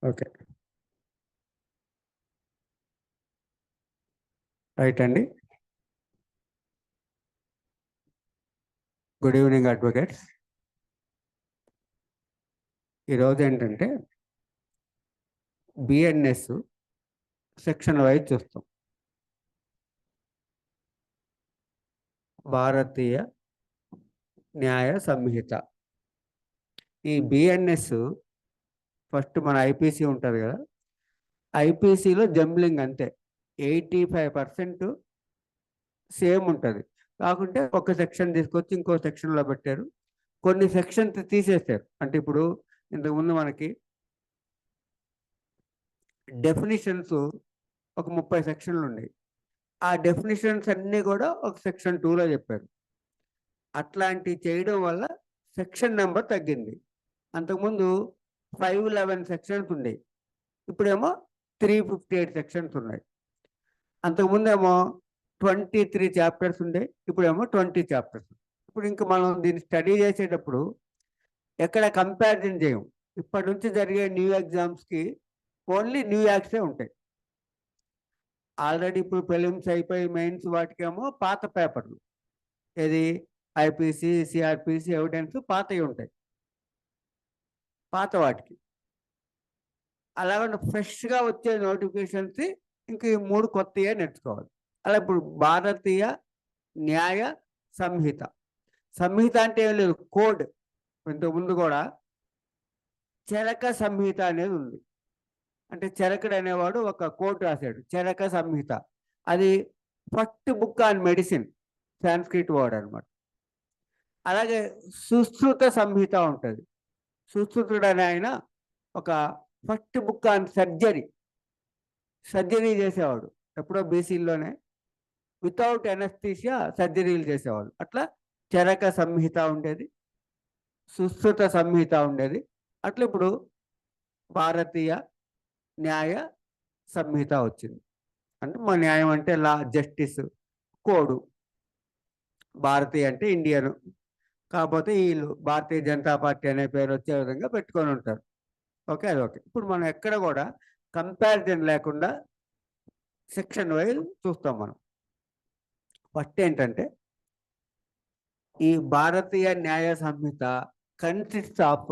Okay. Right అండి. Good evening advocates. ఈరోజు ఏంటంటే బిఎన్ఎస్ సెక్షన్ వైజ్ చూస్తాం. భారతీయ న్యాయ సంహిత. ఈ బిఎన్ఎస్ ఫస్ట్ మన ఐపీసీ ఉంటుంది కదా, ఐపీసీలో జంబ్లింగ్ అంతే. 85% సేమ్ ఉంటుంది. కాకుంటే ఒక సెక్షన్ తీసుకొచ్చి ఇంకో సెక్షన్లో పెట్టారు, కొన్ని సెక్షన్స్ తీసేశారు. అంటే ఇప్పుడు ఇంతకుముందు మనకి డెఫినిషన్స్ ఒక 30 సెక్షన్లు ఉన్నాయి. ఆ డెఫినిషన్స్ అన్నీ కూడా ఒక సెక్షన్ 2లో చెప్పారు. అట్లాంటివి చేయడం వల్ల సెక్షన్ నెంబర్ తగ్గింది. అంతకుముందు 511 సెక్షన్స్ ఉండేవి, ఇప్పుడేమో 358 సెక్షన్స్ ఉన్నాయి. అంతకుముందేమో 23 చాప్టర్స్ ఉండే, ఇప్పుడేమో 20 చాప్టర్స్. ఇప్పుడు ఇంకా మనం దీన్ని స్టడీ చేసేటప్పుడు ఎక్కడ కంపారిజన్ చేయం. ఇప్పటి నుంచి జరిగే న్యూ ఎగ్జామ్స్కి ఓన్లీ న్యూ యాక్ట్సే ఉంటాయి. ఆల్రెడీ ఇప్పుడు ప్రిలిమ్స్ అయిపోయి మెయిన్స్ వాటికేమో పాత పేపర్లు, ఏది ఐపీసీ, సిఆర్పిసి, ఎవిడెన్స్ పాతవి ఉంటాయి పాత వాటికి. అలాగే ఫ్రెష్గా వచ్చే నోటిఫికేషన్స్ ఇంక ఈ 3 కొత్తయే నేర్చుకోవాలి. అలా ఇప్పుడు భారతీయ న్యాయ సంహిత. సంహిత అంటే ఏం లేదు, కోడ్. ఇంతకుముందు కూడా చరక సంహిత అనేది ఉంది. అంటే చరకుడు అనేవాడు ఒక కోడ్ రాశాడు, చరక సంహిత. అది first book on medicine, Sanskrit word అనమాట. అలాగే సుశ్రుత సంహిత ఉంటుంది. సుశ్రుతుడు అనే ఆయన ఒక ఫస్ట్ బుక్ ఆన్ సర్జరీ చేసేవాడు. ఎప్పుడో బీసీలోనే వితౌట్ ఎనస్థీషియా సర్జరీలు చేసేవాళ్ళు. అట్లా చరక సంహిత ఉండేది, సుశ్రుత సంహిత ఉండేది. అట్లా ఇప్పుడు భారతీయ న్యాయ సంహిత వచ్చింది. అంటే మా న్యాయం అంటే లా, జస్టిస్, కోడు. భారతీయ అంటే ఇండియన్, కాకపోతే వీళ్ళు భారతీయ జనతా పార్టీ అనే పేరు వచ్చే విధంగా పెట్టుకొని ఉంటారు. ఓకే, అది ఓకే. ఇప్పుడు మనం ఎక్కడ కూడా కంపారిజన్ లేకుండా సెక్షన్ వైజ్ చూస్తాం మనం. ఫస్ట్ ఏంటంటే ఈ భారతీయ న్యాయ సంహిత కన్సిస్ట్ ఆఫ్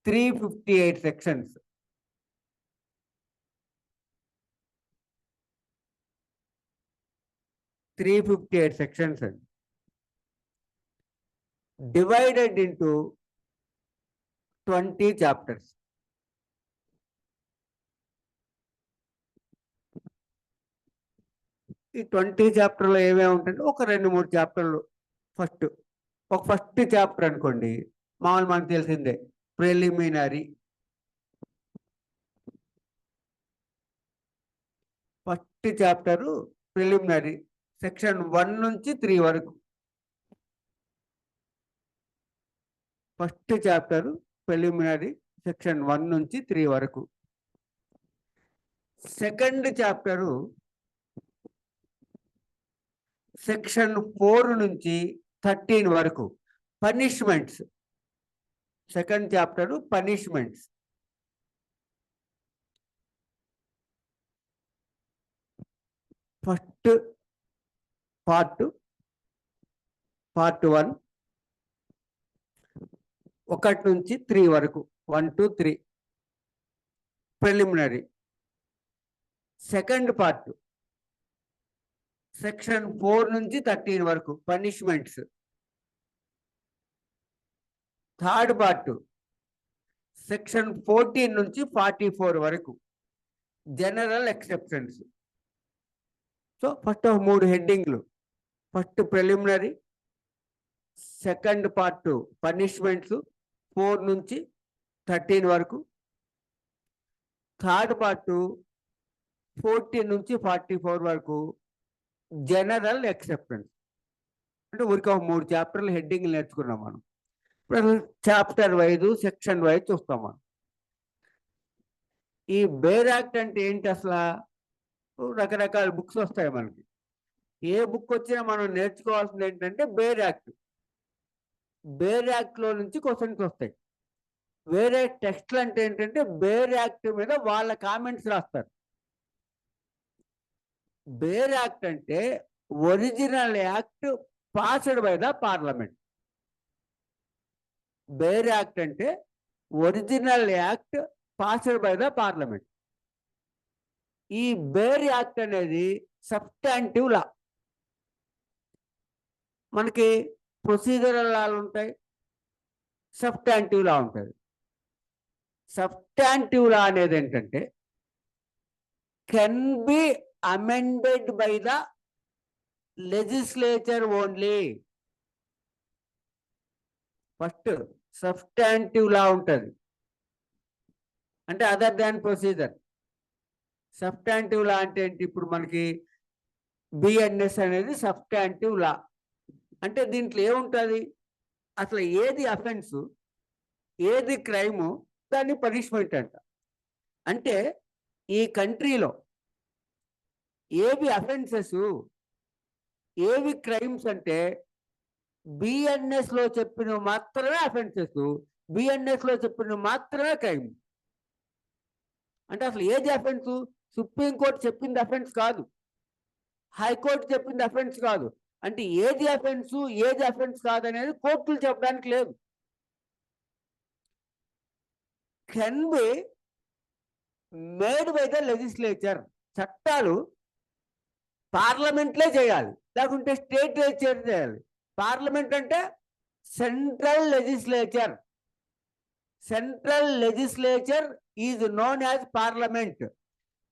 358 సెక్షన్స్. 358 సెక్షన్స్ అండి, డివైడెడ్ ఇంటూ 20 చాప్టర్స్. ఈ 20 చాప్టర్లో ఏమేమి ఉంటాయంటే ఒక 2-3 చాప్టర్లు. ఫస్ట్ చాప్టర్ అనుకోండి, మామూలు మనకు తెలిసిందే preliminary. First chapter preliminary, section 1 నుంచి 3 వరకు. ఫస్ట్ చాప్టరు ప్రిలిమినరీ, సెక్షన్ 1 నుంచి 3 వరకు. సెకండ్ చాప్టరు సెక్షన్ 4 నుంచి 13 వరకు, punishments. Second chapter punishments. First part 1 1 నుంచి 3 వరకు, 1 to 3 preliminary. Second part section 4 నుంచి 13 వరకు, పనిష్మెంట్స్. థర్డ్ పార్ట్ సెక్షన్ 14 నుంచి 44 వరకు, జనరల్ ఎక్సెప్షన్స్. సో ఫస్ట్ 3 హెడ్డింగ్లు. First preliminary, second part punishments 4 నుంచి 13 వరకు, థర్డ్ పార్ట్ 14 నుంచి 44 వరకు, జనరల్ ఎక్సెప్టెన్స్. అంటే ఊరికి 3 చాప్టర్లు హెడ్డింగ్లు నేర్చుకున్నాం మనం. ఇప్పుడు చాప్టర్ వైజ్, సెక్షన్ వైజ్ చూస్తాం మనం. ఈ బేర్ యాక్ట్ అంటే ఏంటి అసలు? రకరకాల బుక్స్ వస్తాయి మనకి. ఏ బుక్ వచ్చినా మనం నేర్చుకోవాల్సింది ఏంటంటే బేర్ యాక్ట్. బేర్ యాక్ట్లో నుంచి క్వశ్చన్స్ వస్తాయి. వేరే టెక్స్ట్లు అంటే ఏంటంటే బేర్ యాక్ట్ మీద వాళ్ళ కామెంట్స్ రాస్తారు. బేర్ యాక్ట్ అంటే original act passed by the parliament. Bare act అంటే original act passed by the parliament. ఈ బేర్ యాక్ట్ అనేది సబ్స్టాంటివ్ లా. మనకి ప్రొసీజరల్ లాలు ఉంటాయి, సబ్స్టాంటివ్ లా ఉంటుంది. సబ్స్టాంటివ్ లా అనేది ఏంటంటే can be amended by the legislature only. First substantive law ఉంటుంది, అంటే other than procedure. Substantive law అంటే ఏంటి? ఇప్పుడు మనకి బిఎన్ఎస్ అనేది సబ్స్టాంటివ్ లా. అంటే దీంట్లో ఏముంటుంది? అసలు ఏది అఫెన్స్, ఏది క్రైము, దాన్ని పనిష్మెంట్ అంట. అంటే ఈ కంట్రీలో ఏవి అఫెన్సెస్, ఏవి క్రైమ్స్ అంటే బిఎన్ఎస్ లో చెప్పిన మాత్రమే అఫెన్సెస్, బిఎన్ఎస్ లో చెప్పిన మాత్రమే క్రైమ్. అంటే అసలు ఏది అఫెన్స్? సుప్రీంకోర్టు చెప్పింది అఫెన్స్ కాదు, హైకోర్టు చెప్పింది అఫెన్స్ కాదు. అంటే ఏది అఫెన్స్, ఏది అఫెన్స్ కాదనేది కోర్టులు చెప్పడానికి లేదు. Can be made by the legislature. చట్టాలు పార్లమెంట్లే చేయాలి, లేకుంటే స్టేట్ లెజిస్లేచర్ చేయాలి. పార్లమెంట్ అంటే central legislature. Central legislature is known as parliament.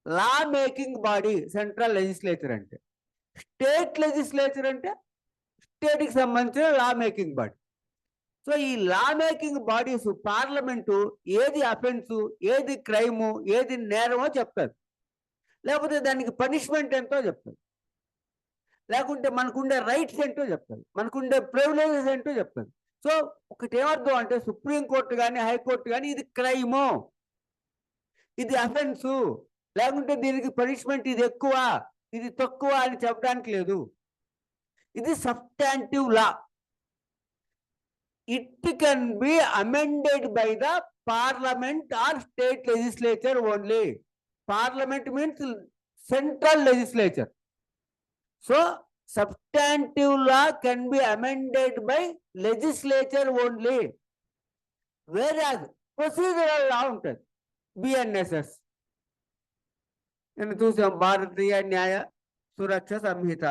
Law making body central legislature అంటే. స్టేట్ లెజిస్లేచర్ అంటే స్టేట్కి సంబంధించిన లా మేకింగ్ బాడీ. సో ఈ లా మేకింగ్ బాడీస్ పార్లమెంటు ఏది అఫెన్సు, ఏది క్రైము, ఏది నేరమో చెప్తారు, లేకపోతే దానికి పనిష్మెంట్ ఎంతో చెప్తారు, లేకుంటే మనకుండే రైట్స్ ఏంటో చెప్తారు, మనకుండే ప్రివిలేజెస్ ఏంటో చెప్తారు. సో ఒకటి ఏమర్థం అంటే సుప్రీంకోర్టు కానీ హైకోర్టు కానీ ఇది క్రైము, ఇది అఫెన్సు, లేకుంటే దీనికి పనిష్మెంట్ ఇది ఎక్కువ, ఇది తక్కువ అని చెప్పడానికి లేదు. ఇది substantive law. It can be amended by the parliament or state legislature only. Parliament means central legislature. So substantive law can be amended by legislature only, whereas procedural law ఉంటుంది బిఎన్ఎస్ఎస్. నేను చూసాం భారతీయ న్యాయ సురక్ష సంహిత,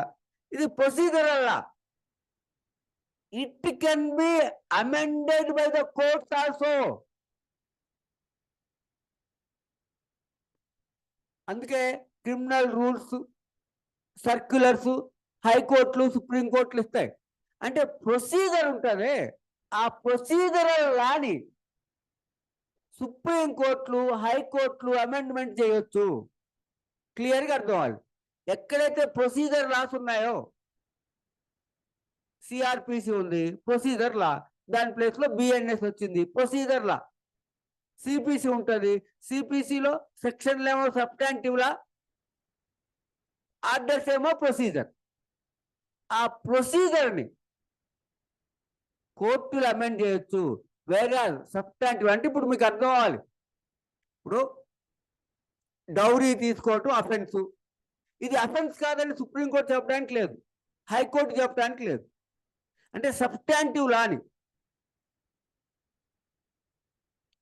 ఇది procedural law. It can be amended by the courts also. అందుకే criminal rules, circulars హైకోర్టులు సుప్రీంకోర్టులు ఇస్తాయి. అంటే procedure ఉంటుంది, ఆ ప్రొసీజరల్ లాని సుప్రీంకోర్టులు హైకోర్టులు అమెండ్మెంట్ చేయొచ్చు. క్లియర్గా అర్థం అవ్వాలి. ఎక్కడైతే ప్రొసీజర్ లాస్ ఉన్నాయో, సిఆర్పిసి ఉంది ప్రొసీజర్ లా, దాని ప్లేస్లో బిఎన్ఎస్ వచ్చింది ప్రొసీజర్ లా. సిపిసి ఉంటుంది, సిపిసిలో సెక్షన్లు ఏమో సబ్స్టాంటివ్ లా, ఆర్డర్స్ ఏమో ప్రొసీజర్. ఆ ప్రొసీజర్ని కోర్టులు అమెండ్ చేయొచ్చు. వేరే సబ్స్టాంటివ్ అంటే ఇప్పుడు మీకు అర్థం అవ్వాలి. ఇప్పుడు డౌరీ తీసుకోవటం అఫెన్స్, ఇది అఫెన్స్ కాదని సుప్రీంకోర్టు చెప్పడానికి లేదు, హైకోర్టు చెప్పడానికి లేదు. అంటే సబ్స్టాంటివ్ లాని.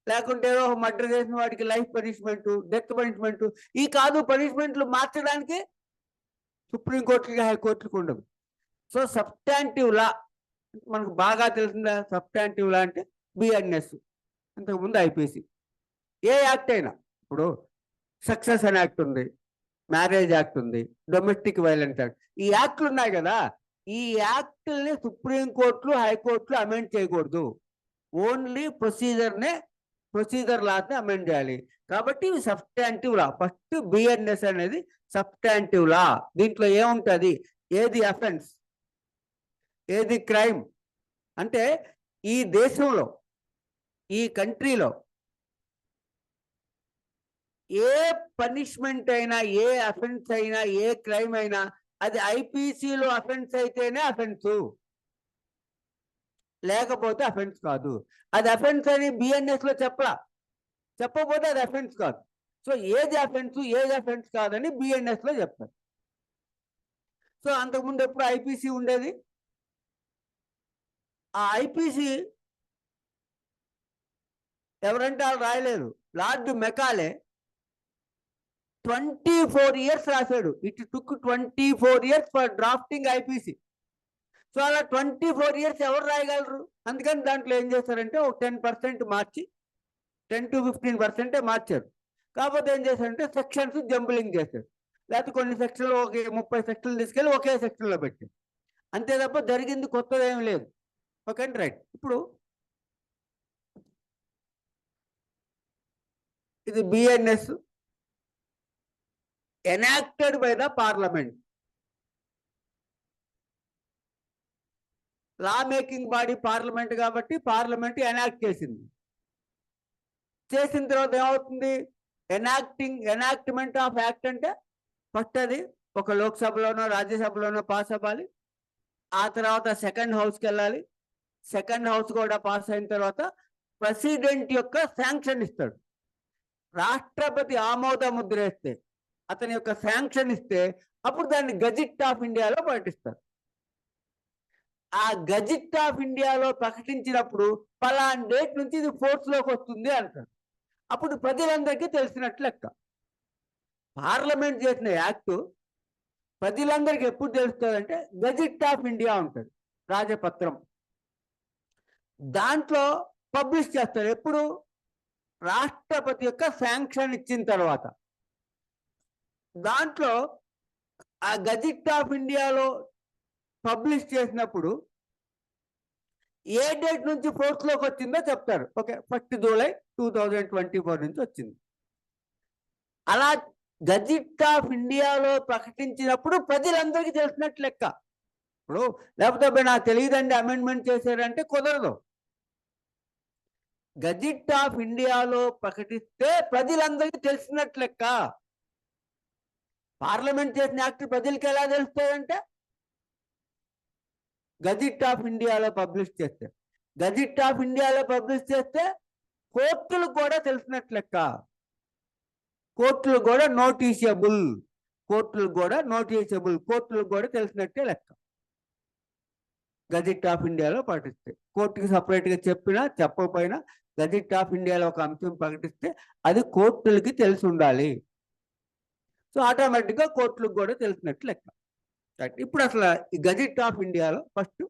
లేకుంటే మర్డర్ చేసిన వాడికి లైఫ్ పనిష్మెంట్, డెత్ పనిష్మెంట్, ఈ కాదు పనిష్మెంట్లు మార్చడానికి సుప్రీంకోర్టుకి హైకోర్టుకి ఉండదు. సో సబ్స్టాంటివ్ లా మనకు బాగా తెలిసిందా? సబ్స్టాంటివ్ లా అంటే బిఎన్ఎస్, అంతకుముందు ఐపీసీ. ఏ యాక్ట్ అయినా, ఇప్పుడు సక్సెషన్ యాక్ట్ ఉంది, మ్యారేజ్ యాక్ట్ ఉంది, డొమెస్టిక్ వైలెన్స్ యాక్ట్, ఈ యాక్ట్లు ఉన్నాయి కదా, ఈ యాక్ట్ని సుప్రీంకోర్టులు హైకోర్టులు అమెండ్ చేయకూడదు. ఓన్లీ ప్రొసీజర్ లాని అమెండ్ చేయాలి. కాబట్టి ఇవి సబ్స్టాంటివ్ లా. ఫస్ట్ బిఎన్ఎస్ అనేది సబ్స్టాంటివ్ లా. దీంట్లో ఏముంటుంది? ఏది అఫెన్స్, ఏది క్రైమ్. అంటే ఈ దేశంలో, ఈ కంట్రీలో ఏ పనిష్మెంట్ అయినా, ఏ అఫెన్స్ అయినా, ఏ క్రైమ్ అయినా అది ఐపీసీలో అఫెన్స్ అయితేనే అఫెన్స్. లేకపోతే అఫెన్స్ కాదు. అది అఫెన్స్ అని బిఎన్ఎస్ లో చెప్పకపోతే అది అఫెన్స్ కాదు. సో ఏది అఫెన్స్ కాదని బిఎన్ఎస్ లో చెప్తారు. సో అంతకుముందు ఎప్పుడు ఐపీసీ ఉండేది. ఆ ఐపీసీ ఎవరంటే వాళ్ళు రాయలేరు. లార్డ్ మెకాలే 24 years రాశాడు. It took 24 years for drafting IPC. So అలా 24 years ఎవరు రాయగలరు? అందుకని దాంట్లో ఏం చేస్తారంటే ఒక 10% మార్చి 10 to 15% మార్చారు. కాకపోతే ఏం చేశారంటే సెక్షన్స్ జంబులింగ్ చేశారు. లేకపోతే కొన్ని సెక్షన్లు ఒక 30 సెక్షన్లు తీసుకెళ్ళి ఒకే సెక్షన్లో పెట్టారు. అంతే తప్ప జరిగింది కొత్తది ఏం లేదు. ఓకే అండి, రైట్. ఇప్పుడు ఇది BNS enacted by the parliament. Law making body parliament కాబట్టి పార్లమెంట్ ఎనాక్ట్ చేసింది. చేసిన తర్వాత ఏమవుతుంది? ఎనాక్ట్మెంట్ ఆఫ్ యాక్ట్ అంటే ఫస్ట్ అది ఒక లోక్సభలోనో రాజ్యసభలోనో పాస్ అవ్వాలి. ఆ తర్వాత సెకండ్ హౌస్కి వెళ్ళాలి. సెకండ్ హౌస్ కూడా పాస్ అయిన తర్వాత ప్రెసిడెంట్ యొక్క శాంక్షన్ ఇస్తాడు. రాష్ట్రపతి ఆమోద ముద్ర వేస్తే, అతని యొక్క శాంక్షన్ ఇస్తే అప్పుడు దాన్ని గజిట్ ఆఫ్ ఇండియాలో ప్రకటిస్తారు. ఆ గజిట్ ఆఫ్ ఇండియాలో ప్రకటించినప్పుడు పలానా డేట్ నుంచి ఇది ఫోర్స్లోకి వస్తుంది అంటారు. అప్పుడు ప్రజలందరికీ తెలిసినట్లు లెక్క. పార్లమెంట్ చేసిన యాక్ట్ ప్రజలందరికీ ఎప్పుడు తెలుస్తుంది అంటే గజిట్ ఆఫ్ ఇండియా ఉంటుంది, రాజపత్రం. దాంట్లో పబ్లిష్ చేస్తారు. ఎప్పుడు? రాష్ట్రపతి యొక్క శాంక్షన్ ఇచ్చిన తర్వాత. దాంట్లో ఆ గజిట్ ఆఫ్ ఇండియాలో పబ్లిష్ చేసినప్పుడు ఏ డేట్ నుంచి ఫోర్స్లోకి వచ్చిందో చెప్తారు. ఓకే, 1 July 2024 నుంచి వచ్చింది. అలా గజిట్ ఆఫ్ ఇండియాలో ప్రకటించినప్పుడు ప్రజలందరికీ తెలిసినట్లు లెక్క. ఇప్పుడు లేకపోతే నాకు తెలియదండి అమెండ్మెంట్ చేశారంటే కుదరదు. గజిట్ ఆఫ్ ఇండియాలో ప్రకటిస్తే ప్రజలందరికీ తెలిసినట్లు లెక్క. పార్లమెంట్ చేసిన యాక్ట్ ప్రజలకి ఎలా తెలుస్తాయంటే గజిట్ ఆఫ్ ఇండియాలో పబ్లిష్ చేస్తే. గజిట్ ఆఫ్ ఇండియాలో పబ్లిష్ చేస్తే కోర్టులకు కూడా తెలిసినట్లు లెక్క. కోర్టులకు కూడా నోటీషియబుల్. కోర్టులకు కూడా తెలిసినట్టే లెక్క. గజిట్ ఆఫ్ ఇండియాలో ప్రకటిస్తే కోర్టుకి సపరేట్గా చెప్పినా చెప్పకపోయినా గజిట్ ఆఫ్ ఇండియాలో ఒక అంశం ప్రకటిస్తే అది కోర్టులకి తెలిసి ఉండాలి. సో ఆటోమేటిక్గా కోర్టులకు కూడా తెలిసినట్టు లెక్క. ఇప్పుడు అసలు ఈ గజిట్ ఆఫ్ ఇండియాలో ఫస్ట్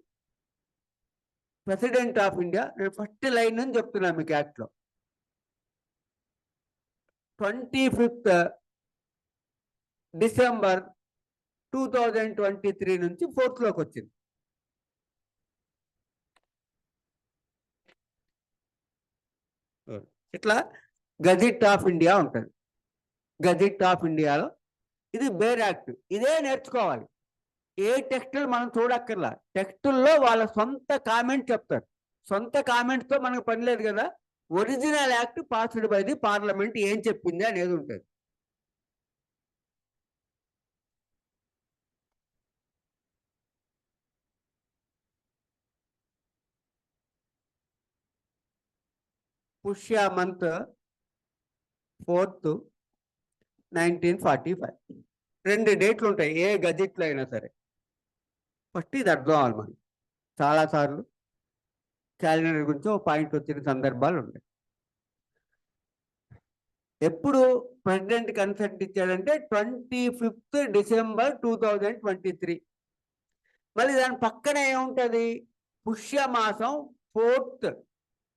ప్రెసిడెంట్ ఆఫ్ ఇండియా, నేను ఫస్ట్ లైన్ అని చెప్తున్నాను మీకు యాక్ట్లో. 25th December 2023 నుంచి ఫోర్స్లోకి వచ్చింది. ఇట్లా గజిట్ ఆఫ్ ఇండియా ఉంటుంది. గజిట్ ఆఫ్ ఇండియాలో ఇది బేర్ యాక్ట్. ఇదే నేర్చుకోవాలి. ఏ టెక్స్టులు మనం చూడక్కర్లా. టెక్స్టుల్లో వాళ్ళ సొంత కామెంట్ చెప్తారు. సొంత కామెంట్స్తో మనకు పని లేదు కదా. Original act passed by the parliament ఏం చెప్పింది అనేది ఉంటుంది. పుష్య మంత్ 4th 1945. 2 డేట్లు ఉంటాయి ఏ గజిట్లో అయినా సరే. ఫస్ట్ ఇది అర్థం అవ్వాలి మనం. చాలాసార్లు క్యాలెండర్ గురించి ఒక పాయింట్ వచ్చిన సందర్భాలు ఉన్నాయి. ఎప్పుడు ప్రెసిడెంట్ కన్సెంట్ ఇచ్చాడంటే 25th December 2023. మళ్ళీ దాని పక్కన ఏముంటుంది? పుష్యమాసం 4th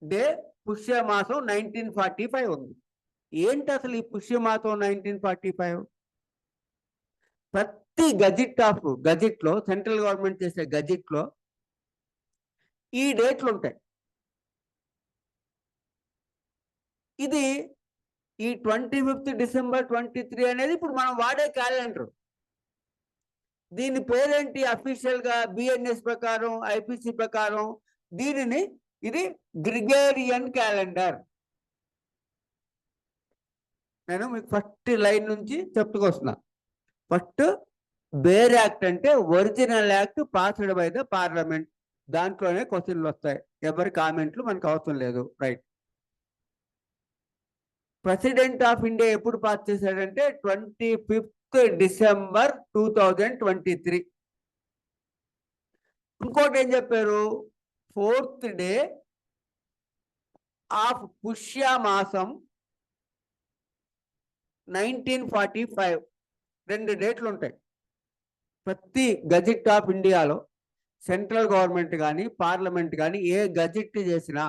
day పుష్యమాసం 1945 ఉంది. ఏంటి అసలు ఈ పుష్యమాసం 1945? ప్రతి గజిట్లో సెంట్రల్ గవర్నమెంట్ చేసే గజిట్లో ఈ డేట్లు ఉంటాయి. ఇది ఈ 25th December 2023 అనేది ఇప్పుడు మనం వాడే క్యాలెండర్. దీని పేరేంటి? అఫీషియల్గా బిఎన్ఎస్ ప్రకారం, ఐపీసీ ప్రకారం ఇది గ్రిగేరియన్ క్యాలెండర్. నేను మీకు ఫస్ట్ లైన్ నుంచి చెప్పుకొస్తున్నా. ఫస్ట్ బేర్ యాక్ట్ అంటే original act passed by the parliament. దాంట్లోనే క్వశ్చన్లు వస్తాయి. ఎవరి కామెంట్లు మనకు అవసరం లేదు. రైట్. ప్రెసిడెంట్ ఆఫ్ ఇండియా ఎప్పుడు పాస్ చేశాడంటే 25th December 2023. ఇంకోటి ఏం చెప్పారు, 4th day ఆఫ్ పుష్య మాసం 1945. 2 డేట్లు ఉంటాయి ప్రతి గజెట్ ఆఫ్ ఇండియాలో. సెంట్రల్ గవర్నమెంట్ కానీ పార్లమెంట్ కానీ ఏ గజెట్ చేసినా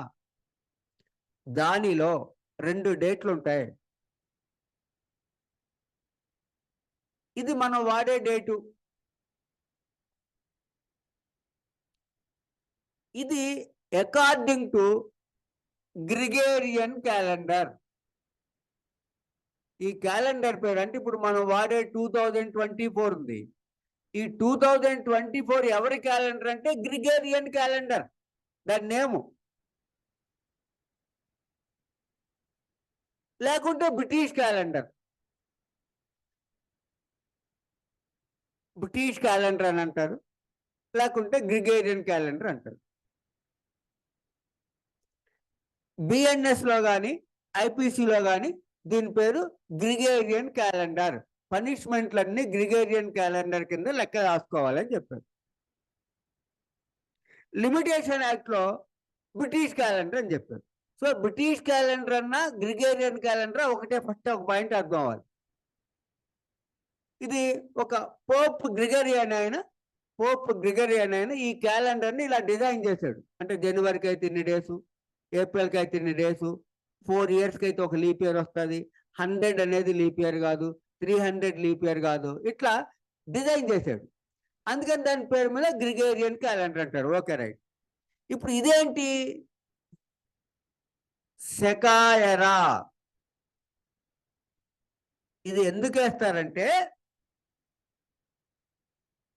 దానిలో 2 డేట్లు ఉంటాయి. ఇది మనం వాడే డేటు. ఇది అకార్డింగ్ టు గ్రిగేరియన్ క్యాలెండర్. ఈ క్యాలెండర్ పేరు అంటే ఇప్పుడు మనం వాడే 2024 ఉంది. ఈ 2024 ఎవరి క్యాలెండర్ అంటే గ్రిగేరియన్ క్యాలెండర్, దాని నేము. లేకుంటే బ్రిటిష్ క్యాలెండర్, బ్రిటిష్ క్యాలెండర్ అని అంటారు, లేకుంటే గ్రిగేరియన్ క్యాలెండర్ అంటారు. బిఎన్ఎస్లో కానీ ఐపీసీలో కానీ దీని పేరు గ్రిగేరియన్ క్యాలెండర్. పనిష్మెంట్లన్నీ గ్రిగేరియన్ క్యాలెండర్ కింద లెక్క రాసుకోవాలని చెప్పారు. లిమిటేషన్ యాక్ట్లో బ్రిటిష్ క్యాలెండర్ అని చెప్పారు. సో బ్రిటిష్ క్యాలెండర్ అన్న గ్రిగేరియన్ క్యాలెండర్ ఒకటే. ఫస్ట్ ఒక పాయింట్ అర్థం అవ్వాలి. ఇది ఒక పోప్ గ్రిగరియన్ అయిన ఈ క్యాలెండర్ని ఇలా డిజైన్ చేశాడు. అంటే జనవరికి అయితే ఇన్ని డేసు, ఏప్రిల్కి అయితే ఇన్ని డేసు, 4 yearsకి అయితే ఒక లీప్ ఇయర్ వస్తుంది, 100 అనేది లీప్ ఇయర్ కాదు, 300 లీప్ ఇయర్ కాదు, ఇట్లా డిజైన్ చేశాడు. అందుకని దాని పేరు మీద గ్రిగేరియన్ క్యాలెండర్ అంటారు. Okay right. ఇప్పుడు ఇదేంటి సెకాయరా? ఇది ఎందుకు వేస్తారంటే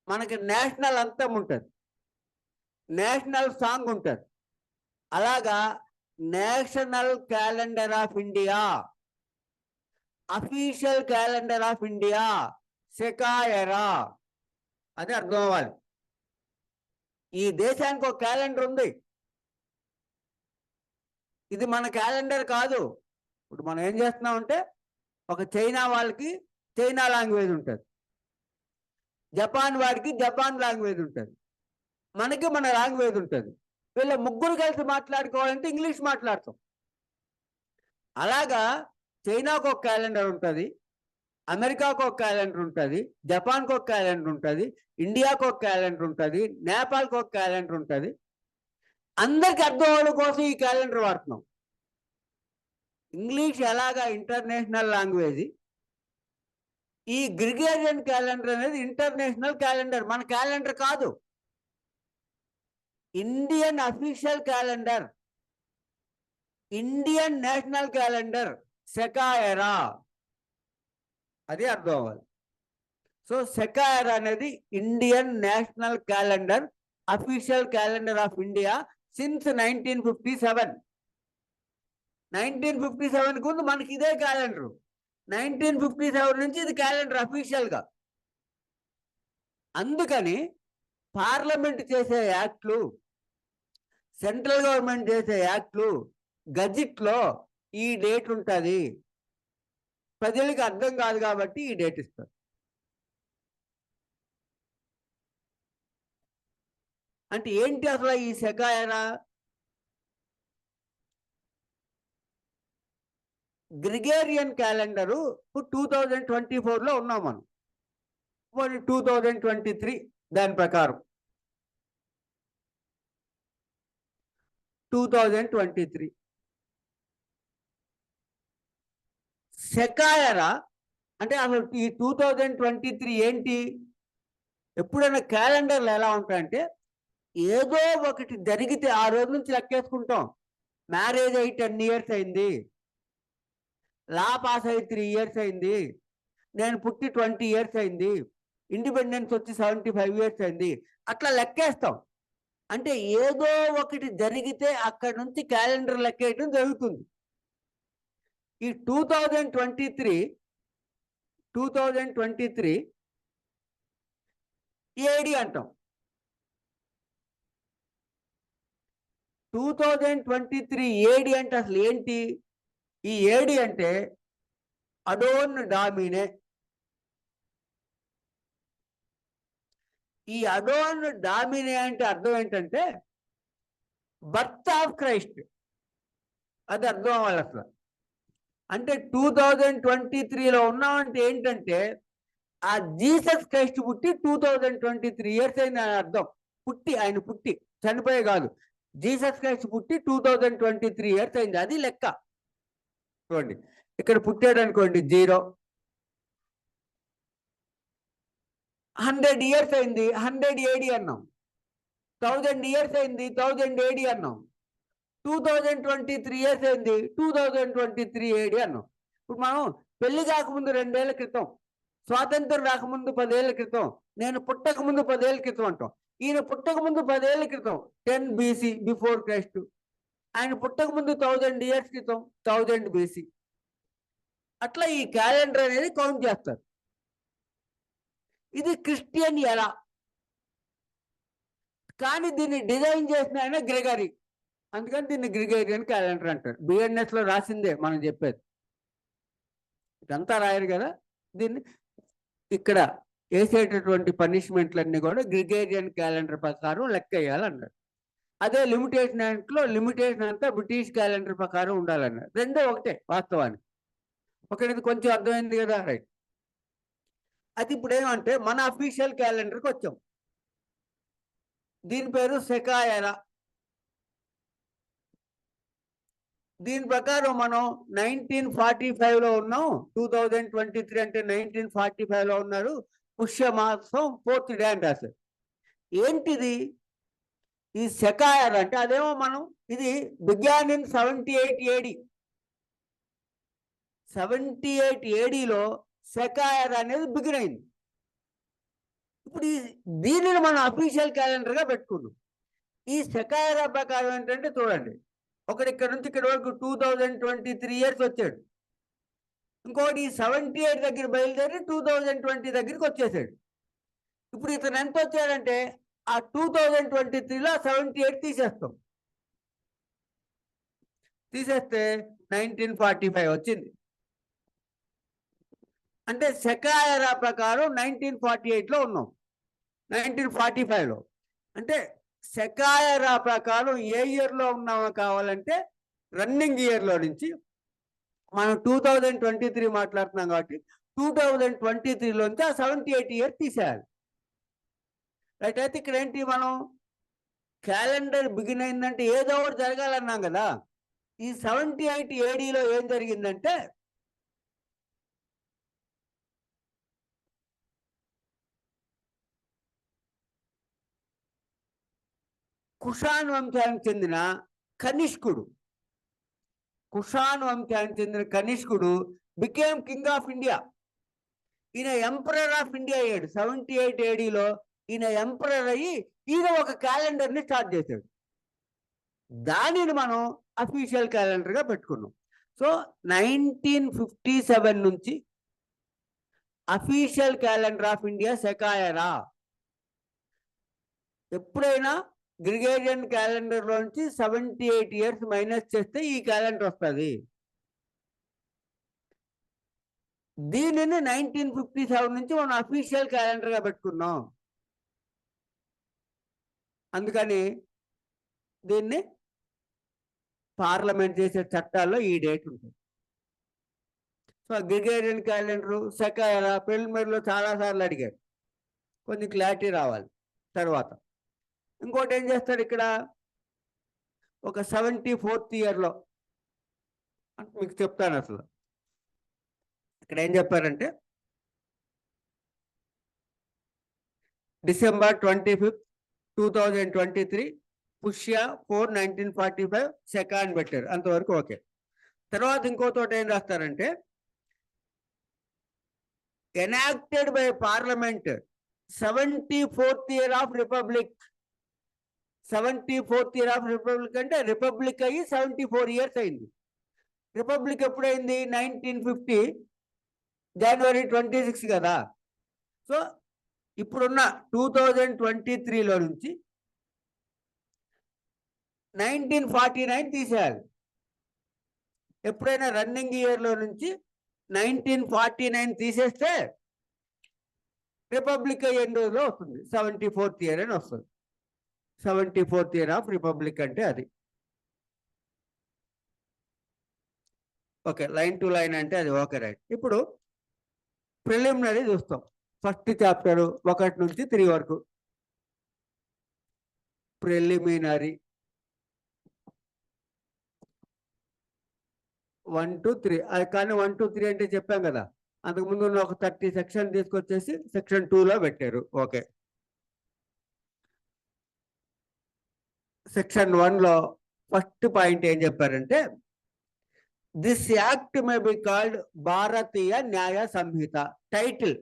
మనకి నేషనల్ అంతం ఉంటుంది, నేషనల్ సాంగ్ ఉంటుంది. అలాగా national calendar of India, official calendar of India Saka era అది అర్థం అవ్వాలి. ఈ దేశానికి ఒక క్యాలెండర్ ఉంది, ఇది మన క్యాలెండర్ కాదు. ఇప్పుడు మనం ఏం చేస్తున్నామంటే ఒక చైనా వాళ్ళకి చైనా లాంగ్వేజ్ ఉంటుంది, జపాన్ వాడికి జపాన్ లాంగ్వేజ్ ఉంటుంది, మనకి మన లాంగ్వేజ్ ఉంటుంది. వీళ్ళ ముగ్గురు కలిసి మాట్లాడుకోవాలంటే ఇంగ్లీష్ మాట్లాడతాం. అలాగా చైనాకు ఒక క్యాలెండర్ ఉంటుంది, అమెరికాకు ఒక క్యాలెండర్ ఉంటుంది, జపాన్కి ఒక క్యాలెండర్ ఉంటుంది, ఇండియాకు ఒక క్యాలెండర్ ఉంటుంది, నేపాల్కి ఒక క్యాలెండర్ ఉంటుంది. అందరికి అర్థం అవడం కోసం ఈ క్యాలెండర్ వాడుతున్నాం. ఇంగ్లీష్ ఎలాగా ఇంటర్నేషనల్ లాంగ్వేజ్, ఈ గ్రిగేరియన్ క్యాలెండర్ అనేది ఇంటర్నేషనల్ క్యాలెండర్, మన క్యాలెండర్ కాదు. Indian official calendar, Indian national calendar Saka era, అది అర్థం అవ్వాలి. సో సెకాయరా అనేది Indian national calendar, official calendar of India since 1957. 1957 ముందు మనకి ఇదే క్యాలెండర్. 1957 నుంచి ఇది క్యాలెండర్ అఫీషియల్గా. అందుకని పార్లమెంట్ చేసే యాక్ట్లు, సెంట్రల్ గవర్నమెంట్ చేసే యాక్ట్లు, గజెట్లో ఈ డేట్ ఉంటుంది. ప్రజలకు అర్థం కాదు కాబట్టి ఈ డేట్ ఇస్తారు. అంటే ఏంటి అసలు ఈ సెకాయరా? గ్రిగేరియన్ క్యాలెండరు 2024లో ఉన్నాం మనం, 2023 దాని ప్రకారం 2023 సెకాయరా అంటే అసలు ఈ 2023 ఏంటి? ఎప్పుడైనా క్యాలెండర్లు ఎలా ఉంటాయంటే ఏదో ఒకటి జరిగితే ఆ రోజు నుంచి లెక్కేసుకుంటాం. మ్యారేజ్ అయ్యి 10 years అయింది, లా పాస్ అయ్యి 3 years అయింది, నేను పుట్టి 20 years అయింది, ఇండిపెండెన్స్ వచ్చి 75 years అయింది, అట్లా లెక్కేస్తాం. అంటే ఏదో ఒకటి జరిగితే అక్కడి నుంచి క్యాలెండర్ లెక్కేయడం జరుగుతుంది. ఈ 2023 ఏడి అంటాం. 2023 ఏడి అంటే అసలు ఏంటి? ఈ ఏడి అంటే అడోన్ డామినే. ఈ అడోన్ డామినే అంటే అర్థం ఏంటంటే బర్త్ ఆఫ్ క్రైస్ట్. అది అర్థం అవ్వాలి అసలు. అంటే 2023లో ఉన్నామంటే ఏంటంటే ఆ జీసస్ క్రైస్ట్ పుట్టి 2023 ఇయర్స్ అయింది అని అర్థం. ఆయన పుట్టి చనిపోయే కాదు, జీసస్ క్రైస్ట్ పుట్టి 2023 ఇయర్స్ అయింది, అది లెక్క. చూడండి, ఇక్కడ పుట్టాడు అనుకోండి 0, 100 ఇయర్స్ అయింది 100 ఏడి అన్నాం, 1000 ఇయర్స్ అయింది 1000 ఏడి అన్నాం, 2023 ఇయర్స్ అయింది 2023 ఏడి అన్నాం. ఇప్పుడు మనం పెళ్లి కాకముందు 2 ఏళ్ల క్రితం, స్వాతంత్రం రాకముందు 10 ఏళ్ల క్రితం, నేను పుట్టక ముందు 10 ఏళ్ల క్రితం అంటాం. ఈయన పుట్టక ముందు 10 ఏళ్ల క్రితం 10 BC, బిఫోర్ క్రైస్ట్. ఆయన పుట్టక ముందు 1000 ఇయర్స్ క్రితం 1000 BC. అట్లా ఈ క్యాలెండర్ అనేది కౌంట్ చేస్తారు. ఇది క్రిస్టియన్ ఎలా, కానీ దీన్ని డిజైన్ చేసిన ఆయన గ్రెగరీ, అందుకని దీన్ని గ్రిగేరియన్ క్యాలెండర్ అంటారు. బిఎన్ఎస్ లో రాసిందే మనం చెప్పేది, ఇదంతా రాయరు కదా. దీన్ని ఇక్కడ వేసేటటువంటి పనిష్మెంట్లన్నీ కూడా గ్రిగేరియన్ క్యాలెండర్ ప్రకారం లెక్క వేయాలన్నారు. అదే లిమిటేషన్ యాక్ట్లో లిమిటేషన్ అంతా బ్రిటిష్ క్యాలెండర్ ప్రకారం ఉండాలన్నారు. రెండో ఒకటే వాస్తవానికి. ఒకటి కొంచెం అర్థమైంది కదా, రైట్. అది ఇప్పుడు ఏమంటే మన అఫీషియల్ క్యాలెండర్కి వచ్చాం. దీని పేరు సెకాయరా. దీని ప్రకారం మనం 1945లో ఉన్నాం. 2023 అంటే 1945లో ఉన్నారు. పుష్యమాసం 4th డే అని రాశారు. ఏంటిది ఈ సెకాయర్ అంటే? అదేమో మనం ఇది బిగ్యాన్ ఇన్ 78 AD. 78 ADలో సెకాయర్ అనేది బిగిన్ అయింది. ఇప్పుడు దీనిని మనం అఫీషియల్ క్యాలెండర్గా పెట్టుకున్నాం. ఈ సెకాయరా ప్రకారం ఏంటంటే చూడండి, ఒకటి ఇక్కడ నుంచి ఇక్కడ వరకు 2023 ఇయర్స్ వచ్చాడు, ఇంకోటి 78 దగ్గర బయలుదేరి 2020 దగ్గరికి వచ్చేసాడు. ఇప్పుడు ఇతను ఎంత వచ్చాడంటే ఆ 2023లో 78 తీసేస్తాం, తీసేస్తే 1945 వచ్చింది. అంటే సెకాయరా ప్రకారం 1948లో ఉన్నాం, 1945లో. అంటే సెకాయరా ప్రకారం ఏ ఇయర్లో ఉన్నామో కావాలంటే రన్నింగ్ ఇయర్లో నుంచి మనం 2023 మాట్లాడుతున్నాం కాబట్టి 2023లోంచి ఆ 78 ఇయర్ తీసేయాలి, రైట్. అయితే ఇక్కడ ఏంటి, మనం క్యాలెండర్ బిగిన్ అయిందంటే ఏదో ఒకటి జరగాలన్నాం కదా. ఈ 78 ADలో ఏం జరిగిందంటే కుషాన్ వంశానికి చెందిన కనిష్కుడు, కుషాన్ వంశానికి చెందిన కనిష్కుడు బికేమ్ కింగ్ ఆఫ్ ఇండియా. ఈయన ఎంపరర్ ఆఫ్ ఇండియా అయ్యాడు 78 ADలో. ఈయన ఎంపరర్ అయ్యి ఈయన ఒక క్యాలెండర్ని స్టార్ట్ చేశాడు. దానిని మనం అఫీషియల్ క్యాలెండర్గా పెట్టుకున్నాం. సో 1957 నుంచి అఫీషియల్ క్యాలెండర్ ఆఫ్ ఇండియా సెకాయరా. ఎప్పుడైనా గ్రిగేరియన్ క్యాలెండర్లో నుంచి 78 ఇయర్స్ మైనస్ చేస్తే ఈ క్యాలెండర్ వస్తుంది. దీనిని 1957 నుంచి మనం అఫీషియల్ క్యాలెండర్గా పెట్టుకున్నాం. అందుకని దీన్ని పార్లమెంట్ చేసే చట్టాల్లో ఈ డేట్ ఉంటుంది. సో గ్రిగేరియన్ క్యాలెండరు సెకాయరా ప్రిలిమినరీలో చాలాసార్లు అడిగారు, కొంచెం క్లారిటీ రావాలి. తర్వాత ఇంకోటి ఏం చేస్తాడు, ఇక్కడ ఒక 74th ఇయర్లో మీకు చెప్తాను. అసలు ఇక్కడ ఏం చెప్పారంటే December 25th 2023 పుష్య 4 1945 సెకండ్ పెట్టారు, అంతవరకు ఓకే. తర్వాత ఇంకో తోట ఏం రాస్తారంటే enacted by parliament 74th year of republic. 74th year of republic అంటే రిపబ్లిక్ అయ్యి 74 ఇయర్స్ అయింది. రిపబ్లిక్ ఎప్పుడైంది? 1950 January 26 కదా. సో ఇప్పుడున్న 2023లో నుంచి 1949 తీసేయాలి. ఎప్పుడైనా రన్నింగ్ ఇయర్లో నుంచి 1949 తీసేస్తే రిపబ్లిక్ ఎన్ని రోజుల్లో వస్తుంది? 74th ఇయర్ అని వస్తుంది. 74th ఇయర్ ఆఫ్ రిపబ్లిక్ అంటే అది. ఓకే, లైన్ టు లైన్ అంటే అది ఓకే, రైట్. ఇప్పుడు ప్రిలిమినరీ చూస్తాం. ఫస్ట్ చాప్టర్ 1 నుంచి 3 వరకు ప్రిలిమినరీ 1 to 3. అది కానీ 1 to 3 అంటే చెప్పాం కదా, అంతకుముందు ఉన్న ఒక 30 సెక్షన్ తీసుకొచ్చేసి సెక్షన్ 2లో పెట్టారు. ఓకే, సెక్షన్ 1లో ఫస్ట్ పాయింట్ ఏం చెప్పారంటే, this act may be called Bharatiya Nyaya Sanhita. Title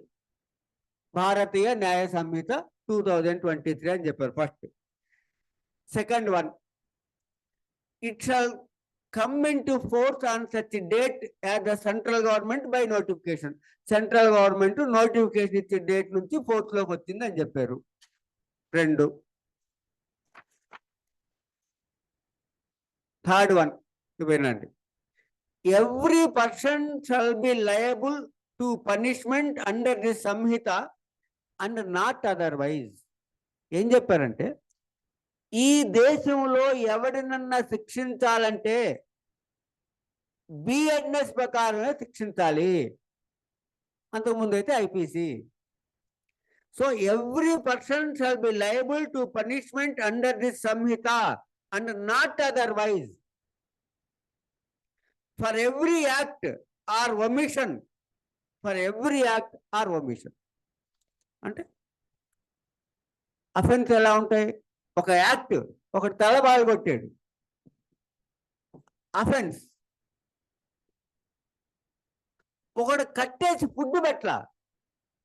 Bharatiya Nyaya Sanhita 2023 అని చెప్పారు first. Second one, it shall come into force on such date as the central government by notification. Central government notification ఇచ్చే date నుంచి ఫోర్స్లోకి వచ్చింది అని చెప్పారు. 2. థర్డ్ వన్ వినండి, every person shall be liable to punishment under this Sanhita and not otherwise. ఏం చెప్పారంటే, ఈ దేశంలో ఎవరినన్నా శిక్షించాలంటే బిఎన్ఎస్ ప్రకారమే శిక్షించాలి, అంతకుముందు అయితే IPC. So every person shall be liable to punishment under this Sanhita and not otherwise for every act or omission. For every act or omission అంటే అఫెన్స్ ఎలా ఉంటాయి? ఒక యాక్ట్, ఒక తల బాగా కొట్టాడు, అఫెన్స్. ఒకడు కట్టేసి ఫుడ్ పెట్టలా,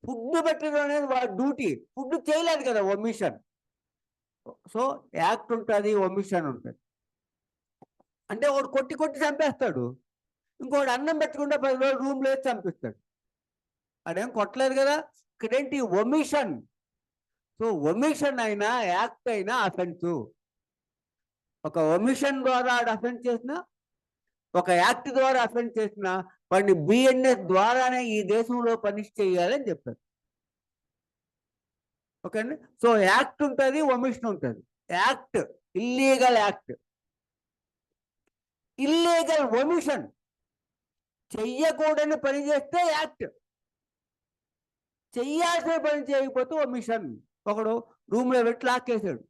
ఫుడ్ పెట్టడం అనేది వాడి డ్యూటీ, ఫుడ్ చేయలేదు కదా, ఒమిషన్. సో యాక్ట్ ఉంటుంది, ఒమిషన్ ఉంటుంది. అంటే ఒకడు కొట్టి కొట్టి చంపేస్తాడు, ఇంకోటి అన్నం పెట్టకుండా 10 రోజులు రూమ్లో వేసి చంపిస్తాడు. అదేం కొట్టలేదు కదా, ఇక్కడేంటి ఒమిషన్. సో ఒమిషన్ అయినా యాక్ట్ అయినా అఫెన్స్. ఒక ఒమిషన్ ద్వారా అఫెన్స్ చేసిన, ఒక యాక్ట్ ద్వారా అఫెన్స్ చేసిన వాడిని బిఎన్ఎస్ ద్వారానే ఈ దేశంలో పనిష్ చేయాలని చెప్పారు. ఓకే అండి. సో యాక్ట్ ఉంటుంది, ఒమిషన్ ఉంటుంది. Act illegal act, illegal omission. చెయ్యకూడని పని చేస్తే యాక్ట్, చెయ్యాల్సిన పని చేయకపోతే ఒమిషన్. ఒకడు రూమ్లో పెట్టి లాక్కేసాడు,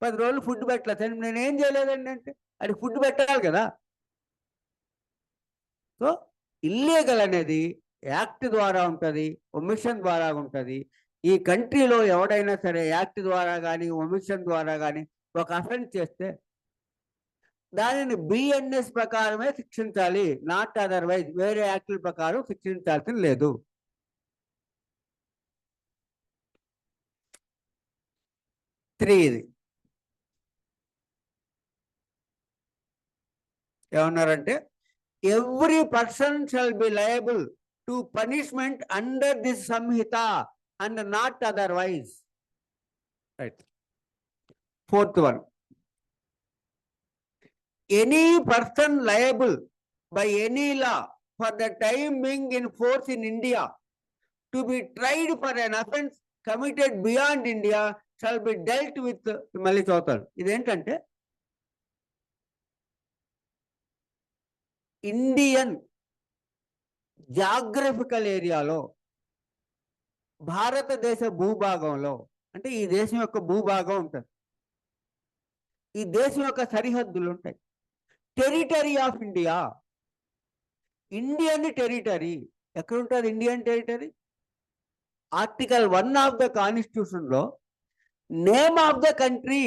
10 రోజులు ఫుడ్ పెట్టలేదు, నేనేం చేయలేదండి అంటే అది ఫుడ్ పెట్టాలి కదా. సో ఇల్లీగల్ అనేది యాక్ట్ ద్వారా ఉంటుంది, ఒమిషన్ ద్వారా ఉంటుంది. ఈ కంట్రీలో ఎవడైనా సరే యాక్ట్ ద్వారా కానీ ఒమిషన్ ద్వారా కానీ ఒక అఫెన్స్ చేస్తే దానిని బిఎన్ఎస్ ప్రకారమే శిక్షించాలి, నాట్ అదర్వైజ్. వేరే యాక్టుల ప్రకారం శిక్షించాల్సిన లేదు. ఇది ఏమన్నారంటే, every person shall be liable to punishment under this Sanhita and not otherwise. Right. Fourth one, any person liable by any law for the time being in force in India to be tried for an offence committed beyond India shall be dealt with. మళ్ళీ చదువుతాను. ఇదేంటంటే, Indian geographical ఏరియాలో, భారతదేశ భూభాగంలో, అంటే ఈ దేశం యొక్క భూభాగం ఉంటుంది, ఈ దేశం యొక్క సరిహద్దులు ఉంటాయి. Territory of India, Indian territory ఎక్కడ ఉంటుంది? Indian territory article 1 of the కాన్స్టిట్యూషన్లో name of the country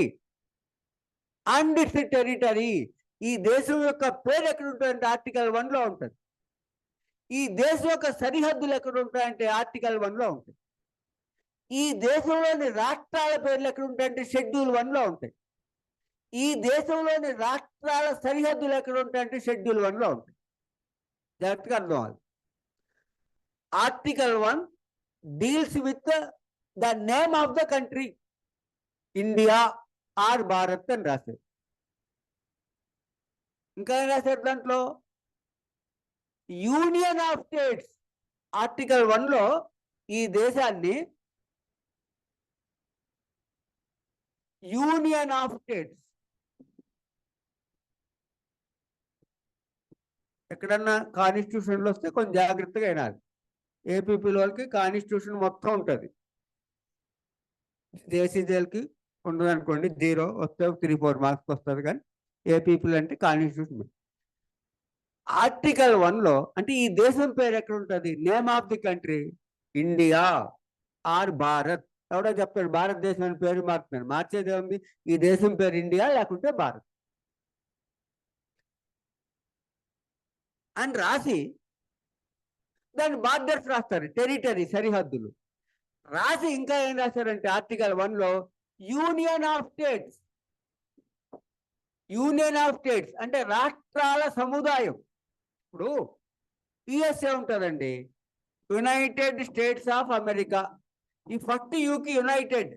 and its territory, ఈ దేశం యొక్క పేరు ఎక్కడ ఉంటాయంటే ఆర్టికల్ 1లో ఉంటుంది. ఈ దేశం యొక్క సరిహద్దులు ఎక్కడ ఉంటాయంటే ఆర్టికల్ 1లో ఉంటాయి. ఈ దేశంలోని రాష్ట్రాల పేర్లు ఎక్కడ ఉంటాయంటే షెడ్యూల్ 1లో ఉంటాయి. ఈ దేశంలోని రాష్ట్రాల సరిహద్దులు ఎక్కడ ఉంటాయంటే షెడ్యూల్ 1లో ఉంటాయి. జాగ్రత్తగా అర్థం అవ్వాలి. Article 1 deals with the name of the country, India or Bharat అని రాశారు. ఇంకా ఏం రాశారు దాంట్లో? యూనియన్ ఆఫ్ స్టేట్స్ ఆర్టికల్ 1లో ఈ దేశాన్ని యూనియన్ ఆఫ్ స్టేట్స్, ఎక్కడన్నా కాన్స్టిట్యూషన్లో వస్తే కొంచెం జాగ్రత్తగా వినాలి. ఏపీపీల వాళ్ళకి కాన్స్టిట్యూషన్ మొత్తం ఉంటుంది, జేసీజేలకి ఉండదు అనుకోండి, 0 వస్తే 3-4 మార్క్స్ వస్తుంది. కానీ ఏపీపీలు అంటే కాన్స్టిట్యూషన్. ఆర్టికల్ 1లో అంటే ఈ దేశం పేరు ఎక్కడ ఉంటుంది? Name of the country India or Bharat. ఎవడో చెప్తాడు భారతదేశం అని పేరు మారుతున్నాడు, మార్చేది ఏముంది? ఈ దేశం పేరు ఇండియా లేకుంటే భారత్ అని రాసి దాని బార్డర్స్ రాస్తారు, టెరిటరీ, సరిహద్దులు రాసి. ఇంకా ఏం రాశారంటే ఆర్టికల్ 1లో union of states. Union of states అంటే రాష్ట్రాల సముదాయం. ఇప్పుడు యుఎస్ఏ ఉంటుందండి, యునైటెడ్ స్టేట్స్ ఆఫ్ అమెరికా. ఈ ఫస్ట్ యూకి యునైటెడ్,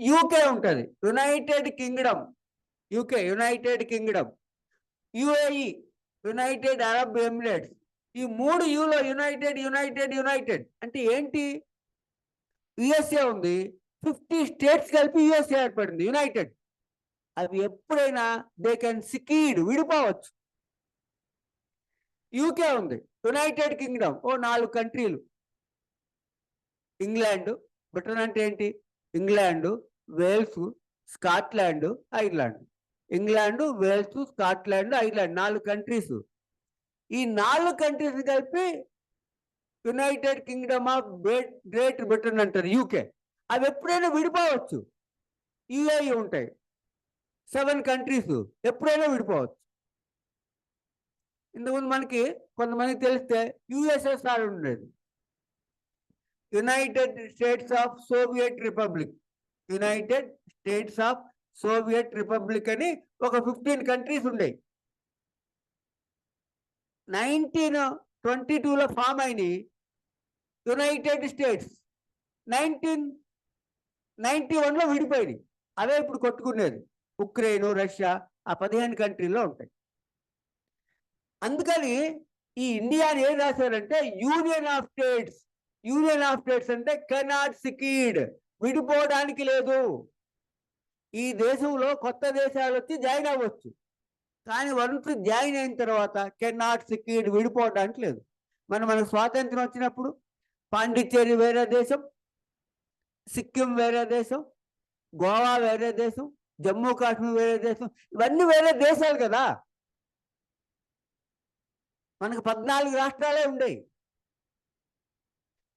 యూకే ఉంటుంది, United Kingdom, UK United Kingdom, UAE United Arab Emirates. ఈ 3 యూలో యునైటెడ్ యునైటెడ్ యునైటెడ్ అంటే ఏంటి? యుఎస్ఏ ఉంది, 50 స్టేట్స్ కలిపి యుఎస్ఏ ఏర్పడింది యునైటెడ్. అవి ఎప్పుడైనా దే కెన్ సికీడ్, విడిపోవచ్చు. యూకే ఉంది, యునైటెడ్ కింగ్డమ్, 4 కంట్రీలు. ఇంగ్లాండ్, బ్రిటన్ అంటే ఏంటి? England, Wales, Scotland, Ireland. England, Wales, Scotland, Ireland 4 countries. ఈ 4 కంట్రీస్ కలిపి United Kingdom of Great Britain అంటారు, యూకే. అవి ఎప్పుడైనా విడిపోవచ్చు. యుఏఈ ఉంటాయి, 7 కంట్రీస్, ఎప్పుడైనా విడిపోవచ్చు. ఇంతకుముందు మనకి కొంతమందికి తెలిస్తే యుఎస్ఎస్ఆర్ ఉండేది, United States of Soviet republic. United States of Soviet republic అని ఒక 15 కంట్రీస్ ఉండేవి. 1922లో ఫామ్ అయినాయి యునైటెడ్ స్టేట్స్. 1991లో విడిపోయింది. అవే ఇప్పుడు కొట్టుకునేది ఉక్రెయిన్, రష్యా, ఆ 15 కంట్రీల్లో ఉంటాయి. అందుకని ఈ ఇండియాని ఏం రాశారంటే union of states. Union of states అంటే కెనాట్ సికీడ్, విడిపోవడానికి లేదు. ఈ దేశంలో కొత్త దేశాలు వచ్చి జాయిన్ అవ్వచ్చు, కానీ వన్స్ జాయిన్ అయిన తర్వాత కెనాట్ సికీడ్, విడిపోవడానికి లేదు. మనకు స్వాతంత్రం వచ్చినప్పుడు పాండిచ్చేరి వేరే దేశం, సిక్కిం వేరే దేశం, గోవా వేరే దేశం, జమ్మూ కాశ్మీర్ వేరే దేశం, ఇవన్నీ వేరే దేశాలు కదా. మనకు 14 రాష్ట్రాలే ఉండేవి.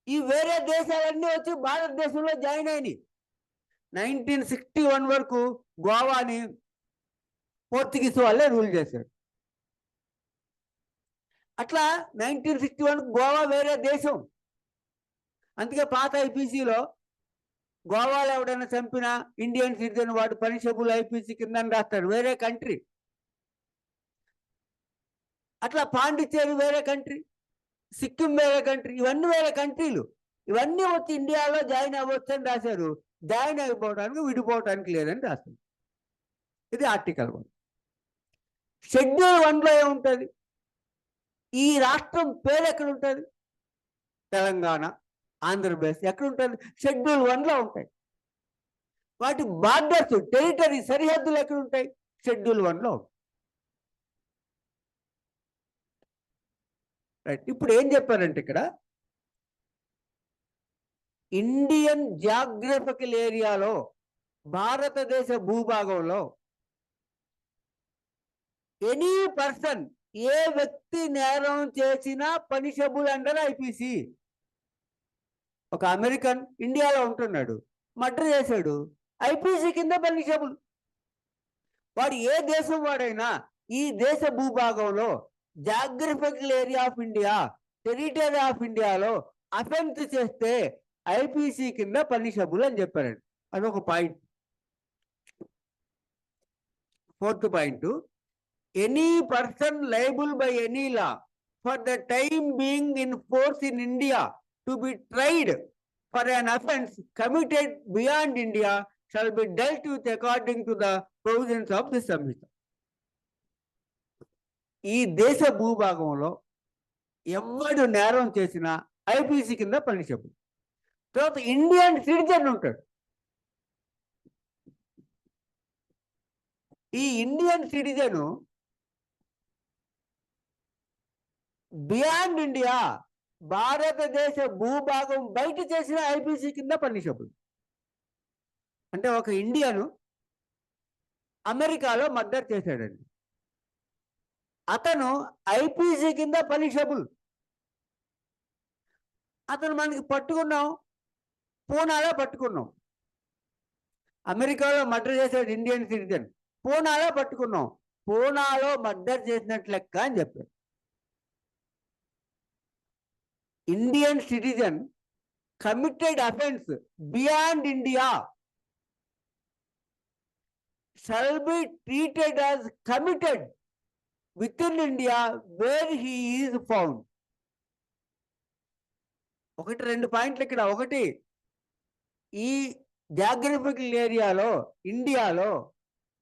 ఈ వేరే దేశాలన్నీ వచ్చి భారతదేశంలో జాయిన్ అయినాయి. 1961 వరకు గోవాని పోర్చుగీస్ వాళ్ళే రూల్ చేశారు. అట్లా 1961 గోవా వేరే దేశం. అందుకే పాత ఐపీసీలో గోవాలో ఎవడైనా చంపినా ఇండియన్ సిటిజన్ వాడు పనిషబుల్ ఐపీసీ కింద రాస్తారు, వేరే కంట్రీ. అట్లా పాండిచ్చేరి వేరే కంట్రీ, సిక్కిం వేరే కంట్రీ, ఇవన్నీ వేరే కంట్రీలు. ఇవన్నీ వచ్చి ఇండియాలో జాయిన్ అవ్వచ్చు అని రాశారు. జాయిన్ అయిపోవడానికి, విడిపోవడానికి లేదని రాశారు. ఇది ఆర్టికల్ 1. షెడ్యూల్ 1లో ఏముంటుంది? ఈ రాష్ట్రం పేరు ఎక్కడ ఉంటుంది? తెలంగాణ, ఆంధ్రప్రదేశ్ ఎక్కడ ఉంటుంది? షెడ్యూల్ 1లో ఉంటాయి. వాటి బార్డర్స్, టెరిటరీ, సరిహద్దులు ఎక్కడ ఉంటాయి? షెడ్యూల్ 1లో. రైట్. ఇప్పుడు ఏం చెప్పారంటే ఇక్కడ ఇండియన్ జాగ్రఫికల్ ఏరియాలో, భారతదేశ భూభాగంలో ఎనీ పర్సన్, ఏ వ్యక్తి నేరం చేసినా పనిషబుల్ అండర్ ఐపీసీ. ఒక అమెరికన్ ఇండియాలో ఉంటున్నాడు, మర్డర్ చేశాడు, ఐపీసీ కింద పనిషబుల్. వాడు ఏ దేశం వాడైనా ఈ దేశ భూభాగంలో, geographical area of India, territory of ఇండియాలో అఫెన్స్ చేస్తే ఐపీసీ కింద పనిషబుల్ అని చెప్పారండి. అదొక point. 4th point, any person liable by any law for the time being in force in India to be tried for an offence committed beyond India shall be dealt with according to the provisions of this సంహిత. ఈ దేశ భూభాగంలో ఎవడు నేరం చేసినా IPC కింద punishable. తర్వాత Indian citizen ఉంటాడు. ఈ ఇండియన్ సిటిజను బియాండ్ ఇండియా, భారతదేశ భూభాగం బయట చేసిన ఐపీసీ కింద పనిషబుల్. అంటే ఒక ఇండియను అమెరికాలో మర్డర్ చేశాడండి, అతను ఐపీసీ కింద పనిషబుల్. అతను మనకి పట్టుకున్నాం, పూనాలో పట్టుకున్నాం. అమెరికాలో మర్డర్ చేశాడు ఇండియన్ సిటిజన్, పూనాలో పట్టుకున్నాం, పూనాలో మర్డర్ చేసినట్లు లెక్క అని చెప్పారు. Indian citizen committed offence beyond India shall be treated as committed within India where he is found. ఒకటి రెండు పాయింట్లు ఇక్కడ. ఒకటి, ఈ జాగ్రఫికల్ ఏరియాలో ఇండియాలో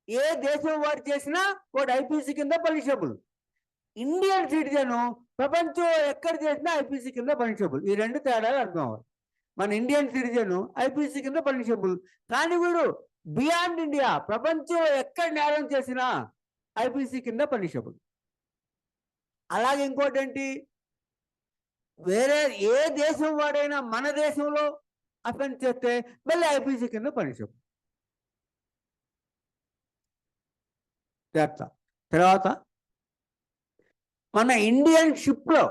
ఏ దేశం వాడు చేసినా వాడు ఐపీసీ కింద పనిషబుల్. ఇండియన్ సిటిజన్ ప్రపంచం ఎక్కడ చేసినా ఐపీసీ కింద పనిషబుల్. ఈ రెండు తేడాలు అర్థం అవ్వాలి. మన ఇండియన్ సిటిజన్ ఐపీసీ కింద పనిషబుల్, కానీ వీడు బియాండ్ ఇండియా, ప్రపంచం ఎక్కడ నేరం చేసినా ఐపీసీ కింద పనిషబుల్. అలాగే ఇంకోటి ఏంటి, వేరే ఏ దేశం వాడైనా మన దేశంలో అఫెన్స్ చేస్తే మళ్ళీ ఐపీసీ కింద పనిషబుల్. తర్వాత మన ఇండియన్ షిప్లో,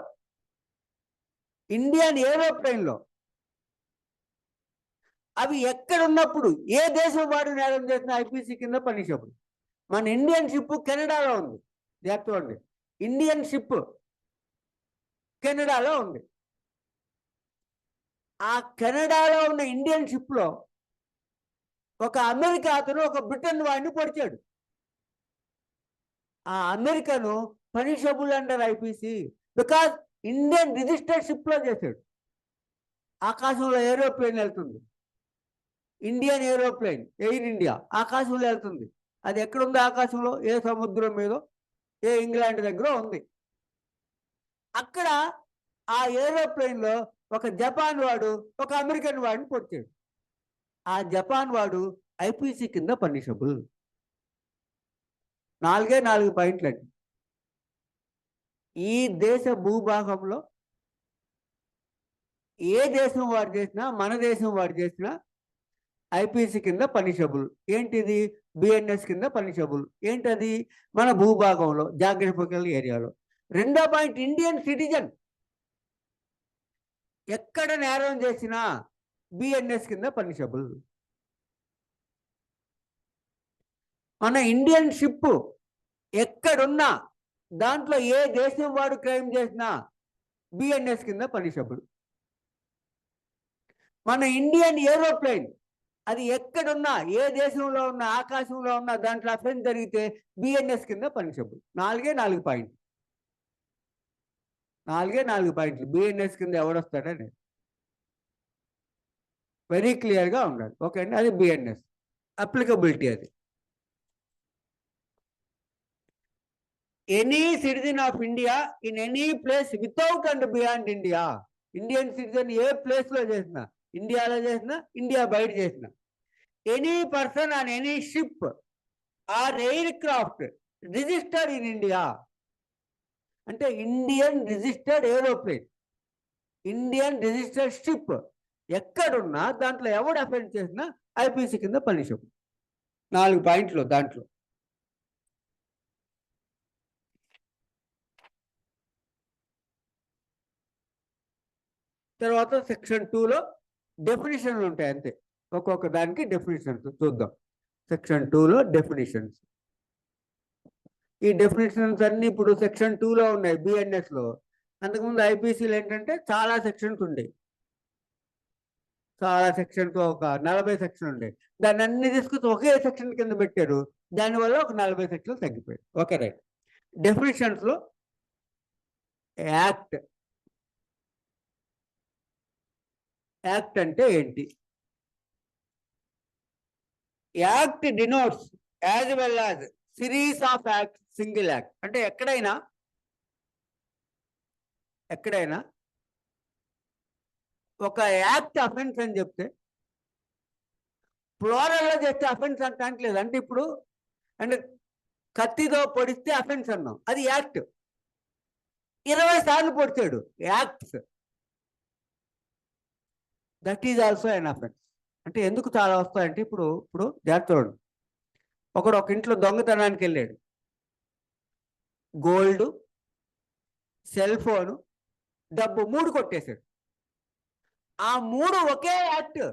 ఇండియన్ ఏరోప్లేన్లో అవి ఎక్కడున్నప్పుడు ఏ దేశం వాడు నేరం చేసిన ఐపీసీ కింద పనిషబుల్. మన ఇండియన్ షిప్ కెనడాలో ఉంది, చూడండి, ఇండియన్ షిప్ కెనడాలో ఉంది. ఆ కెనడాలో ఉన్న ఇండియన్ షిప్లో ఒక అమెరికా అతను ఒక బ్రిటన్ వాడిని పొడిచాడు. ఆ American punishable under IPC because Indian registered షిప్లో చేశాడు. ఆకాశంలో ఏరోప్లేన్ వెళ్తుంది, ఇండియన్ ఏరోప్లేన్, ఎయిర్ ఇండియా ఆకాశంలో వెళ్తుంది. అది ఎక్కడుంది ఆకాశంలో? ఏ సముద్రం మీదో, ఏ ఇంగ్లాండ్ దగ్గర ఉంది. అక్కడ ఆ ఏరోప్లేన్లో ఒక జపాన్ వాడు ఒక అమెరికన్ వాడిని పొడిచాడు. ఆ జపాన్ వాడు ఐపీసీ కింద పనిషబుల్. 4 పాయింట్లు అండి. ఈ దేశ భూభాగంలో ఏ దేశం వాడు చేసినా, మన దేశం వాడు చేసినా ఐపీసీ కింద పనిషబుల్. ఏంటిది? బిఎన్ఎస్ కింద పనిషబుల్. ఏంటది? మన భూభాగంలో జాగ్రఫికల్ ఏరియాలో. రెండో పాయింట్, ఇండియన్ సిటిజన్ ఎక్కడ నేరం చేసినా బిఎన్ఎస్ కింద పనిషబుల్. మన ఇండియన్ షిప్ ఎక్కడున్నా దాంట్లో ఏ దేశం వాడు క్రైమ్ చేసినా బిఎన్ఎస్ కింద పనిషబుల్. మన ఇండియన్ ఏరోప్లేన్ అది ఎక్కడున్నా, ఏ దేశంలో ఉన్నా, ఆకాశంలో ఉన్నా దాంట్లో అఫెన్స్ జరిగితే బిఎన్ఎస్ కింద పనిషబుల్. 4 పాయింట్లు. 4 పాయింట్లు బిఎన్ఎస్ కింద ఎవడొస్తాడని వెరీ క్లియర్గా ఉండాలి. ఓకే అండి, అది బిఎన్ఎస్ అప్లికబిలిటీ. అది any citizen of India in any place without and beyond India. Indian citizen ఏ ప్లేస్లో చేసినా, ఇండియాలో చేసినా, ఇండియా బయట చేసినా, any person on any ship or aircraft registered in India, అంటే Indian registered aeroplane, Indian registered ship ఎక్కడున్నా దాంట్లో ఎవడు అఫెన్స్ చేసినా ఐపీసీ కింద పనిషబుల్. 4 పాయింట్లు దాంట్లో. తర్వాత సెక్షన్ 2లో డెఫినిషన్లు ఉంటాయి అంతే. ఒక్కొక్క దానికి డెఫినిషన్స్ చూద్దాం. సెక్షన్ 2లో డెఫినిషన్స్. ఈ డెఫినిషన్స్ అన్ని ఇప్పుడు సెక్షన్ 2లో ఉన్నాయి బిఎన్ఎస్లో. అంతకుముందు ఐపీసీలు ఏంటంటే చాలా సెక్షన్స్ ఉండేవి, చాలా సెక్షన్స్, ఒక 40 సెక్షన్ ఉండేవి. దాన్ని అన్ని తీసుకొచ్చి ఒకే సెక్షన్ కింద పెట్టారు, దానివల్ల ఒక 40 సెక్షన్లు తగ్గిపోయాయి. Okay right. డెఫినిషన్స్లో యాక్ట్, యాక్ట్ అంటే ఏంటి? Act denotes as well as series of act single act. అంటే ఎక్కడైనా ఒక యాక్ట్ అఫెన్స్ అని చెప్తే ప్లోరల్లో చేస్తే అఫెన్స్ అంటలేదు. అంటే ఇప్పుడు అంటే కత్తితో పొడిస్తే అఫెన్స్ అన్నాం, అది యాక్ట్. 20 సార్లు పొడిచాడు, acts, that is also an offence. అంటే ఎందుకు చాలా వస్తాయంటే ఇప్పుడు జాగ్రత్త, ఒకడు ఒక ఇంట్లో దొంగతనానికి వెళ్ళాడు, గోల్డ్, సెల్ ఫోను, డబ్బు 3 కొట్టేశాడు. ఆ 3 ఒకే యాక్ట్.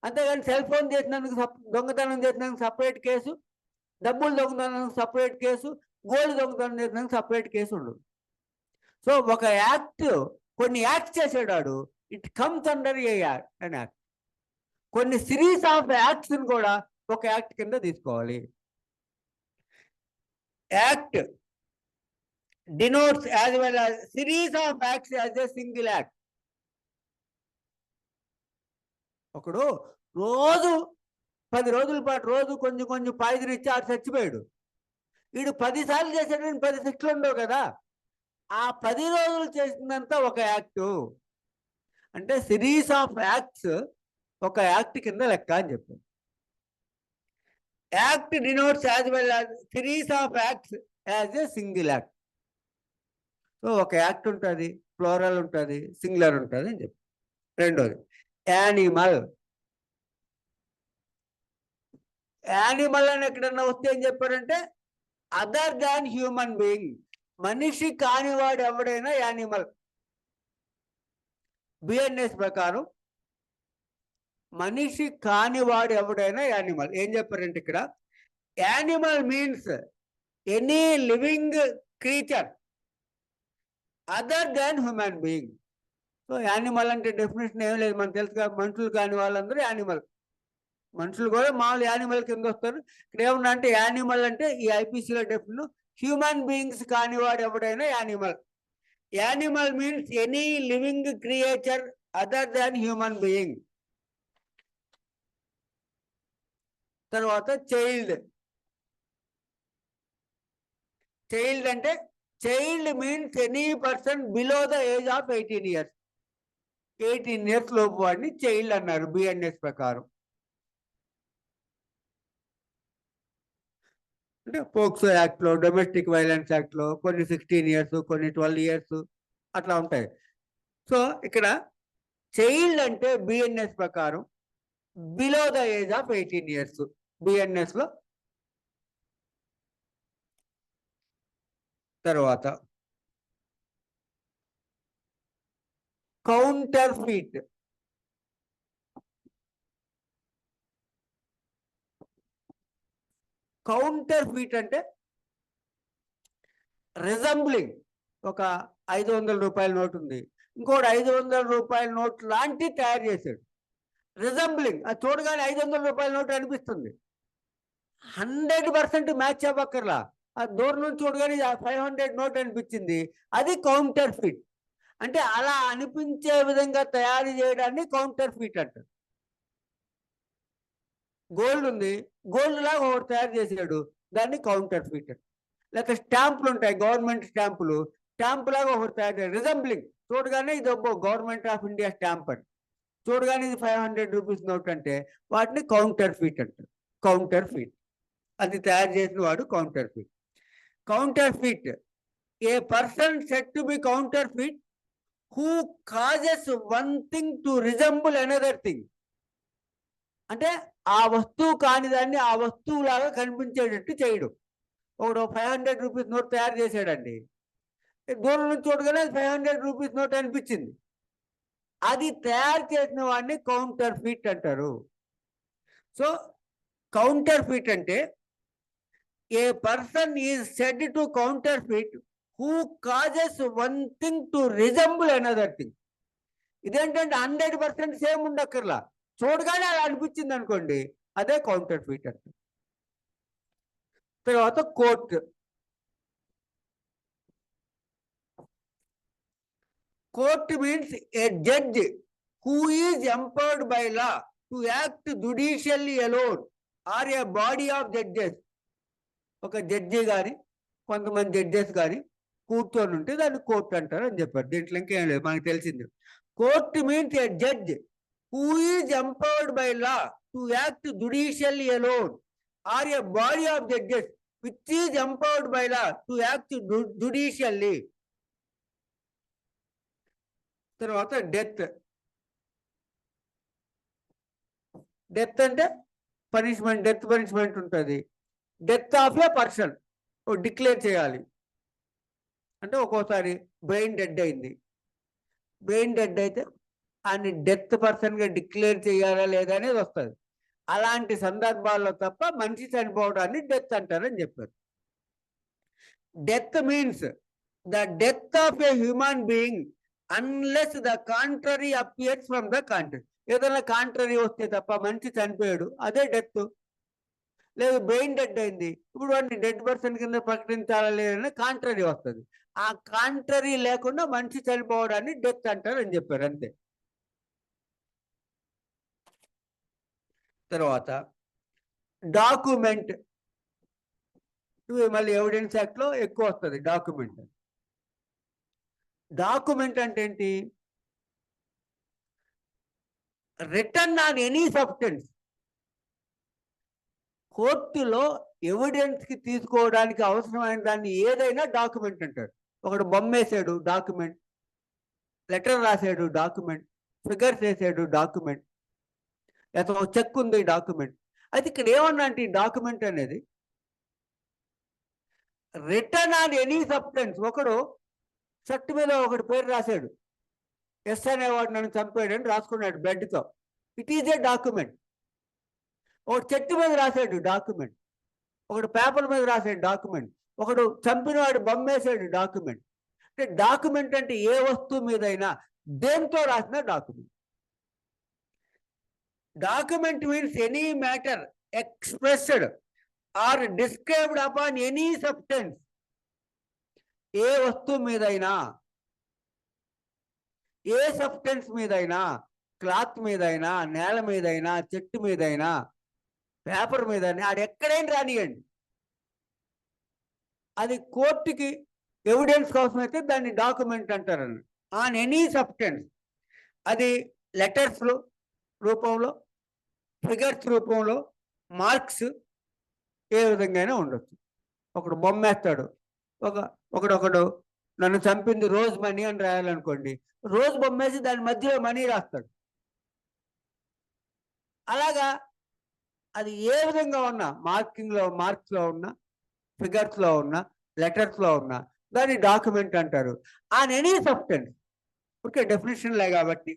అంతేగాని సెల్ ఫోన్ చేసినందుకు దొంగతనం చేసినందుకు సపరేట్ కేసు, డబ్బులు దొంగతనం సపరేట్ కేసు, గోల్డ్ దొంగతనం చేసినందుకు సపరేట్ కేసు ఉండదు. సో ఒక యాక్ట్, కొన్ని యాక్ట్ చేసాడు, it comes under A act అని యాక్ట్. కొన్ని సిరీస్ ఆఫ్ యాక్ట్స్ కూడా ఒక యాక్ట్ కింద తీసుకోవాలి. Act denotes as well as series of acts as a single act. ఒకడు రోజు 10 రోజుల పాటు రోజు కొంచెం పాయిజన్ ఇచ్చి ఆడు చచ్చిపోయాడు. వీడు 10 సార్లు చేసాడని 10 శిక్షలు ఉండవు కదా. ఆ 10 రోజులు చేసిందంతా ఒక యాక్టు. అంటే సిరీస్ ఆఫ్ యాక్ట్స్ ఒక యాక్ట్ కింద లెక్క అని చెప్పారు. Act denotes as well as series of acts as a single act. So ఒక యాక్ట్ ఉంటుంది, ప్లోరల్ ఉంటుంది, సింగులర్ ఉంటుంది అని చెప్పి. రెండోది యానిమల్. యానిమల్ అని ఎక్కడన్నా వస్తే ఏం చెప్పారంటే అదర్ దాన్ హ్యూమన్ బీయింగ్. మనిషి కానివాడు ఎవడైనా యానిమల్. బిఎన్ఎస్ ప్రకారం మనిషి కానివాడు ఎవడైనా యానిమల్. ఏం చెప్పారంటే ఇక్కడ animal means any living creature other than human being. So animal అంటే డెఫినేషన్ ఏం లేదు, మనకు తెలుసు కదా. మనుషులు కాని వాళ్ళందరూ యానిమల్. మనుషులు కూడా మామూలు యానిమల్ కింద వస్తారు. ఇక్కడ ఏమన్నా అంటే యానిమల్ అంటే ఈ ఐపీసీలో డెఫినేషన్ హ్యూమన్ బీయింగ్స్ కానివాడు ఎవడైనా animal. Animal means any living creature other than human being. తర్వాత చైల్డ్. చైల్డ్ అంటే child means any person below the age of 18 years. 18 years లోపు వాడిని చైల్డ్ అన్నారు బిఎన్ఎస్ ప్రకారం. అంటే పోక్సో యాక్ట్లో, డొమెస్టిక్ వైలెన్స్ యాక్ట్లో కొన్ని 16 years, కొన్ని 12 years అట్లా ఉంటాయి. సో ఇక్కడ చైల్డ్ అంటే బిఎన్ఎస్ ప్రకారం below the age of 18 years BNS లో. తర్వాత కౌంటర్ ఫీట్. కౌంటర్ ఫీట్ అంటే రిజంబ్లింగ్. ఒక 500 రూపాయల నోట్ ఉంది, ఇంకోటి 500 రూపాయల నోట్ లాంటి తయారు చేశాడు. రిజంబ్లింగ్, అది చూడగానే 500 రూపాయల నోట్ అనిపిస్తుంది. 100% మ్యాచ్ అవ్వక్కర్లా, ఆ దూరం నుంచి చూడగానే 500 నోట్ అనిపించింది, అది కౌంటర్ ఫీట్. అంటే అలా అనిపించే విధంగా తయారు చేయడాన్ని కౌంటర్ ఫీట్ అంటారు. గోల్డ్ ఉంది, గోల్డ్ లాగా ఒకటి తయారు చేసాడు, దాన్ని కౌంటర్ ఫీట్. లేక స్టాంపులు ఉంటాయి, గవర్నమెంట్ స్టాంపులు, స్టాంపు లాగా ఒకటి తయారు చేయాలి. రిజంబ్లింగ్, చూడగానే ఇది గవర్నమెంట్ ఆఫ్ ఇండియా స్టాంప్ అని, చూడగానే ఇది 500 రూపీస్ నోట్ అంటే వాటిని కౌంటర్ ఫీట్ అంటారు. కౌంటర్ ఫీట్, అది తయారు చేసిన వాడు counter feet. Counter feet, A person set to be counter feet who causes one thing to resemble another thing. అంటే ఆ వస్తువు కాని దాన్ని ఆ వస్తువు లాగా కనిపించేటట్టు చేయడం. ఒకడు 500 రూపీస్ నోట్ తయారు చేశాడండి, దూరం నుంచి చూడగానే 500 రూపీస్ నోట్ అనిపించింది, అది తయారు చేసిన వాడిని కౌంటర్ ఫీట్ అంటారు. సో కౌంటర్ ఫీట్ అంటే a person is said to counterfeit who causes one thing to resemble another thing. ఇదేంటంటే 100% సేమ్ ఉండక్కర్లా, చూడగానే అలా అనిపించింది అనుకోండి, అదే కౌంటర్ ఫీట్ అంటారు. తర్వాత court. Court means a judge who is empowered by law to act judicially alone or a body of judges, ఒక judge కానీ కొంతమంది జడ్జెస్ కానీ కూర్చొని ఉంటే దాన్ని కోర్టు అంటారు అని చెప్పారు. దీంట్లో ఇంకేం లేదు, మనకు తెలిసింది. Court means a judge who is empowered by law to act judicially alone or a body of judges which is empowered by law to act judicially. తర్వాత డెత్. డెత్ అంటే పనిష్మెంట్, డెత్ పనిష్మెంట్ ఉంటుంది. Death of a person declare చేయాలి. అంటే ఒక్కోసారి brain dead అయింది, brain dead అయితే ఆయన death పర్సన్గా డిక్లేర్ చేయాలా లేదా అనేది వస్తుంది. అలాంటి సందర్భాల్లో తప్ప మనిషి చనిపోవడాన్ని డెత్ అంటారని చెప్పారు. Death means the death of a human being unless the contrary appears from the country. ఏదైనా కాంట్రరీ వస్తే తప్ప మనిషి చనిపోయాడు, అదే డెత్. లేదు బ్రెయిన్ డెడ్ అయింది, ఇప్పుడు వాడిని డెడ్ పర్సన్ కింద ప్రకటించాలా లేదని కాంట్రరీ వస్తుంది. ఆ కాంట్రరీ లేకుండా మనిషి చనిపోవడాన్ని డెత్ అంటారు అని చెప్పారు, అంతే. తర్వాత డాక్యుమెంట్. మళ్ళీ ఎవిడెన్స్ యాక్ట్ లో ఎక్కువ వస్తుంది డాక్యుమెంట్. డాక్యుమెంట్ అంటే ఏంటి? Return on any substance. కోర్టులో ఎవిడెన్స్ కి తీసుకోవడానికి అవసరమైన దాన్ని ఏదైనా డాక్యుమెంట్ అంటారు. ఒకడు బొమ్మ వేసాడు, డాక్యుమెంట్. లెటర్ రాశాడు, డాక్యుమెంట్. ఫిగర్స్ వేసాడు, డాక్యుమెంట్. లేదా చెక్ ఉంది, డాక్యుమెంట్. అయితే ఇక్కడ ఏమన్నా అంటే ఈ డాక్యుమెంట్ అనేది రిటర్న్ ఆన్ ఎనీ సబ్స్టెన్స్. ఒకడు షర్ట్ మీద ఒకటి పేరు రాశాడు, ఎస్ అనేవాడు నన్ను చంపాడు అని రాసుకున్నాడు బ్లడ్తో, ఇట్ ఈజ్ ఏ డాక్యుమెంట్. ఒకడు చెట్టు మీద రాశాడు, డాక్యుమెంట్. ఒకడు పేపర్ మీద రాశాడు, డాక్యుమెంట్. ఒకడు చంపినవాడు బొమ్మ వేసాడు, డాక్యుమెంట్. అంటే డాక్యుమెంట్ అంటే ఏ వస్తువు మీదైనా దేంతో రాసిన document. Document means any matter expressed or described upon any substance. ఏ వస్తువు మీదైనా, ఏ సబ్స్టెన్స్ మీదైనా, క్లాత్ మీదైనా, నేల మీదైనా, చెట్టు మీదైనా, పేపర్ మీదైనా, ఆడు ఎక్కడైనా రానియండి, అది కోర్టుకి ఎవిడెన్స్ కోసం అయితే దాన్ని డాక్యుమెంట్ అంటారని. On any substance. అది లెటర్స్ రూపంలో, ఫిగర్స్ రూపంలో, మార్క్స్, ఏ విధంగా ఉండొచ్చు. ఒకడు బొమ్మ వేస్తాడు, ఒకడు నన్ను చంపింది రోజ్ మనీ అని రాయాలనుకోండి, రోజ్ బొమ్మ వేసి దాని మధ్యలో మనీ రాస్తాడు. అలాగా అది ఏ విధంగా ఉన్నా, మార్క్స్లో ఉన్నా, ఫిగర్స్లో ఉన్నా, లెటర్స్లో ఉన్నా, దాన్ని డాక్యుమెంట్ అంటారు. On any substance. ఓకే, డెఫినేషన్లే కాబట్టి.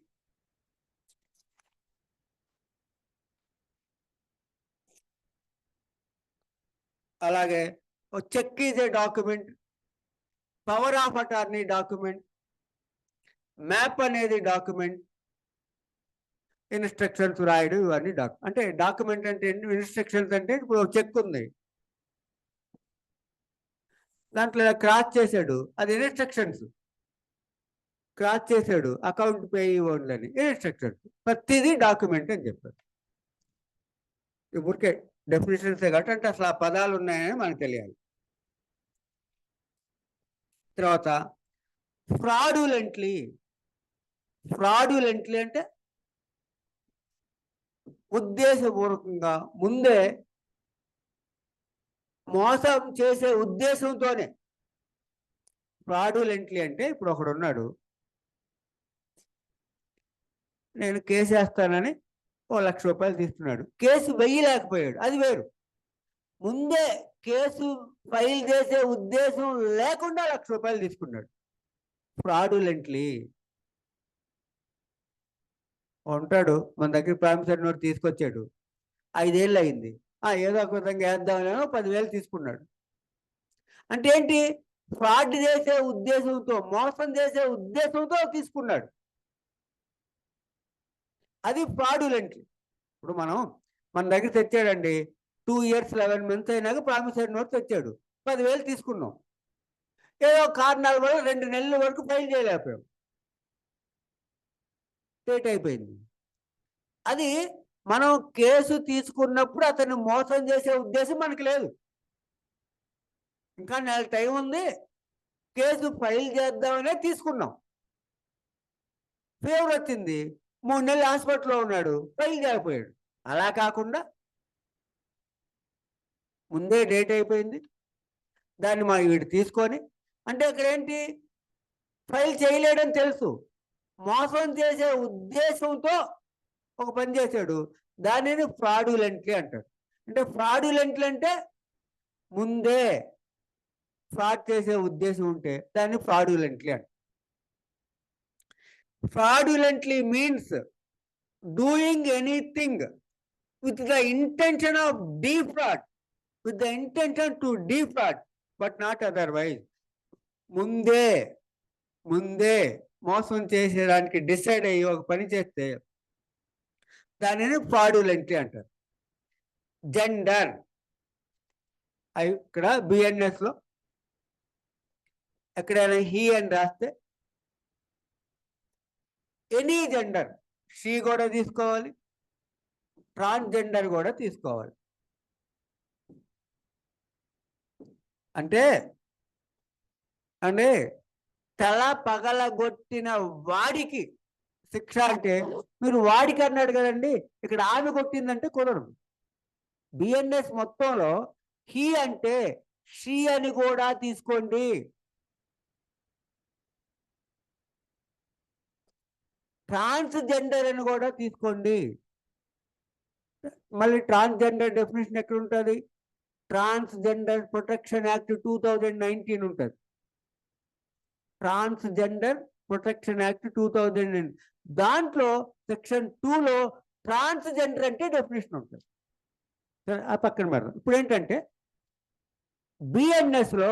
అలాగే cheque is a document, power of attorney document, map అనేది డాక్యుమెంట్, ఇన్స్ట్రక్షన్స్ రాయడం ఇవన్నీ అంటే డాక్యుమెంట్ అంటే ఇన్స్ట్రక్షన్స్ అంటే ఇప్పుడు చెక్ ఉంది, దాంట్లో క్రాస్ చేశాడు, అది ఇన్స్ట్రక్షన్స్. క్రాస్ చేశాడు, అకౌంట్ పే ఇవ్వండి అని ఇన్స్ట్రక్షన్స్. ప్రతిదీ డాక్యుమెంట్ అని చెప్పారు. ఊరికే డెఫినేషన్సే కాబట్టి అంటే అసలు ఆ పదాలు ఉన్నాయని మనకు తెలియాలి. తర్వాత ఫ్రాడులెంట్లీ. ఫ్రాడులెంట్లీ అంటే ఉద్దేశపూర్వకంగా ముందే మోసం చేసే ఉద్దేశంతోనే. ఫ్రాడులెంట్లీ అంటే ఇప్పుడు ఒకడు ఉన్నాడు, నేను కేసు వేస్తానని ₹1,00,000 తీసుకున్నాడు, కేసు వేయలేకపోయాడు, అది వేరు. ముందే కేసు ఫైల్ చేసే ఉద్దేశం లేకుండా ₹1,00,000 తీసుకున్నాడు, ఫ్రాడులెంట్లీ. ఉంటాడు మన దగ్గర ప్రామిసరీ నోట్ తీసుకొచ్చాడు, 5 ఏళ్ళు అయింది, ఏదో ఒక విధంగా వేద్దామని 10,000 తీసుకున్నాడు. అంటే ఏంటి? ఫ్రాడ్ చేసే ఉద్దేశంతో, మోసం చేసే ఉద్దేశంతో తీసుకున్నాడు, అది ఫ్రాడులెంట్లీ. ఇప్పుడు మన దగ్గర తెచ్చాడండి, 2 years 11 months అయినాక ప్రామిసరీ నోట్ తెచ్చాడు, 10,000 తీసుకున్నాం. ఏదో కారణాల వల్ల 2 నెలల వరకు ఫైల్ చేయలేకపోయాం, డేట్ అయిపోయింది. అది మనం కేసు తీసుకున్నప్పుడు అతన్ని మోసం చేసే ఉద్దేశం మనకి లేదు. ఇంకా నెల టైం ఉంది, కేసు ఫైల్ చేద్దామనే తీసుకున్నాం. ఫీవర్ వచ్చింది, 3 నెలలు హాస్పిటల్లో ఉన్నాడు, ఫైల్ చేయకపోయాడు. అలా కాకుండా ముందే డేట్ అయిపోయింది, దాన్ని మా వీడు తీసుకొని, అంటే ఇక్కడ ఏంటి, ఫైల్ చేయలేడని తెలుసు, మోసం చేసే ఉద్దేశంతో ఒక పని చేశాడు. దానిని ఫ్రాడ్యులెంట్లీ అంటారు. అంటే ఫ్రాడ్యులెంట్లీ అంటే ముందే ఫ్రాడ్ చేసే ఉద్దేశం ఉంటే దాన్ని ఫ్రాడ్యులెంట్లీ అంటారు. Fraudulently means doing anything with the intention of defraud, with the intention to defraud but not otherwise. ముందే మోసం చేసేదానికి డిసైడ్ అయ్యి ఒక పని చేస్తే దానిని ఫ్రాడ్యులెంట్లీ అంటారు. జెండర్, ఇక్కడ బిఎన్ఎస్ లో ఎక్కడైనా హీ అని రాస్తే ఎనీ జెండర్, షీ కూడా తీసుకోవాలి, ట్రాన్స్జెండర్ కూడా తీసుకోవాలి. అంటే తల పగలగొట్టిన వాడికి శిక్ష. అంటే మీరు వాడికి అన్నాడు కదండి, ఇక్కడ ఆమె కొట్టిందంటే కుదరదు. బిఎన్ఎస్ మొత్తంలో హీ అంటే షీ అని కూడా తీసుకోండి. ట్రాన్స్జెండర్ అని కూడా తీసుకోండి. మళ్ళీ ట్రాన్స్జెండర్ డెఫినేషన్ ఎక్కడ ఉంటుంది? ట్రాన్స్జెండర్ ప్రొటెక్షన్ యాక్ట్ 2019 ఉంటుంది. ట్రాన్స్జెండర్ ప్రొటెక్షన్ యాక్ట్ 2009, దాంట్లో సెక్షన్ 2లో ట్రాన్స్జెండర్ అంటే డెఫినేషన్ ఉంటుంది. సరే, ఆ పక్కన పెడదాం. ఇప్పుడు ఏంటంటే బిఎన్ఎస్ లో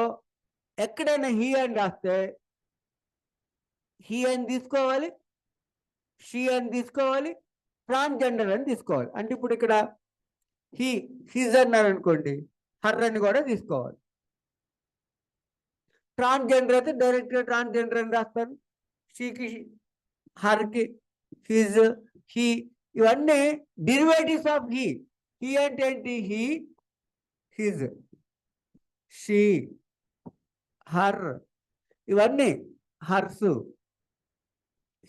ఎక్కడైనా హీ అని రాస్తే హీ అని తీసుకోవాలి, షీ అని తీసుకోవాలి, ట్రాన్స్జెండర్ అని తీసుకోవాలి. అంటే ఇప్పుడు ఇక్కడ హిజ్ అన్నారు అనుకోండి, హర్ అని కూడా తీసుకోవాలి. ట్రాన్స్జెండర్ అయితే డైరెక్ట్గా ట్రాన్స్జెండర్ అని రాస్తారు. షీకి, హర్కి, హిజ్, హీ, ఇవన్నీ డెరివేటివ్స్ ఆఫ్ హీ. హీ అంటే ఏంటి? హీ, హిజ్, షీ, హర్, ఇవన్నీ హర్స్,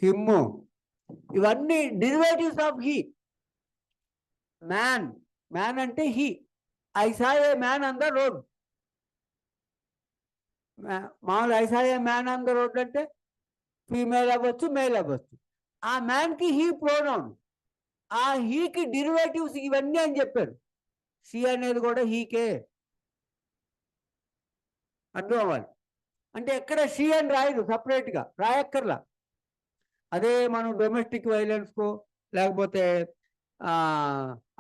హిమ్, ఇవన్నీ డెరివేటివ్స్ ఆఫ్ హీ. మ్యాన్ అంటే he. I saw a man on the road. మామూలు I saw a man on the road అంటే female అవ్వచ్చు, male అవ్వచ్చు. ఆ మ్యాన్కి హీ ప్రోనౌన్, ఆ హీకి డెరివేటివ్స్ ఇవన్నీ అని చెప్పారు. షీ అనేది కూడా హీకే, అర్థం అవ్వాలి. అంటే ఎక్కడ షీ అని రాయదు, సపరేట్గా రాయక్కర్లా. అదే మనం డొమెస్టిక్ వైలెన్స్కో లేకపోతే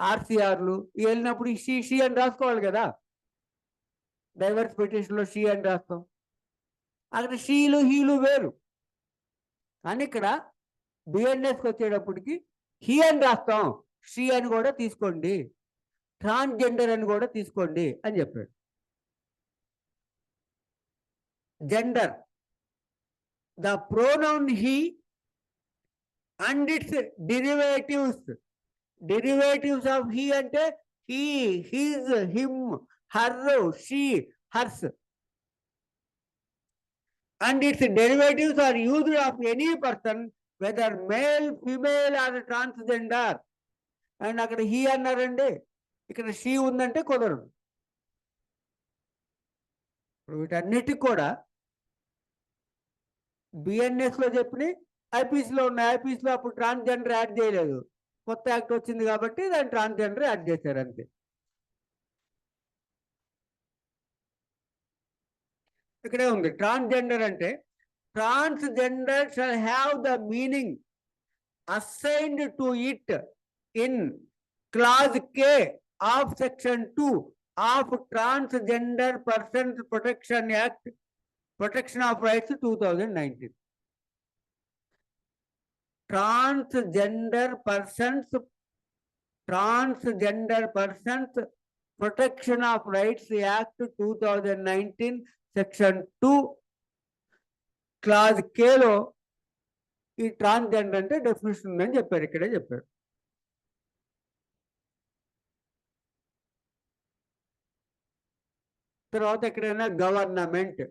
ఆర్సీఆర్లు వెళ్ళినప్పుడు షీ అని రాసుకోవాలి కదా. డైవర్స్ పిటిషన్లో షీ అని రాస్తాం, అక్కడ షీలు హీలు వేరు. కానీ ఇక్కడ బిఎన్ఎస్కి వచ్చేటప్పటికి హీ అని రాస్తాం, షీ అని కూడా తీసుకోండి, ట్రాన్స్జెండర్ అని కూడా తీసుకోండి అని చెప్పాడు. Gender, the pronoun he and its derivatives of he అంటే he, his, him, her, she, hers. And its derivatives are used of any person, whether male, female or transgender. And అక్కడ హీ అన్నారండి, ఇక్కడ she ఉందంటే కుదరదు. వీటన్నిటికి కూడా BNS లో చెప్పిన ఐపీసీలో ఉన్న, ఐపీసీలో అప్పుడు ట్రాన్స్జెండర్ యాడ్ చేయలేదు, కొత్త యాక్ట్ వచ్చింది కాబట్టి దాన్ని ట్రాన్స్జెండర్ యాడ్ చేశారు అంతే. ఇక్కడే ఉంది ట్రాన్స్జెండర్ అంటే transgender shall have the meaning assigned to it in clause K of section 2 of transgender persons protection act, protection of rights 2019. Transgender persons protection of rights act 2019 section 2 clause Kలో ఈ transgender అంటే definition ఉందని చెప్పారు, ఇక్కడే చెప్పారు. తర్వాత ఎక్కడైనా government,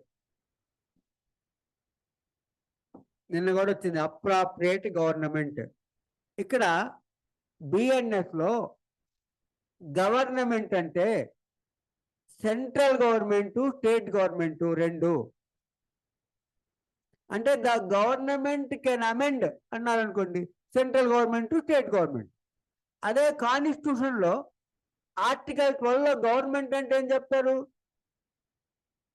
నిన్న కూడా వచ్చింది అప్రాప్రియేట్ గవర్నమెంట్. ఇక్కడ బిఎన్ఎస్ లో గవర్నమెంట్ అంటే సెంట్రల్ గవర్నమెంట్, స్టేట్ గవర్నమెంట్ రెండు. అంటే ద గవర్నమెంట్ కెన్ అమెండ్ అన్నారు అనుకోండి, సెంట్రల్ గవర్నమెంట్, స్టేట్ గవర్నమెంట్. అదే కాన్స్టిట్యూషన్ లో ఆర్టికల్ 12 లో గవర్నమెంట్ అంటే ఏం చెప్తారు?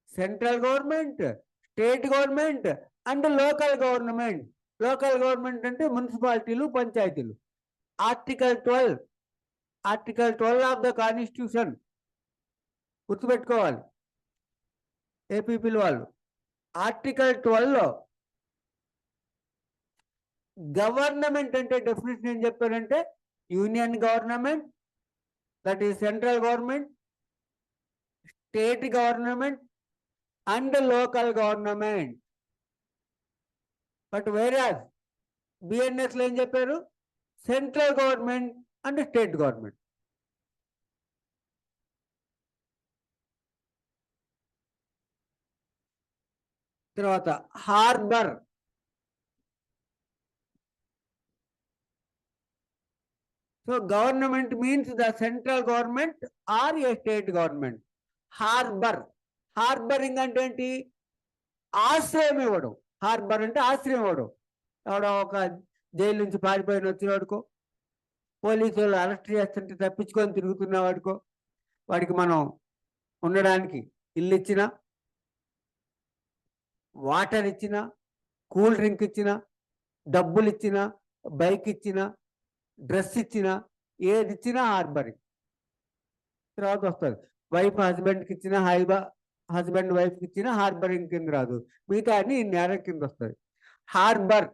Central government, state government and local government. Local government అంటే మున్సిపాలిటీలు, పంచాయతీలు. ఆర్టికల్ 12 ఆఫ్ ద కాన్స్టిట్యూషన్ గుర్తుపెట్టుకోవాలి ఏపీపీలు వాళ్ళు. ఆర్టికల్ 12 లో గవర్నమెంట్ అంటే డెఫినేషన్ ఏం చెప్పారంటే union government, that is central government, state government and local government. But whereas BNS లో ఏం చెప్పారు? Central government and state government. తర్వాత harbour. So government means the central government or a state government. Harbouring అంటే ఏంటి? ఆశ్రయం ఇవ్వడం. Harbour అంటే ఆశ్రయం ఇవ్వడం. ఎవడో ఒక జైలు నుంచి పారిపోయిన వచ్చినవాడుకో, పోలీసు వాళ్ళు అరెస్ట్ చేస్తుంటే తప్పించుకొని తిరుగుతున్న వాడుకో, వాడికి మనం ఉండడానికి ఇల్లు ఇచ్చినా, వాటర్ ఇచ్చినా, కూల్ డ్రింక్ ఇచ్చినా, డబ్బులు ఇచ్చినా, బైక్ ఇచ్చినా, డ్రెస్ ఇచ్చినా, ఏది ఇచ్చినా హార్బరింగ్. తర్వాత వస్తుంది వైఫ్ హస్బెండ్కి ఇచ్చిన, హస్బెండ్ వైఫ్కి ఇచ్చిన హార్బరింగ్ కింద రాదు, మిగతా అన్ని నేరం కింద వస్తుంది. Harbour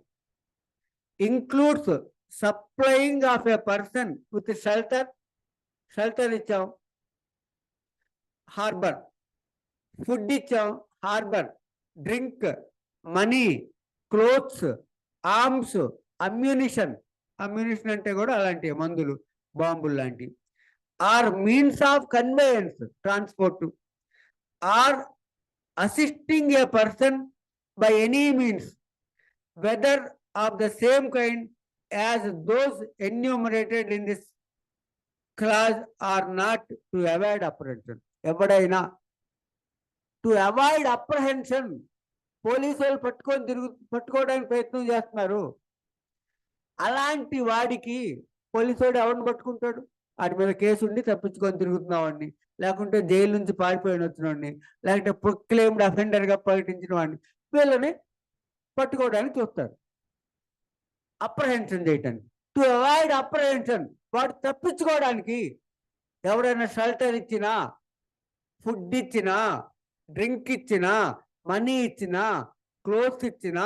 includes supplying of a person with shelter ఇచ్చాం, హార్బర్. ఫుడ్ ఇచ్చాం, harbour. Drink, money, clothes, arms, ammunition అంటే కూడా అలాంటివి, మందులు, బాంబులు లాంటివి. Or means of conveyance, transport. Or assisting a person by any means whether of the same kind as those enumerated in this clause or not to avoid apprehension. ఎవడైనా to avoid apprehension, police వాళ్ళు పట్టుకోవడానికి ప్రయత్నం చేస్తున్నారు, అలాంటి వాడికి police వాడు ఎవరిని పట్టుకుంటాడు? వాడి మీద కేసు ఉండి తప్పించుకొని తిరుగుతున్నావాడిని, లేకుంటే జైలు నుంచి పారిపోయిన వచ్చినవాడిని, లేకుంటే ప్రొక్లెయిమ్డ్ అఫెండర్గా ప్రకటించిన వాడిని, వీళ్ళని పట్టుకోవడానికి చూస్తారు, అప్రహెన్షన్ చేయటానికి. టు అవాయిడ్ అప్రహెన్షన్, వాడు తప్పించుకోవడానికి ఎవరైనా షెల్టర్ ఇచ్చినా, ఫుడ్ ఇచ్చినా, డ్రింక్ ఇచ్చినా, మనీ ఇచ్చినా, క్లోత్స్ ఇచ్చినా,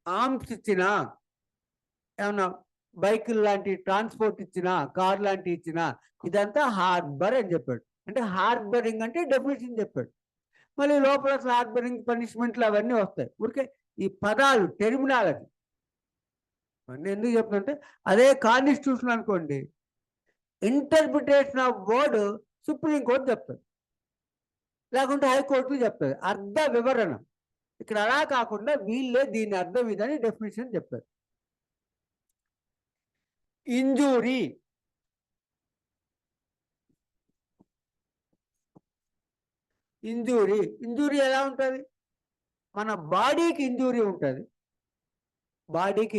ఆర్మ్స్ ఇచ్చినా, ఏమన్నా బైకులు లాంటి ట్రాన్స్పోర్ట్ ఇచ్చినా, కార్ లాంటివి ఇచ్చినా, ఇదంతా హార్బర్ అని చెప్పాడు. అంటే హార్బరింగ్ అంటే డెఫినేషన్ చెప్పాడు. మళ్ళీ లోపల హార్బరింగ్ పనిష్మెంట్లు అవన్నీ వస్తాయి. ఊరికే ఈ పదాలు, టెర్మినాలజీ అన్నీ ఎందుకు చెప్తుంటే, అదే కాన్స్టిట్యూషన్ అనుకోండి, ఇంటర్ప్రిటేషన్ ఆఫ్ వర్డ్ సుప్రీంకోర్టు చెప్తుంది, లేకుంటే హైకోర్టు చెప్తుంది, అర్థ వివరణ. ఇక్కడ అలా కాకుండా వీళ్ళే దీని అర్థం ఇదని డెఫినేషన్ చెప్తారు. ఇంజూరీ, ఇంజూరీ ఎలా ఉంటుంది? మన బాడీకి ఇంజూరీ ఉంటుంది, మైండ్కి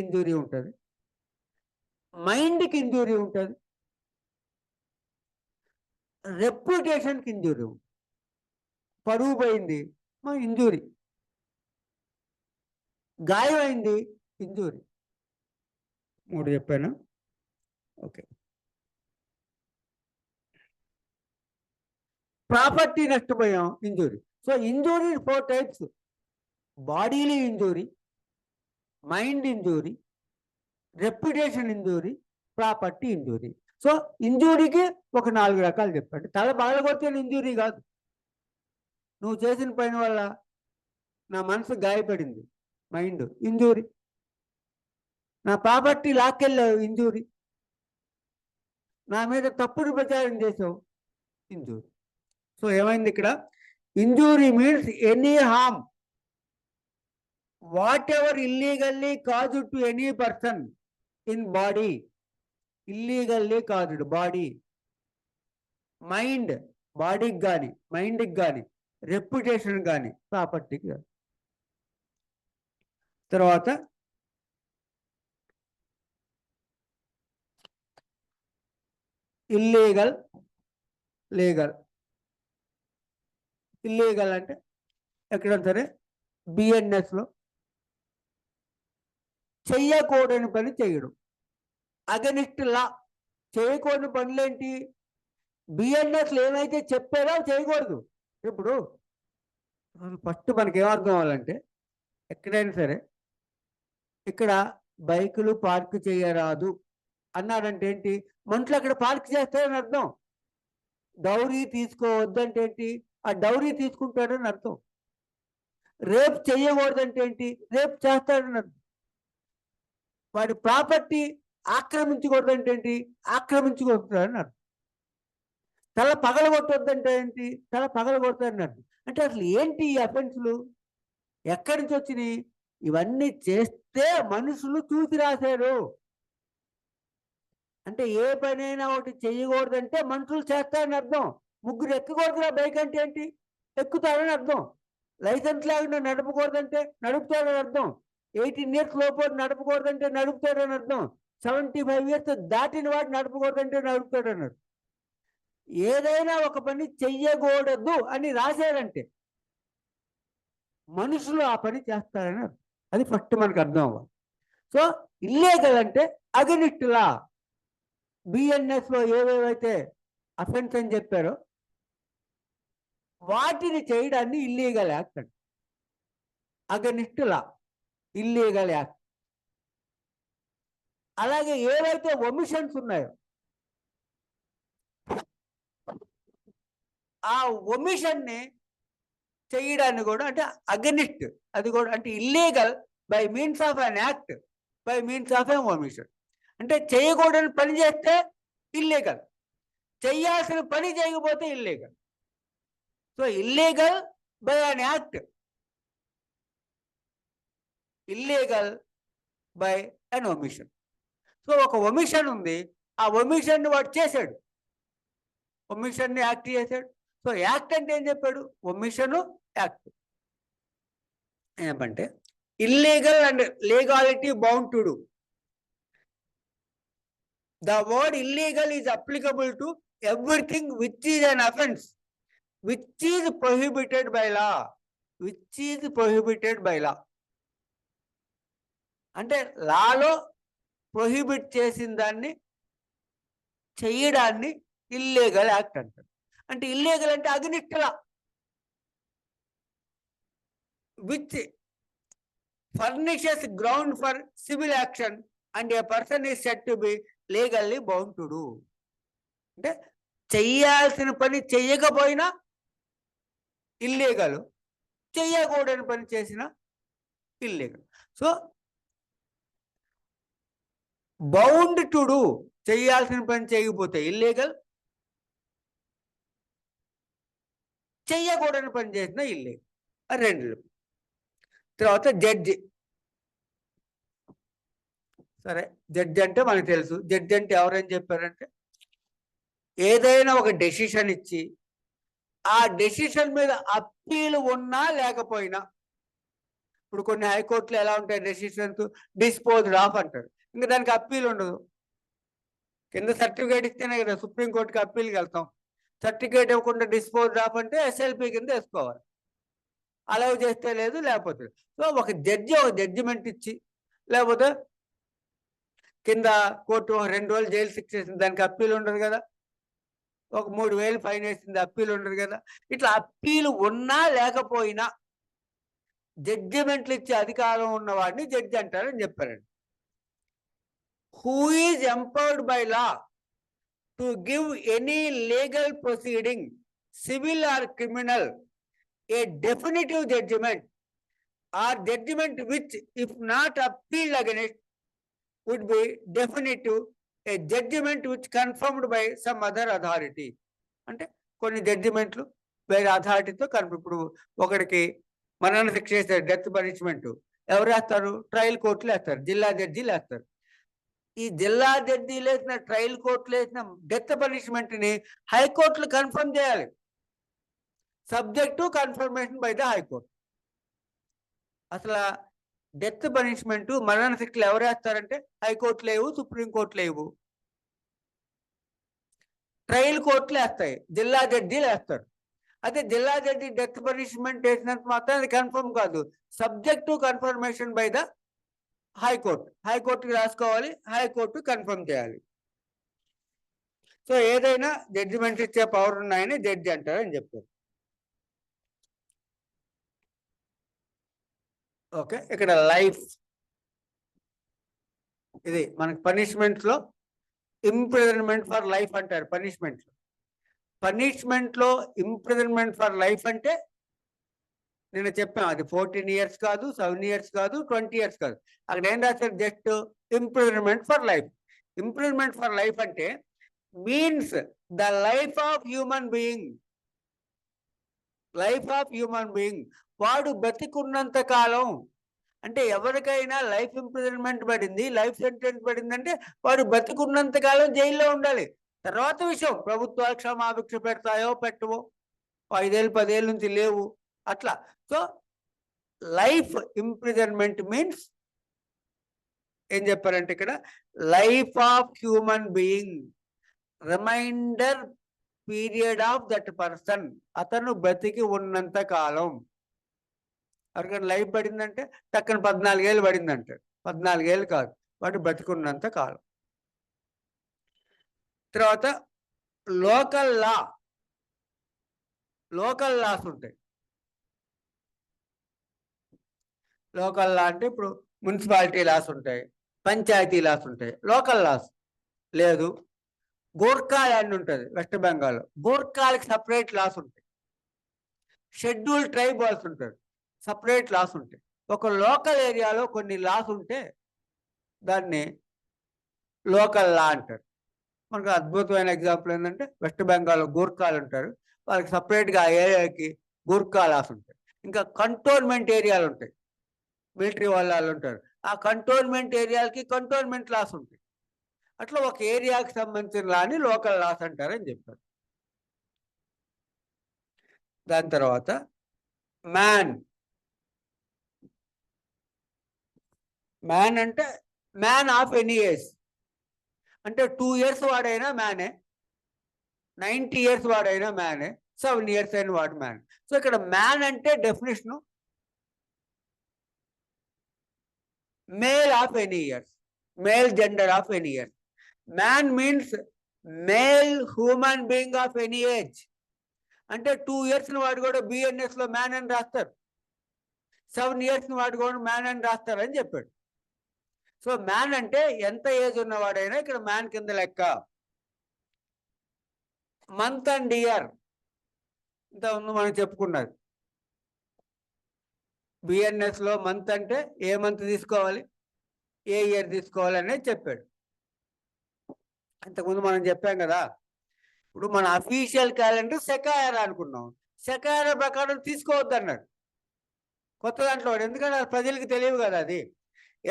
ఇంజూరీ ఉంటుంది, రెప్యుటేషన్కి ఇంజూరీ ఉంటుంది. పరువు పోయింది, మా ఇంజూరీ. గాయమైంది, ఇంజూరీ. 3 చెప్పాను. ఓకే. ప్రాపర్టీ నష్టపోయాం, injury. So injury 4 types: bodily injury, mind injury, reputation injury, property injury. So ఇంజూరీకి ఒక 4 రకాలు చెప్పాడు. తల పగలగొట్టిన ఇంజూరీ కాదు, నువ్వు చేసిన పని వల్ల నా మనసు గాయపడింది, మైండ్ ఇంజూరీ. నా ప్రాపర్టీ లాక్కెళ్ళావు, ఇంజూరీ. నా మీద తప్పుడు ప్రచారం చేసావు, ఇంజూరీ. సో ఏమైంది ఇక్కడ? Injury means any harm what ever illegally caused to any person in body. Illegally caused body, mind, బాడీకి కానీ మైండ్కి కానీ, రెప్యుటేషన్ కానీ, ప్రాపర్టీకి కానీ. తర్వాత ఇల్లీగల్, లీగల్. ఇల్లీగల్ అంటే ఎక్కడైనా సరే బిఎన్ఎస్లో చెయ్యకూడని పని చేయడం, అగనిస్ట్ లా. చేయకూడని పనులేంటి? బిఎన్ఎస్లో ఏమైతే చెప్పారో చేయకూడదు. ఇప్పుడు ఫస్ట్ మనకి ఏమర్థం అవ్వాలంటే, ఎక్కడైనా సరే ఇక్కడ బైకులు పార్క్ చేయరాదు అన్నారంటే ఏంటి? మనుషులు అక్కడ పార్క్ చేస్తారని అర్థం. డౌరీ తీసుకోవద్దంటే ఏంటి? ఆ డౌరీ తీసుకుంటాడని అర్థం. రేప్ చేయకూడదంటే ఏంటి? రేప్ చేస్తాడని అర్థం. వాడి ప్రాపర్టీ ఆక్రమించకూడదంటే ఏంటి? ఆక్రమించుకుంటాడని అర్థం. తల పగలగొట్టొద్దంటే ఏంటి? తల పగలగొడతాడని అర్థం. అంటే అసలు ఏంటి ఈ అఫెన్స్లు? ఎక్కడి నుంచి వచ్చినాయి? ఇవన్నీ చేస్తే మనుషులు చూసి రాశారు. అంటే ఏ పనైనా ఒకటి చేయకూడదంటే మనుషులు చేస్తారని అర్థం. ముగ్గురు ఎక్కకూడదురా బైక్ అంటే ఏంటి? ఎక్కుతారని అర్థం. లైసెన్స్ లేకుండా నడపకూడదంటే నడుపుతారని అర్థం. 18 years లోపు నడపకూడదంటే నడుపుతాడని అర్థం. 75 years దాటిన వాడు నడపకూడదంటే నడుపుతాడని అర్థం. ఏదైనా ఒక పని చెయ్యకూడదు అని రాశారంటే మనుషులు ఆ పని చేస్తారని అర్థం. అది ఫస్ట్ మనకు అర్థం అవ్వాలి. సో ఇల్లీగల్ అంటే అగనిస్ట్ లా. బిఎన్ఎస్లో ఏవేవైతే అఫెన్స్ అని చెప్పారో వాటిని చేయడాన్ని ఇల్లీగల్ యాక్ట్ అండి. అగనిస్ట్ లా, ఇల్లీగల్ యాక్ట్. అలాగే ఏవైతే ఒమిషన్స్ ఉన్నాయో ఆ ఒమిషన్ని చేయడాన్ని కూడా అంటే అగనిస్ట్, అది కూడా అంటే illegal by means of an act, by means of an omission. అంటే చేయకూడని పని చేస్తే ఇల్లీగల్, చేయాల్సిన పని చేయకపోతే illegal. So illegal by an act, illegal by an omission. So ఒక ఒమిషన్ ఉంది, ఆ ఒమిషన్ని వాడు చేశాడు, ఒమిషన్ని యాక్ట్ చేశాడు. సో యాక్ట్ అంటే ఏం చెప్పాడు? Omission, act. ఏమంటే illegal and legality bound to do. The word illegal is applicable to everything which is an offense, which is prohibited by law, which is prohibited by law. అంటే లాలో prohibit చేసిన దాన్ని చేయడాన్ని illegal act అంటారు. అంటే illegal అంటే against law, which furnishes ground for civil action and a person is said to be legally bound to do. అంటే చెయ్యాల్సిన పని చెయ్యకపోయినా ఇల్లీగల్, చెయ్యకూడని పని చేసిన illegal. So bound to do, చెయ్యాల్సిన పని చేయకపోతే ఇల్లీగల్, చెయ్యకూడని పని చేసిన ఇల్లీగల్. రెండు. తర్వాత జడ్జి. సరే, జడ్జి అంటే మనకు తెలుసు. జడ్జి అంటే ఎవరైనా చెప్పారంటే ఏదైనా ఒక డెసిషన్ ఇచ్చి ఆ డెసిషన్ మీద అప్పీల్ ఉన్నా లేకపోయినా, ఇప్పుడు కొన్ని హైకోర్టులు ఎలా ఉంటాయి డెసిషన్స్, డిస్పోజ్డ్ ఆఫ్ అంటారు, ఇంకా దానికి అప్పీల్ ఉండదు. కింద సర్టిఫికేట్ ఇస్తేనే కదా సుప్రీంకోర్టుకి అప్పీల్కి వెళ్తాం. సర్టిఫికేట్ ఇవ్వకుండా డిస్పోజ్డ్ ఆఫ్ అంటే ఎస్ఎల్పి కింద వేసుకోవాలి, అలౌ చేస్తే లేదు, లేకపోతే. సో ఒక జడ్జి ఒక జడ్జిమెంట్ ఇచ్చి, లేకపోతే కింద కోర్టు 2 రోజులు జైలు శిక్ష వేసింది, దానికి అప్పీల్ ఉండదు కదా. ఒక 3,000 ఫైన్ వేసింది, అప్పీల్ ఉండదు కదా. ఇట్లా అప్పీల్ ఉన్నా లేకపోయినా జడ్జిమెంట్లు ఇచ్చే అధికారం ఉన్నవాడిని జడ్జి అంటారని చెప్పారండి. Who is empowered by law to give any legal proceeding, civil or criminal, a definitive judgment or judgment which, if not appealed against, would be definitive, a judgment which confirmed by some other authority. అంటే కొన్ని జడ్జిమెంట్లు వేరే అథారిటీతో confirm. ఇప్పుడు ఒకడికి మరణాన్ని శిక్ష చేస్తారు, death punishment, ఎవరు వేస్తారు? ట్రయల్ కోర్టులు వేస్తారు, జిల్లా జడ్జీలు వేస్తారు. ఈ జిల్లా జడ్జీలు వేసిన, ట్రయల్ కోర్టులు వేసిన డెత్ పనిష్మెంట్ ని హైకోర్టులు కన్ఫర్మ్ చేయాలి, subject to confirmation by the high court. అసలు డెత్ పనిష్మెంట్, మరణ శిక్షలు ఎవరు వేస్తారంటే హైకోర్టు లేవు, సుప్రీంకోర్టు లేవు, ట్రయల్ కోర్టులు వేస్తాయి, జిల్లా జడ్జీలు వేస్తారు. అదే జిల్లా జడ్జి డెత్ పనిష్మెంట్ వేసినంత మాత్రం అది కన్ఫర్మ్ కాదు, subject to confirmation by the high court. హైకోర్టుకి రాసుకోవాలి, హైకోర్టు కన్ఫర్మ్ చేయాలి. సో ఏదైనా జడ్జిమెంట్ ఇచ్చే పవర్ ఉన్నాయని జడ్జి అంటారని చెప్పారు. ఓకే, ఇక్కడ లైఫ్, ఇది మనకి పనిష్మెంట్స్ లో ఇంప్రిజన్మెంట్ ఫర్ లైఫ్ అంటారు. పనిష్మెంట్ లో ఇంప్రిజన్మెంట్ ఫర్ లైఫ్ అంటే నేను చెప్పాను, అది 14 years కాదు, 7 years కాదు, 20 years కాదు. అక్కడ ఏం రాశారు? Just imprisonment for life. Imprisonment for life అంటే means the life of human being. Life of human being, వాడు బతికున్నంత కాలం. అంటే ఎవరికైనా లైఫ్ ఇంప్రిజన్మెంట్ పడింది, లైఫ్ సెంటెన్స్ పడింది అంటే వాడు బతికున్నంత కాలం జైల్లో ఉండాలి. తర్వాత విషయం, ప్రభుత్వాలు క్షమాభిక్ష పెడతాయో పెట్టవో, 5 ఏళ్ళు 10 ఏళ్ళ నుంచి లేవు అట్లా. సో లైఫ్ ఇంప్రిజన్మెంట్ మీన్స్ ఏం చెప్పారంటే ఇక్కడ, life of human being, reminder period of that person, అతను బతికి ఉన్నంత కాలం. ఎవరికైనా లైఫ్ పడిందంటే టక్కన 14 ఏళ్ళు పడిందంటే, 14 ఏళ్ళు కాదు, వాడు బతికున్నంత కాలం. తర్వాత లోకల్ లా, లోకల్ లాస్ ఉంటాయి. లోకల్ లా అంటే ఇప్పుడు మున్సిపాలిటీ లాస్ ఉంటాయి, పంచాయతీ లాస్ ఉంటాయి. లోకల్ లాస్ లేదు. గోర్ఖా ల్యాండ్ ఉంటుంది వెస్ట్ బెంగాల్, గోర్ఖాలకి సపరేట్ లాస్ ఉంటాయి. షెడ్యూల్ ట్రైబ్ వాల్స్ ఉంటారు, సపరేట్ లాస్ ఉంటాయి. ఒక లోకల్ ఏరియాలో కొన్ని లాస్ ఉంటే దాన్ని లోకల్ లా అంటారు. మనకు అద్భుతమైన ఎగ్జాంపుల్ ఏంటంటే వెస్ట్ బెంగాల్లో గోర్ఖాలు ఉంటారు, వాళ్ళకి సపరేట్గా ఆ ఏరియాకి గోర్ఖా లాస్ ఉంటాయి. ఇంకా కంటోన్మెంట్ ఏరియాలు ఉంటాయి, మిలిటరీ వాళ్ళు ఉంటారు, ఆ కంటోన్మెంట్ ఏరియాలకి కంటోన్మెంట్ లాస్ ఉంటాయి. అట్లా ఒక ఏరియాకి సంబంధించిన లాని లోకల్ లాస్ అంటారని చెప్పారు. దాని తర్వాత మ్యాన్. మ్యాన్ అంటే మ్యాన్ ఆఫ్ ఎనీ ఏజ్, అంటే 2 years వాడైనా మ్యానే, 90 years వాడైనా మ్యానే, 7 years అయిన వాడు మ్యాన్. సో ఇక్కడ మ్యాన్ అంటే definition male of any years, male gender of any years. Man means male human being of any age. అంటే 2 years వాడు కూడా బిఎన్ఎస్ లో మ్యాన్ అని రాస్తారు, 7 years వాడు కూడా మ్యాన్ అని రాస్తారు అని చెప్పాడు. సో మ్యాన్ అంటే ఎంత ఏజ్ ఉన్నవాడైనా ఇక్కడ మ్యాన్ కింద లెక్క. మంత్ అండ్ ఇయర్ ఇంత ముందు మనం చెప్పుకున్నది. బిఎన్ఎస్ లో మంత్ అంటే ఏ మంత్ తీసుకోవాలి, ఏ ఇయర్ తీసుకోవాలి అనేది చెప్పాడు. అంతకుముందు మనం చెప్పాం కదా. ఇప్పుడు మన అఫీషియల్ క్యాలెండర్ సెకాయరా అనుకున్నాం, సెకాయరా ప్రకారం తీసుకోవద్దు అన్నాడు కొత్త దాంట్లో. ఎందుకంటే అది ప్రజలకు తెలియదు కదా. అది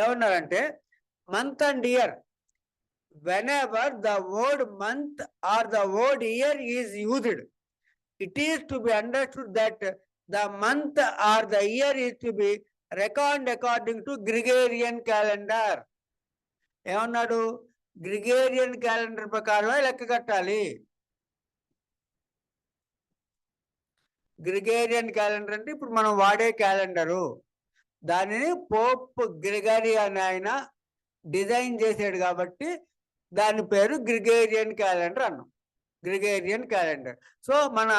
ఏమన్నారంటే month and year, whenever the word month or the word year is used, it is to be understood that the month or the year is to be reckoned according to Gregorian calendar. ఏమన్నాడు? Gregorian calendar ప్రకారమే లెక్క కట్టాలి. Gregorian calendar అంటే ఇప్పుడు మనం వాడే calendar, దానిని Pope Gregory అని ఆయన డిజైన్ చేసాడు కాబట్టి దాని పేరు గ్రిగేరియన్ క్యాలెండర్ అన్నాం, గ్రిగేరియన్ క్యాలెండర్. సో మన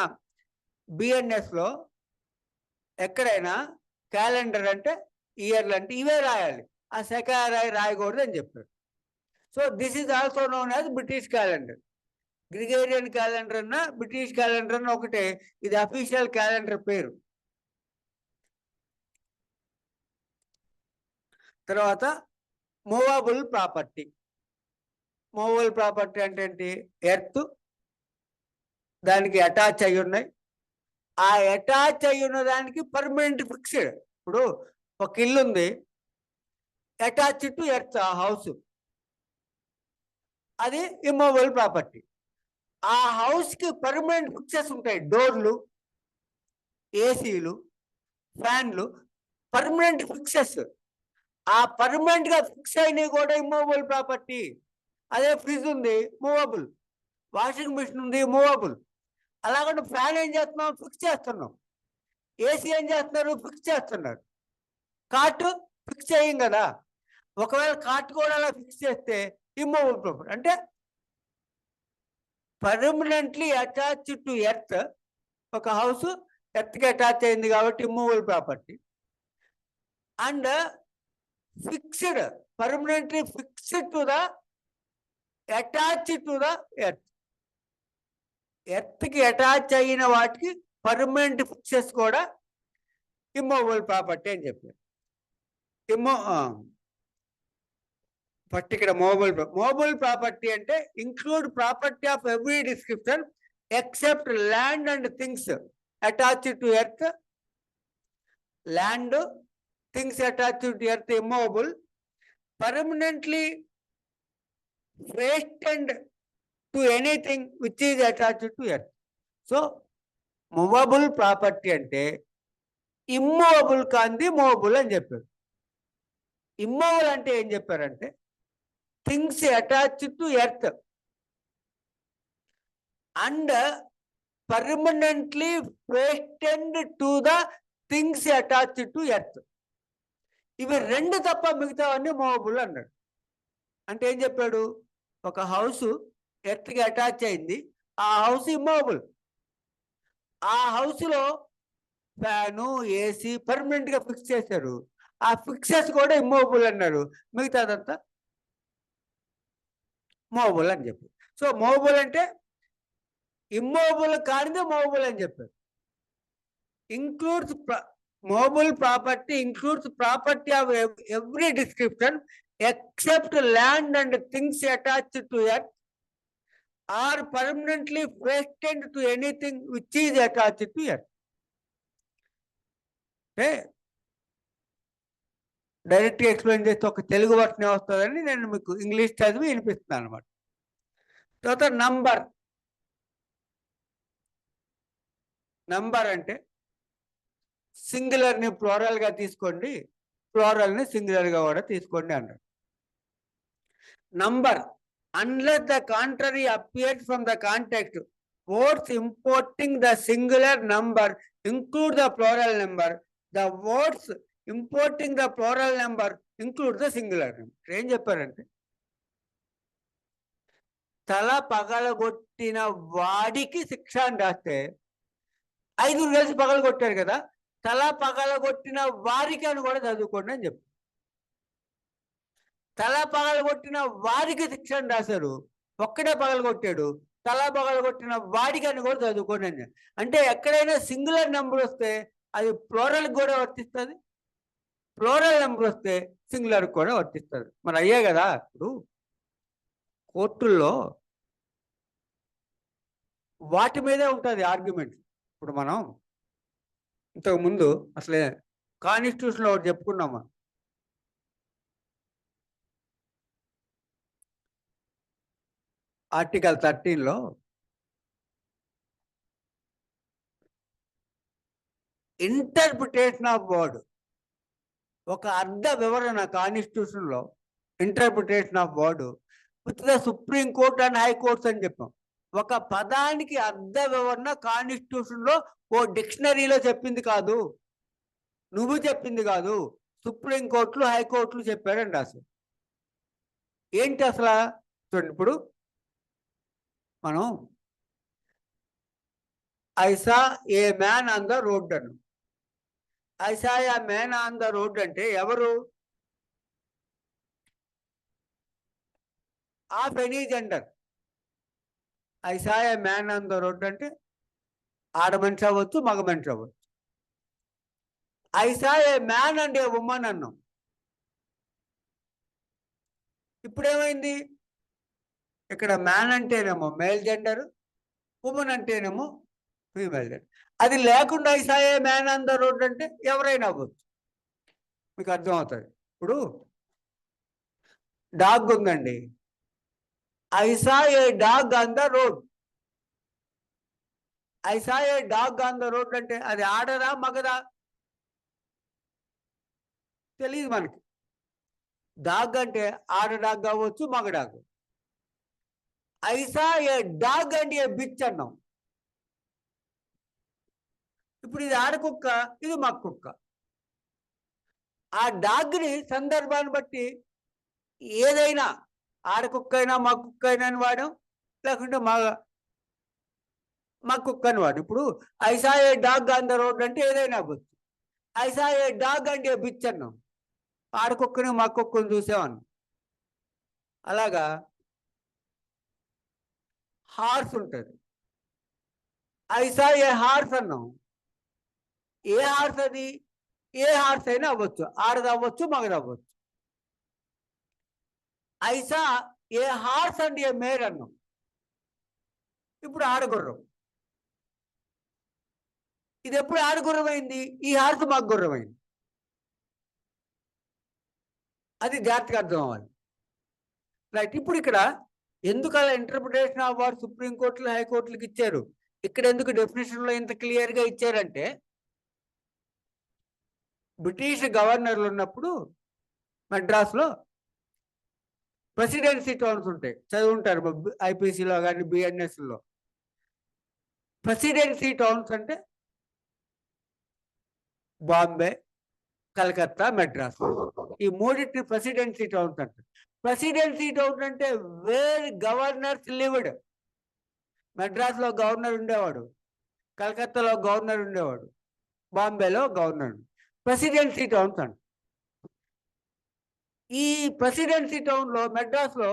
బిఎన్ఎస్ లో ఎక్కడైనా క్యాలెండర్ అంటే ఇయర్లు అంటే ఇవే రాయాలి, ఆ సెకాయరాయి రాయకూడదు అని చెప్పారు. So this is also known as British calendar. Gregorian calendar అన్న బ్రిటిష్ క్యాలెండర్ అన్న ఒకటే, ఇది అఫీషియల్ క్యాలెండర్ పేరు. తర్వాత మూవబుల్ ప్రాపర్టీ. మూవబుల్ ప్రాపర్టీ అంటే ఏంటి? ఎర్త్, దానికి అటాచ్ అయి ఉన్నాయి, ఆ అటాచ్ అయి ఉన్న దానికి పర్మనెంట్ ఫిక్స్డ్. ఇప్పుడు ఒక ఇల్లు ఉంది, అటాచ్ టు ఎర్త్ ఆ హౌస్, అది ఇమ్మూవబుల్ ప్రాపర్టీ. ఆ హౌస్ కి పర్మనెంట్ ఫిక్సెస్ ఉంటాయి, డోర్లు, ఏసీలు, ఫ్యాన్లు, పర్మనెంట్ ఫిక్సెస్. ఆ పర్మనెంట్ గా ఫిక్స్ అయినవి కూడా ఇమ్మూవబుల్ ప్రాపర్టీ. అదే ఫ్రిడ్జ్ ఉంది, మూవబుల్. వాషింగ్ మిషన్ ఉంది, మూవబుల్. అలాగంటే ఫ్యాన్ ఏం చేస్తున్నాం, ఫిక్స్ చేస్తున్నాం. ఏసీ ఏం చేస్తున్నారు, ఫిక్స్ చేస్తున్నారు. కాటు ఫిక్స్ చేయం కదా. ఒకవేళ కాటు కూడా అలా ఫిక్స్ చేస్తే ఇమ్మూవబుల్ ప్రాపర్టీ. అంటే పర్మనెంట్లీ అటాచ్ టు ఎర్త్. ఒక హౌస్ ఎర్త్కి అటాచ్ అయింది కాబట్టి immovable property. And fixed, permanently fixed to the attach to the earth. ఎర్త్కి అటాచ్ అయిన వాటికి పర్మనెంట్ ఫిక్సెస్ కూడా ఇమ్మూవబుల్ ప్రాపర్టీ అని చెప్పారు. ఫస్ట్ ఇక్కడ మూవబుల్ ప్రాపర్టీ అంటే include property of every description except land and things attached to earth. Land, things attached to earth immovable. Permanently fastened to anything which is attached to earth. So movable property అంటే immovable కాంది movable అని చెప్పారు. Immovable అంటే ఏం చెప్పారంటే things attached to earth and permanently fastened to the things attached to earth. ఇవి రెండు తప్ప మిగతావన్నీ మూవబుల్ అన్నాడు. అంటే ఏం చెప్పాడు, ఒక హౌస్ ఎర్త్కి అటాచ్ అయింది, ఆ హౌస్ ఇమ్మూవబుల్. ఆ హౌస్లో ఫ్యాను, ఏసీ పర్మనెంట్గా ఫిక్స్ చేశారు. ఆ ఫిక్సెస్ కూడా ఇమ్మూవబుల్ అన్నారు, మిగతాదంతా మూవబుల్ అని చెప్పారు. సో మూవబుల్ అంటే ఇమ్మూవబుల్ కానిదే మూవబుల్ అని చెప్పారు. Includes movable property includes property of every description except land and things attached to it are permanently fastened to anything which is attached to it. డైరెక్ట్గా explain చేస్తే ఒక Telugu version వస్తుందని నేను మీకు English చదివి వినిపిస్తున్నాను అనమాట. తర్వాత నంబర్ అంటే సింగులర్ని ప్లోరల్గా తీసుకోండి, ప్లోరల్ని సింగులర్గా కూడా తీసుకోండి అన్నాడు. Number, unless the contrary appears from the context, words importing the singular number include the plural number. The words importing the plural number include the singular number. ఏం చెప్పారంటే తల పగలగొట్టిన వాడికి శిక్ష అని రాస్తే 5 కలిసి పగలగొట్టారు కదా, తల పగలగొట్టిన వారికి అని కూడా చదువుకోండి అని చెప్పారు. తల పగలగొట్టిన వారికి శిక్షణ రాశారు, ఒక్కడే పగలగొట్టాడు, తల పగలగొట్టిన వాడికి అని కూడా చదువుకోండి అని. అంటే ఎక్కడైనా సింగులర్ నెంబర్ వస్తే అది ప్లోరల్ కూడా వర్తిస్తుంది, ప్లోరల్ నెంబర్ వస్తే సింగులర్ కూడా వర్తిస్తుంది. మరి అయ్యే కదా ఇప్పుడు కోర్టుల్లో వాటి మీదే ఉంటుంది ఆర్గ్యుమెంట్. ఇప్పుడు మనం ఇంతకుముందు అసలే కాన్స్టిట్యూషన్లో ఒకటి చెప్పుకున్నాము, ఆర్టికల్ 13లో ఇంటర్ప్రిటేషన్ ఆఫ్ వర్డ్, ఒక అర్థ వివరణ కాన్స్టిట్యూషన్లో interpretation of word with the supreme court and high courts అని చెప్పాం. ఒక పదానికి అర్థ వివరణ కాన్స్టిట్యూషన్లో ఓ డిక్షనరీలో చెప్పింది కాదు, నువ్వు చెప్పింది కాదు, సుప్రీం కోర్టులు హైకోర్టులు చెప్పారని రాశారు. ఏంటి అసలు చూడండి, ఇప్పుడు మనం I saw a man on the road Anu. I saw a man on the road అంటే ఎవరు, of any gender. I saw a man on the road అంటే ఆడ మనిషి అవ్వచ్చు, మగ మనిషి అవ్వచ్చు. I saw a man and A women అన్నాం. ఇప్పుడేమైంది, ఇక్కడ మ్యాన్ అంటేనేమో మేల్ జెండర్, ఉమెన్ అంటేనేమో ఫీమేల్. అది లేకుండా I saw a man on the road అంటే ఎవరైనా అవ్వచ్చు. మీకు అర్థమవుతుంది. ఇప్పుడు డాగ్ ఉందండి, I saw A dog on the road. I saw A dog on the road అంటే అది ఆడదా మగదా తెలియదు మనకి. డాగ్ అంటే ఆడ డాగ్ అవ్వచ్చు, మగ dog. I saw A dog అంటే ఏ బిచ్ అన్నాం. ఇప్పుడు ఇది ఆడ కుక్క, ఇది మగ కుక్క. ఆ డాగ్ని సందర్భాన్ని బట్టి ఏదైనా ఆడ కుక్క అయినా మగ కుక్క అయినా అని వాడాం, లేకుంటే మగ కుక్క అని వాడు. ఇప్పుడు I saw A dog on the road అంటే ఏదైనా అవ్వచ్చు. ఐ సా ఏ డాగ్ అంటే బిచ్ అన్నాం, ఆడ కుక్కని మగ కుక్కని చూసామన్నాం. అలాగా హార్స్ ఉంటుంది, ఐ సా ఏ హార్స్ అన్నాం. ఏ హార్స్ అది? ఏ హార్స్ అయినా అవ్వచ్చు, ఆడది అవ్వచ్చు, మగది అవ్వచ్చు. I saw a horse and a mare అన్నాం. ఇప్పుడు ఆడగుర్రం. ఇది ఎప్పుడు ఆడగుర్రం అయింది? ఈ హార్స్ మగ గుర్రం అయింది. అది జాగ్రత్తగా అర్థం అవ్వాలి. రైట్. ఇప్పుడు ఇక్కడ ఎందుకు అలా ఇంటర్ప్రిటేషన్ ఆఫ్ వాట్ సుప్రీంకోర్టులు హైకోర్టులకు ఇచ్చారు, ఇక్కడ ఎందుకు డెఫినేషన్లో ఇంత క్లియర్గా ఇచ్చారంటే, బ్రిటిష్ గవర్నర్లు ఉన్నప్పుడు మద్రాసులో ప్రెసిడెన్సీ టౌన్స్ ఉంటాయి, చదువుంటారు ఐపీసీలో కానీ బిఎన్ఎస్లో. ప్రెసిడెన్సీ టౌన్స్ అంటే బాంబే, కలకత్తా, మెడ్రాస్. ఈ మూడింటిని ప్రెసిడెన్సీ టౌన్స్ అంటారు. ప్రెసిడెన్సీ టౌన్ అంటే వేర్ గవర్నర్స్ లివ్డ్. మెడ్రాస్లో గవర్నర్ ఉండేవాడు, కలకత్తాలో గవర్నర్ ఉండేవాడు, బాంబేలో గవర్నర్. ప్రెసిడెన్సీ టౌన్స్ అంట. ఈ ప్రెసిడెన్సీ టౌన్లో మెడ్రాస్లో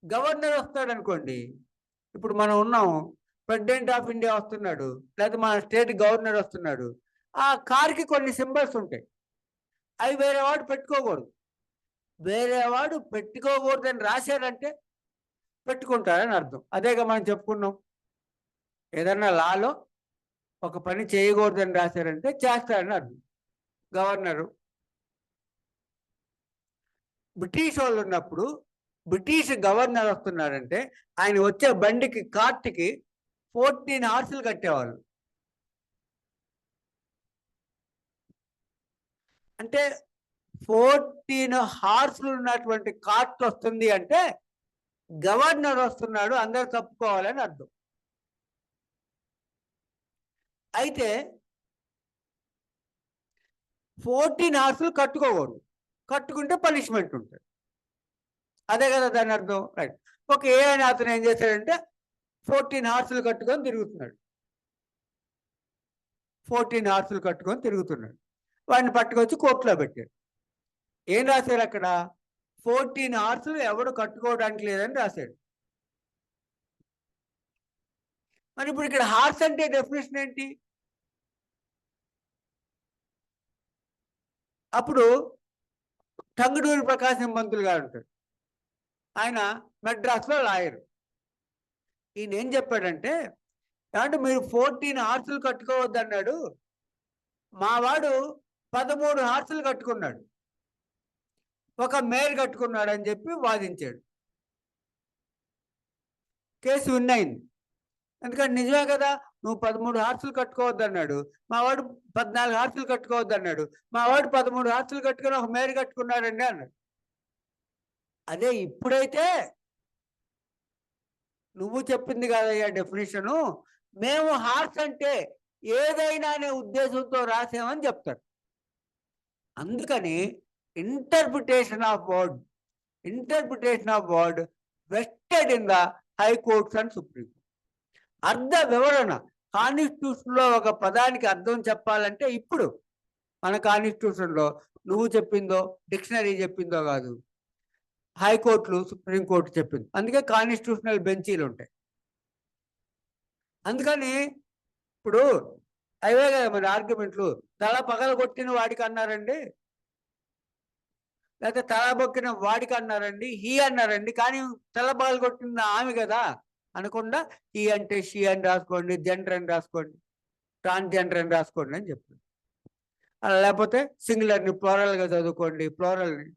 గవర్నర్ వస్తాడు అనుకోండి. ఇప్పుడు మనం ఉన్నాం, ప్రెసిడెంట్ ఆఫ్ ఇండియా వస్తున్నాడు, లేకపోతే మన స్టేట్ గవర్నర్ వస్తున్నాడు. ఆ కార్కి కొన్ని సింబల్స్ ఉంటాయి, అవి వేరే వాడు పెట్టుకోకూడదు. వేరే వాడు పెట్టుకోకూడదని రాశారంటే పెట్టుకుంటారని అర్థం. అదేగా మనం చెప్పుకున్నాం, ఏదన్నా లాలో ఒక పని చేయకూడదని రాశారంటే చేస్తారని అర్థం. గవర్నరు బ్రిటిష్ వాళ్ళు ఉన్నప్పుడు బ్రిటిష్ గవర్నర్ వస్తున్నారంటే ఆయన వచ్చే బండికి, కార్ట్కి 14 హార్సులు కట్టేవాళ్ళు. అంటే 14 హార్సులు ఉన్నటువంటి కార్ట్ వస్తుంది అంటే గవర్నర్ వస్తున్నాడు, అందరూ తప్పుకోవాలని అర్థం. అయితే 14 హార్సులు కట్టుకోకూడదు, కట్టుకుంటే పనిష్మెంట్ ఉంటుంది. అదే కదా దాని అర్థం. రైట్. ఒక ఏ అని అతను ఏం చేశాడంటే 14 హార్సులు కట్టుకొని తిరుగుతున్నాడు. 14 హార్సులు కట్టుకొని తిరుగుతున్నాడు. వాడిని పట్టుకొచ్చి కోర్టులో పెట్టాడు. ఏం రాశారు అక్కడ? 14 హార్సులు ఎవడు కట్టుకోవడానికి లేదని రాశాడు. మరి ఇప్పుడు ఇక్కడ హార్స్ అంటే డెఫినేషన్ ఏంటి? అప్పుడు టంగుటూరి ప్రకాశం పంతులు గారు ఉంటాడు, ఆయన మెడ్రాస్లో లాయరు. ఈయన ఏం చెప్పాడంటే, ఏమంటే మీరు 14 హార్సులు కట్టుకోవద్దు అన్నాడు, మా వాడు 13 హార్సులు కట్టుకున్నాడు, ఒక మేర్ కట్టుకున్నాడు అని చెప్పి వాదించాడు. కేసు విన్ అయింది. ఎందుకంటే నిజమే కదా, నువ్వు 13 హార్సులు కట్టుకోవద్దు అన్నాడు, మా వాడు 14 హార్సులు కట్టుకోవద్దు అన్నాడు, మా వాడు 13 హార్సులు కట్టుకుని ఒక మేర కట్టుకున్నాడండి అన్నాడు. అదే ఇప్పుడైతే నువ్వు చెప్పింది కదయ్యా డెఫినేషను, మేము హార్స్ అంటే ఏదైనా అనే ఉద్దేశంతో రాసామని చెప్తారు. అందుకని interpretation of word vested in the high courts and supreme court. అర్థ వివరణ, కాన్స్టిట్యూషన్లో ఒక పదానికి అర్థం చెప్పాలంటే ఇప్పుడు మన కాన్స్టిట్యూషన్లో నువ్వు చెప్పిందో డిక్షనరీ చెప్పిందో కాదు, హైకోర్టులు సుప్రీంకోర్టు చెప్పింది. అందుకే కాన్స్టిట్యూషనల్ బెంచీలు ఉంటాయి. అందుకని ఇప్పుడు అవే కదా మన ఆర్గ్యుమెంట్లు, తల పగల కొట్టిన వాడికి అన్నారండి, లేకపోతే తల బొక్కిన వాడికి అన్నారండి, హీ అన్నారండి, కానీ తల పగల కొట్టిన ఆమె కదా, అనకుండా ఈ అంటే షీ అని రాసుకోండి, జెండర్ అని రాసుకోండి, ట్రాన్స్జెండర్ అని రాసుకోండి అని చెప్తుంది. అలా లేకపోతే సింగులర్ని ప్లోరల్గా చదువుకోండి, ప్లోరల్ని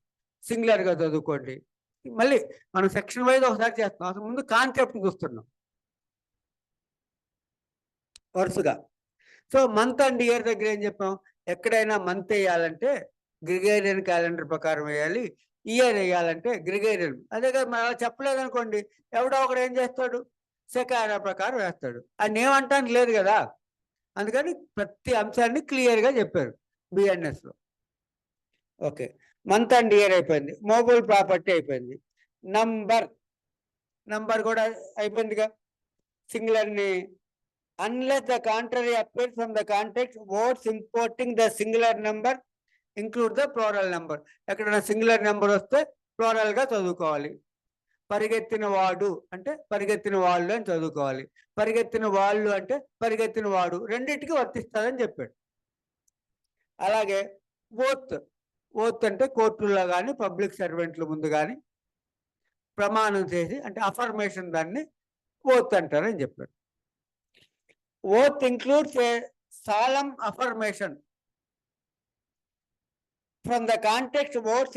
సింగులర్గా చదువుకోండి. మళ్ళీ మనం సెక్షన్ వైజ్ ఒకసారి చేస్తున్నాం, అసలు ముందు కాన్సెప్ట్ చూస్తున్నాం వరుసగా. సో మంత్ అండ్ ఇయర్ దగ్గర ఏం చెప్పాం, ఎక్కడైనా మంత్ వేయాలంటే గ్రిగేరియన్ క్యాలెండర్ ప్రకారం వేయాలి, ఇయర్ వేయాలంటే గ్రిగేరియన్. అదే కదా మనం అలా చెప్పలేదనుకోండి, ఎవడో ఒకడు ఏం చేస్తాడు, సెకారా ప్రకారం వేస్తాడు. అని ఏమంటానికి లేదు కదా. అందుకని ప్రతి అంశాన్ని క్లియర్గా చెప్పారు బిఎన్ఎస్లో. ఓకే, మంత్ అండ్ ఇయర్ అయిపోయింది, మోబుల్ ప్రాపర్టీ అయిపోయింది, నంబర్ కూడా అయిపోయిందిగా. సింగులర్ని unless the contrary appears from the context, words importing the singular number include the plural number. ఎక్కడైనా సింగులర్ నెంబర్ వస్తే ప్లోరల్ గా చదువుకోవాలి. పరిగెత్తిన వాడు అంటే పరిగెత్తిన వాళ్ళు అని చదువుకోవాలి. పరిగెత్తిన వాళ్ళు అంటే పరిగెత్తిన వాడు, రెండింటికి వర్తిస్తుందని చెప్పాడు. అలాగే ఓత్ అంటే కోర్టుల్లో కానీ పబ్లిక్ సర్వెంట్ల ముందు కానీ ప్రమాణం చేసి, అంటే అఫర్మేషన్, దాన్ని ఓత్ అంటారని చెప్పాడు. Oath includes a solemn affirmation. From the context, words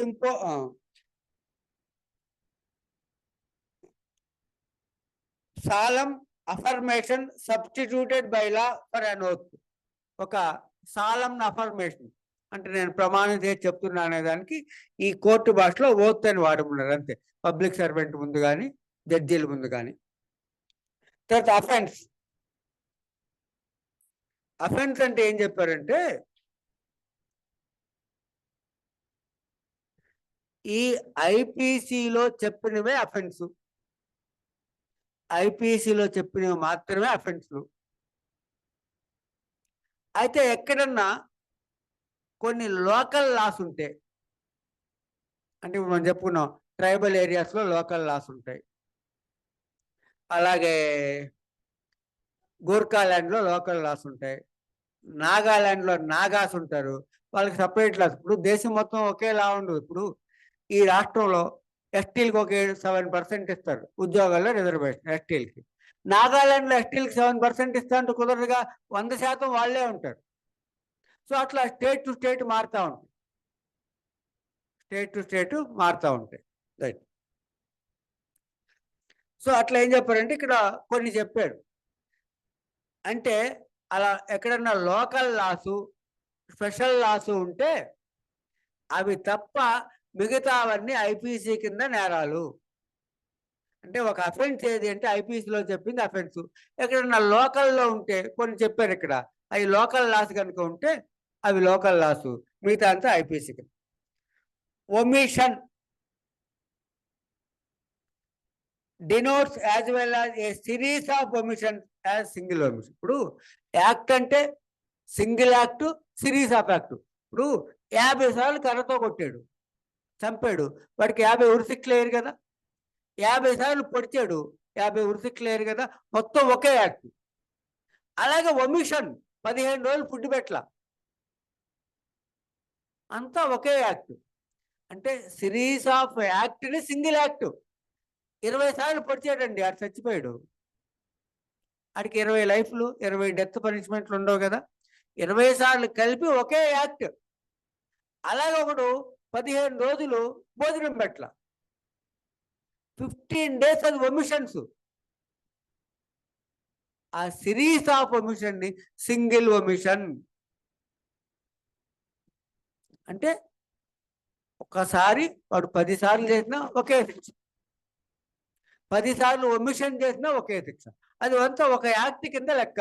solemn affirmation substituted by law for an oath. ఒక solemn affirmation అంటే నేను ప్రమాణం చేసి చెప్తున్నా అనేదానికి ఈ కోర్టు భాషలో ఓత్ అని వాడుతున్నారు అంతే, పబ్లిక్ సర్వెంట్ ముందు కానీ జడ్జీల ముందు కానీ. తర్వాత అఫెన్స్ అంటే ఏం చెప్పారంటే, ఈ ఐపీసీలో చెప్పినవే అఫెన్స్, ఐపీసీలో చెప్పినవి మాత్రమే అఫెన్స్లు. అయితే ఎక్కడన్నా కొన్ని లోకల్ లాస్ ఉంటే, అంటే ఇప్పుడు మనం చెప్పుకున్నాం ట్రైబల్ ఏరియాస్లో లోకల్ లాస్ ఉంటాయి, అలాగే గోర్ఖాల్యాండ్లో లోకల్ లాస్ ఉంటాయి, నాగాల్యాండ్లో నాగాస్ ఉంటారు, వాళ్ళకి సపరేట్ లాస్. ఇప్పుడు దేశం మొత్తం ఒకేలా ఉండదు. ఇప్పుడు ఈ రాష్ట్రంలో ఎస్టీలకు ఒక 7% ఇస్తారు ఉద్యోగాల్లో రిజర్వేషన్ ఎస్టీలకి. నాగాల్యాండ్లో ఎస్టీలకి 7% ఇస్తా అంటే కుదరదుగా, 100% వాళ్ళే ఉంటారు. సో అట్లా స్టేట్ టు స్టేట్ మారుతూ ఉంటాయి, రైట్. సో అట్లా ఏం చెప్పారంటే ఇక్కడ కొన్ని చెప్పాడు, అంటే అలా ఎక్కడన్నా లోకల్ లాసు, స్పెషల్ లాసు ఉంటే అవి తప్ప మిగతావన్నీ ఐపీసీ కింద నేరాలు. అంటే ఒక అఫెన్స్ ఏది అంటే ఐపీసీలో చెప్పింది అఫెన్స్. ఎక్కడన్నా లోకల్లో ఉంటే కొన్ని చెప్పారు ఇక్కడ, అవి లోకల్ లాస్ కనుక ఉంటే అవి లోకల్ లాసు, మిగతా అంతా ఐపీసీ కింద. Omission denotes as well as a series of omissions as single omission. ఇప్పుడు యాక్ట్ అంటే single act, series of act. ఇప్పుడు 50 సార్లు కర్రతో కొట్టాడు, చంపాడు, వాడికి 50 ఉరిశిక్షలు వేయరు కదా. 50 సార్లు పొడిచాడు, 50 ఉరిశిక్షలు వేయరు కదా, మొత్తం ఒకే యాక్ట్. అలాగే ఒమిషన్ 15 రోజులు ఫుడ్ పెట్టలా, అంతా ఒకే యాక్ట్. అంటే సిరీస్ ఆఫ్ యాక్ట్ని సింగిల్ యాక్ట్. 20 సార్లు పొడిచాడండి, ఆడు చచ్చిపోయాడు, ఆడికి 20 లైఫ్లు, 20 డెత్ పనిష్మెంట్లు ఉండవు కదా, 20 సార్లు కలిపి ఒకే యాక్ట్. అలాగే ఒకడు 15 రోజులు భోజనం పెట్టల, 15 days అది ఒమిషన్స్. ఆ సిరీస్ ఆఫ్ ఒమిషన్ ని సింగిల్ ఒమిషన్ అంటే, ఒకసారి వాడు 10 సార్లు చేసినా ఒకే శిక్ష, 10 సార్లు ఒమిషన్ చేసినా ఒకే శిక్ష. అది అంతా ఒక యాక్ట్ కింద లెక్క.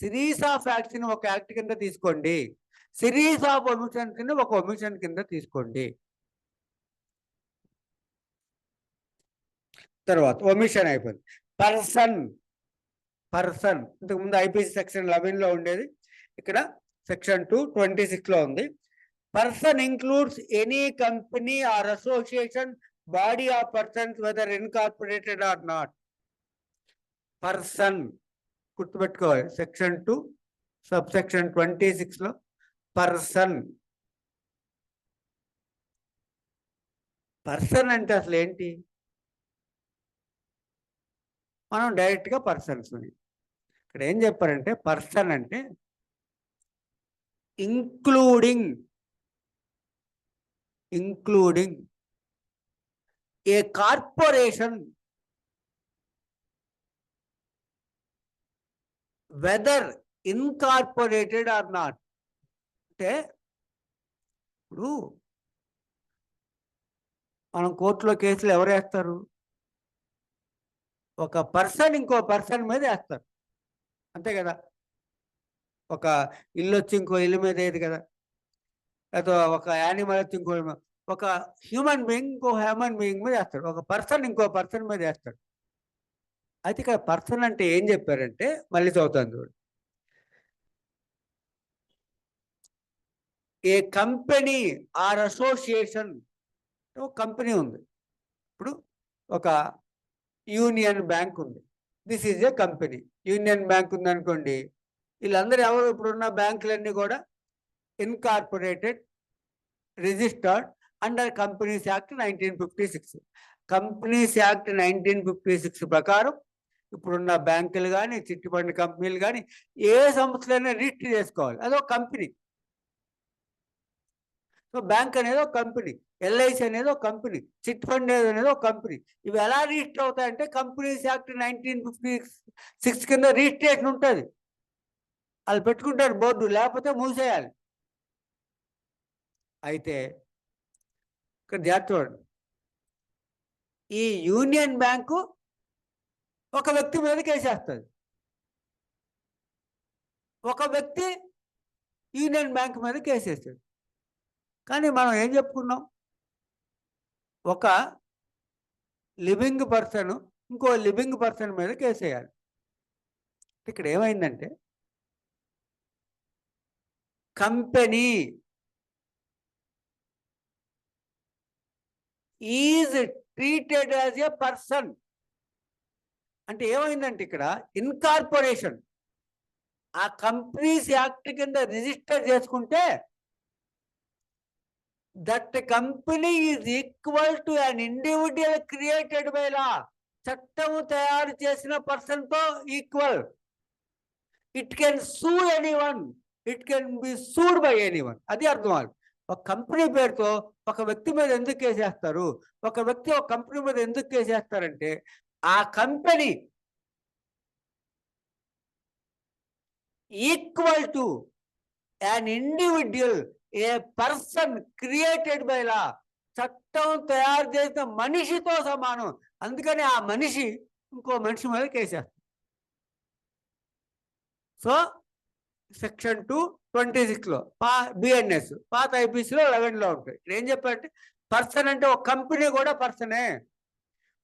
సిరీస్ ఆఫ్ యాక్ట్స్ ని ఒక యాక్ట్ కింద తీసుకోండి, సిరీస్ ఆఫ్ ఒమిషన్ కింద ఒక ఒమిషన్ కింద తీసుకోండి. తర్వాత ఒమిషన్ అయిపోయింది. పర్సన్ ఇంతకుముందు ఐపీసీ సెక్షన్ 11లో ఉండేది, ఇక్కడ సెక్షన్ 226లో ఉంది. Person includes any company or association, body of persons whether incorporated or not. Person గుర్తుపెట్టుకోవాలి, సెక్షన్ 2 సబ్ సెక్షన్ 26లో పర్సన్ అంటే అసలు ఏంటి? మనం డైరెక్ట్గా పర్సన్స్. ఇక్కడ ఏం చెప్పారంటే పర్సన్ అంటే including a corporation whether incorporated or not. అంటే ఇప్పుడు మనం కోర్టులో కేసులు ఎవరు వేస్తారు? ఒక పర్సన్ ఇంకో పర్సన్ మీద వేస్తారు, అంతే కదా. ఒక ఇల్లు వచ్చి ఇంకో ఇల్లు మీద వేయదు కదా, లేకపోతే ఒక యానిమల్ వచ్చి ఇంకో ఒక హ్యూమన్ బీయింగ్ ఇంకో హ్యూమన్ బీయింగ్ మీద వేస్తాడు, ఒక పర్సన్ ఇంకో పర్సన్ మీద వేస్తాడు. అయితే ఇక్కడ పర్సన్ అంటే ఏం చెప్పారంటే, మళ్ళీ చదువుతాను చూడు. ఏ కంపెనీ ఆర్ అసోసియేషన్, ఒక కంపెనీ ఉంది. ఇప్పుడు ఒక యూనియన్ బ్యాంక్ ఉంది, this is a company. Union bank ఉంది అనుకోండి, వీళ్ళందరూ ఎవరు? ఇప్పుడున్న బ్యాంకులన్నీ కూడా incorporated, registered under companies act 1956. Companies act 1956 ప్రకారం ఇప్పుడున్న బ్యాంకులు కానీ, చిట్ ఫండ్ కంపెనీలు కానీ, ఏ సంస్థలైనా రిజిస్టర్ చేసుకోవాలి, అదొక కంపెనీ. సో బ్యాంక్ అనేది ఒక కంపెనీ, ఎల్ఐసి అనేది ఒక కంపెనీ, చిట్ ఫండ్ అనేది ఒక కంపెనీ. ఇవి ఎలా రిజిస్టర్ అవుతాయంటే కంపెనీస్ యాక్ట్ 1956 కింద రిజిస్ట్రేషన్ ఉంటుంది. వాళ్ళు పెట్టుకుంటారు బోర్డు, లేకపోతే మూసేయాలి. అయితే ఇక్కడ జాగ్రత్త చూడండి, ఈ యూనియన్ బ్యాంకు ఒక వ్యక్తి మీద కేసేస్తుంది, ఒక వ్యక్తి యూనియన్ బ్యాంక్ మీద కేసేస్తాడు. కానీ మనం ఏం చెప్పుకున్నాం? ఒక లివింగ్ పర్సన్ ఇంకో లివింగ్ పర్సన్ మీద కేసేయాలి. ఇక్కడ ఏమైందంటే company is treated as a person. అంటే ఏమైందంటే ఇక్కడ ఇన్కార్పొరేషన్ ఆ కంపెనీస్ యాక్ట్ కింద రిజిస్టర్ చేసుకుంటే that company is equal to an individual created by లా. చట్టము తయారు చేసిన పర్సన్ తో ఈక్వల్. ఇట్ కెన్ సూ anyone, it can B sued by anyone. అది అర్థం అవ్వాలి. ఒక కంపెనీ పేరుతో ఒక వ్యక్తి మీద ఎందుకు కేసేస్తారు? ఒక వ్యక్తి ఒక కంపెనీ మీద ఎందుకు కేసేస్తారంటే ఆ company equal to an individual, A person created by లా. చట్టం తయారు చేసిన మనిషితో సమానం. అందుకని ఆ మనిషి ఇంకో మనిషి మీద కేసేస్తారు. సో సెక్షన్ 226లో బిఎన్ఎస్, పాత ఐపీసీలో 11లో ఉంటాయి. ఇక్కడ ఏం చెప్పారంటే పర్సన్ అంటే ఒక కంపెనీ కూడా పర్సనే,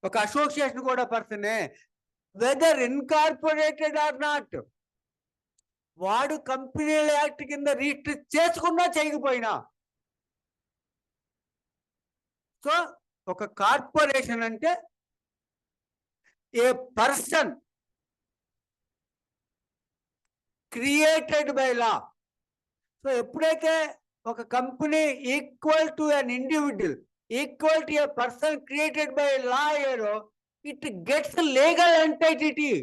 ఒక అసోసియేషన్ కూడా పర్సనే, వెదర్ ఇన్కార్పొరేటెడ్ ఆర్ నాట్. వాడు కంపెనీల యాక్ట్ కింద రిజిస్టర్ చేసుకున్నా చేయకపోయినా. సో ఒక కార్పొరేషన్ అంటే a person created by law. So ఎప్పుడైతే ఒక company equal to an individual, equal to a person created by law అయ్యారో it gets legal entity.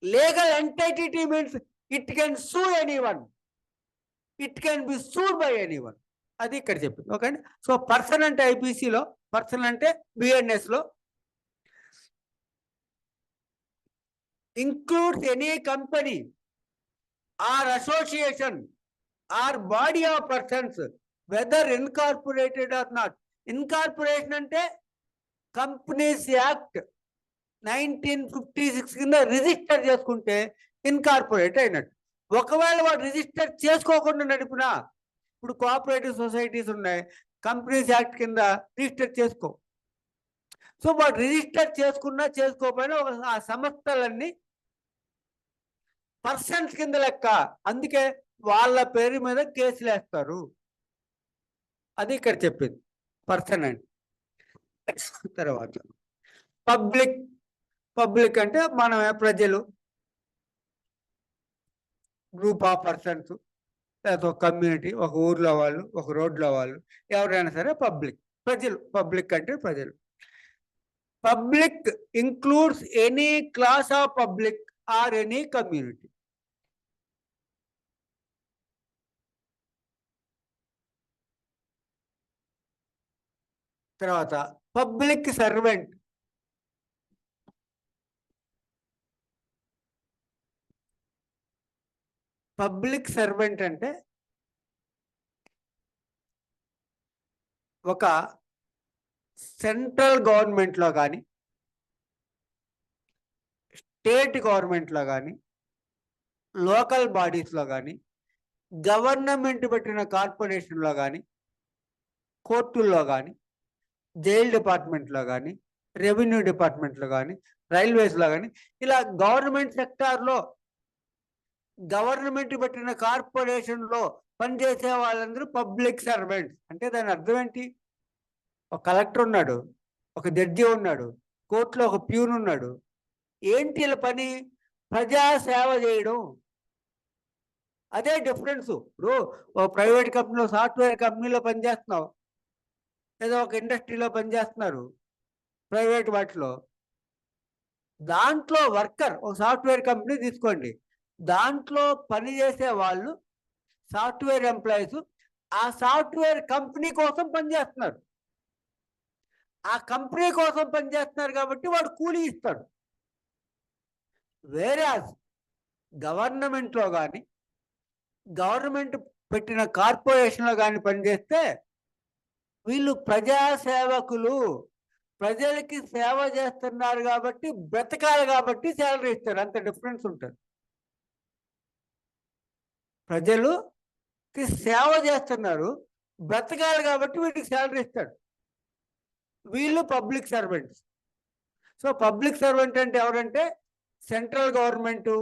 Legal entity means it can sue anyone, it can be sued by anyone. అది ఇక్కడ చెప్పింది. Okay అండి. So person అంటే ఐపీసీలో, person అంటే బిఎన్ఎస్లో includes any company or association or body of persons whether incorporated or not. Incorporation అంటే companies act 1956 కింద register చేసుకుంటే incorporate అయినట్టు. ఒకవేళ వాడు రిజిస్టర్ చేసుకోకుండా నడిపినా, ఇప్పుడు కోఆపరేటివ్ సొసైటీస్ ఉన్నాయి, కంపెనీస్ యాక్ట్ కింద రిజిస్టర్ చేసుకో. సో వాడు రిజిస్టర్ చేసుకున్నా చేసుకోకపోయినా ఆ సంస్థలన్నీ పర్సన్స్ కింద లెక్క. అందుకే వాళ్ళ పేరు మీద కేసులు వేస్తారు. అది ఇక్కడ చెప్పింది పర్సన్ అండి. తర్వాత పబ్లిక్ అంటే మనమే, ప్రజలు, గ్రూప్ ఆఫ్ పర్సన్స్, లేకపోతే ఒక కమ్యూనిటీ, ఒక ఊర్లో వాళ్ళు, ఒక రోడ్లో వాళ్ళు, ఎవరైనా సరే పబ్లిక్. ప్రజలు, పబ్లిక్ అంటే ప్రజలు. Public includes any class of public or any community. తర్వాత పబ్లిక్ సర్వెంట్. పబ్లిక్ సర్వెంట్ అంటే ఒక సెంట్రల్ గవర్నమెంట్లో కానీ స్టేట్ గవర్నమెంట్లో కానీ లోకల్ బాడీస్లో కానీ గవర్నమెంట్ పెట్టిన కార్పొరేషన్లో కానీ కోర్టుల్లో కానీ జైల్ డిపార్ట్మెంట్లో కానీ రెవెన్యూ డిపార్ట్మెంట్లో కానీ రైల్వేస్లో కానీ ఇలా గవర్నమెంట్ సెక్టార్లో గవర్నమెంట్ పెట్టిన కార్పొరేషన్లో పనిచేసే వాళ్ళందరూ పబ్లిక్ సర్వెంట్స్. అంటే దాని అర్థం ఏంటి? ఒక కలెక్టర్ ఉన్నాడు, ఒక జడ్జి ఉన్నాడు, కోర్టులో ఒక ప్యూన్ ఉన్నాడు. ఏంటి వీళ్ళ పని? ప్రజాసేవ చేయడం. అదే డిఫరెన్స్. ఇప్పుడు ఓ ప్రైవేట్ కంపెనీలో సాఫ్ట్వేర్ కంపెనీలో పనిచేస్తున్నావు, ఏదో ఒక ఇండస్ట్రీలో పనిచేస్తున్నారు ప్రైవేట్ వాటిలో. దాంట్లో వర్కర్, ఒక సాఫ్ట్వేర్ కంపెనీ తీసుకోండి, దాంట్లో పనిచేసే వాళ్ళు సాఫ్ట్వేర్ ఎంప్లాయీస్ ఆ సాఫ్ట్వేర్ కంపెనీ కోసం పనిచేస్తున్నారు. ఆ కంపెనీ కోసం పనిచేస్తున్నారు కాబట్టి వాడు కూలీ ఇస్తాడు. వేరే గవర్నమెంట్లో కానీ గవర్నమెంట్ పెట్టిన కార్పొరేషన్లో కానీ పనిచేస్తే వీళ్ళు ప్రజాసేవకులు, ప్రజలకి సేవ చేస్తున్నారు కాబట్టి, బ్రతకాలి కాబట్టి శాలరీ ఇస్తారు. అంత డిఫరెన్స్ ఉంటుంది. ప్రజలుకి సేవ చేస్తున్నారు, బ్రతకాలి కాబట్టి వీటికి శాలరీ ఇస్తాడు. వీళ్ళు public servants. So public servant అంటే ఎవరంటే సెంట్రల్ గవర్నమెంటు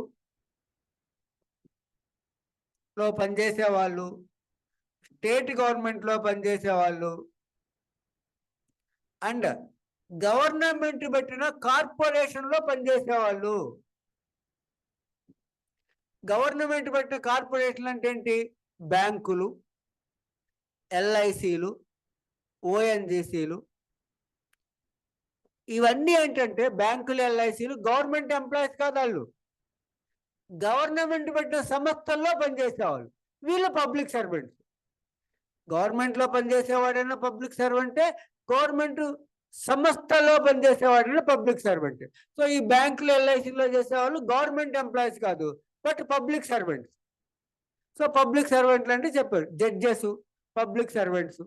లో పనిచేసే వాళ్ళు, స్టేట్ గవర్నమెంట్లో పనిచేసే వాళ్ళు, అండ్ గవర్నమెంట్ పెట్టిన కార్పొరేషన్లో పనిచేసే వాళ్ళు. గవర్నమెంట్ పెట్టిన కార్పొరేషన్ అంటే ఏంటి? బ్యాంకులు, ఎల్ఐసీలు, ఓఎన్జీసీలు. ఇవన్నీ ఏంటంటే బ్యాంకులు, ఎల్ఐసీలు గవర్నమెంట్ ఎంప్లాయీస్ కాదు, వాళ్ళు గవర్నమెంట్ పెట్టిన సంస్థల్లో పనిచేసేవాళ్ళు. వీళ్ళు పబ్లిక్ సర్వెంట్స్. గవర్నమెంట్లో పనిచేసేవాడైనా పబ్లిక్ సర్వెంటే, గవర్నమెంట్ సంస్థలో పనిచేసేవాడైనా పబ్లిక్ సర్వెంట్. సో ఈ బ్యాంకులు, ఎల్ఐసీలో చేసేవాళ్ళు గవర్నమెంట్ ఎంప్లాయీస్ కాదు, but public servants. So public సర్వెంట్లు అంటే చెప్పారు, judges public servants,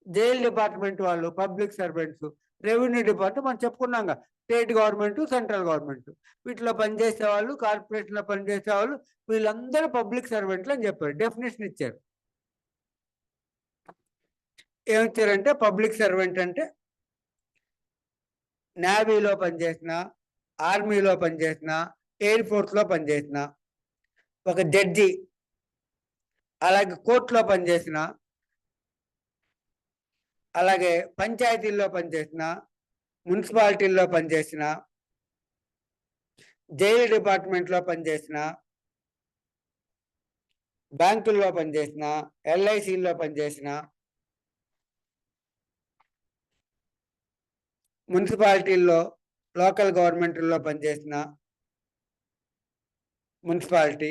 jail department వాళ్ళు పబ్లిక్ సర్వెంట్స్, రెవెన్యూ డిపార్ట్మెంట్ మనం చెప్పుకున్నాం, స్టేట్ గవర్నమెంట్, సెంట్రల్ గవర్నమెంట్ వీటిలో పనిచేసే వాళ్ళు, కార్పొరేషన్లో పనిచేసే వాళ్ళు, వీళ్ళందరూ పబ్లిక్ సర్వెంట్లు అని చెప్పారు. డెఫినేషన్ ఇచ్చారు. ఏమిచ్చారంటే పబ్లిక్ సర్వెంట్ అంటే నేవీలో పనిచేసిన, ఆర్మీలో పనిచేసిన, ఎయిర్ ఫోర్స్లో పనిచేసిన, ఒక జడ్జి, అలాగే కోర్టులో పనిచేసిన, అలాగే పంచాయతీల్లో పనిచేసిన, మున్సిపాలిటీల్లో పనిచేసిన, జైలు డిపార్ట్మెంట్లో పనిచేసిన, బ్యాంకుల్లో పనిచేసిన, ఎల్ఐసీల్లో పనిచేసిన, మున్సిపాలిటీల్లో, లోకల్ గవర్నమెంట్లో పనిచేసిన మున్సిపాలిటీ,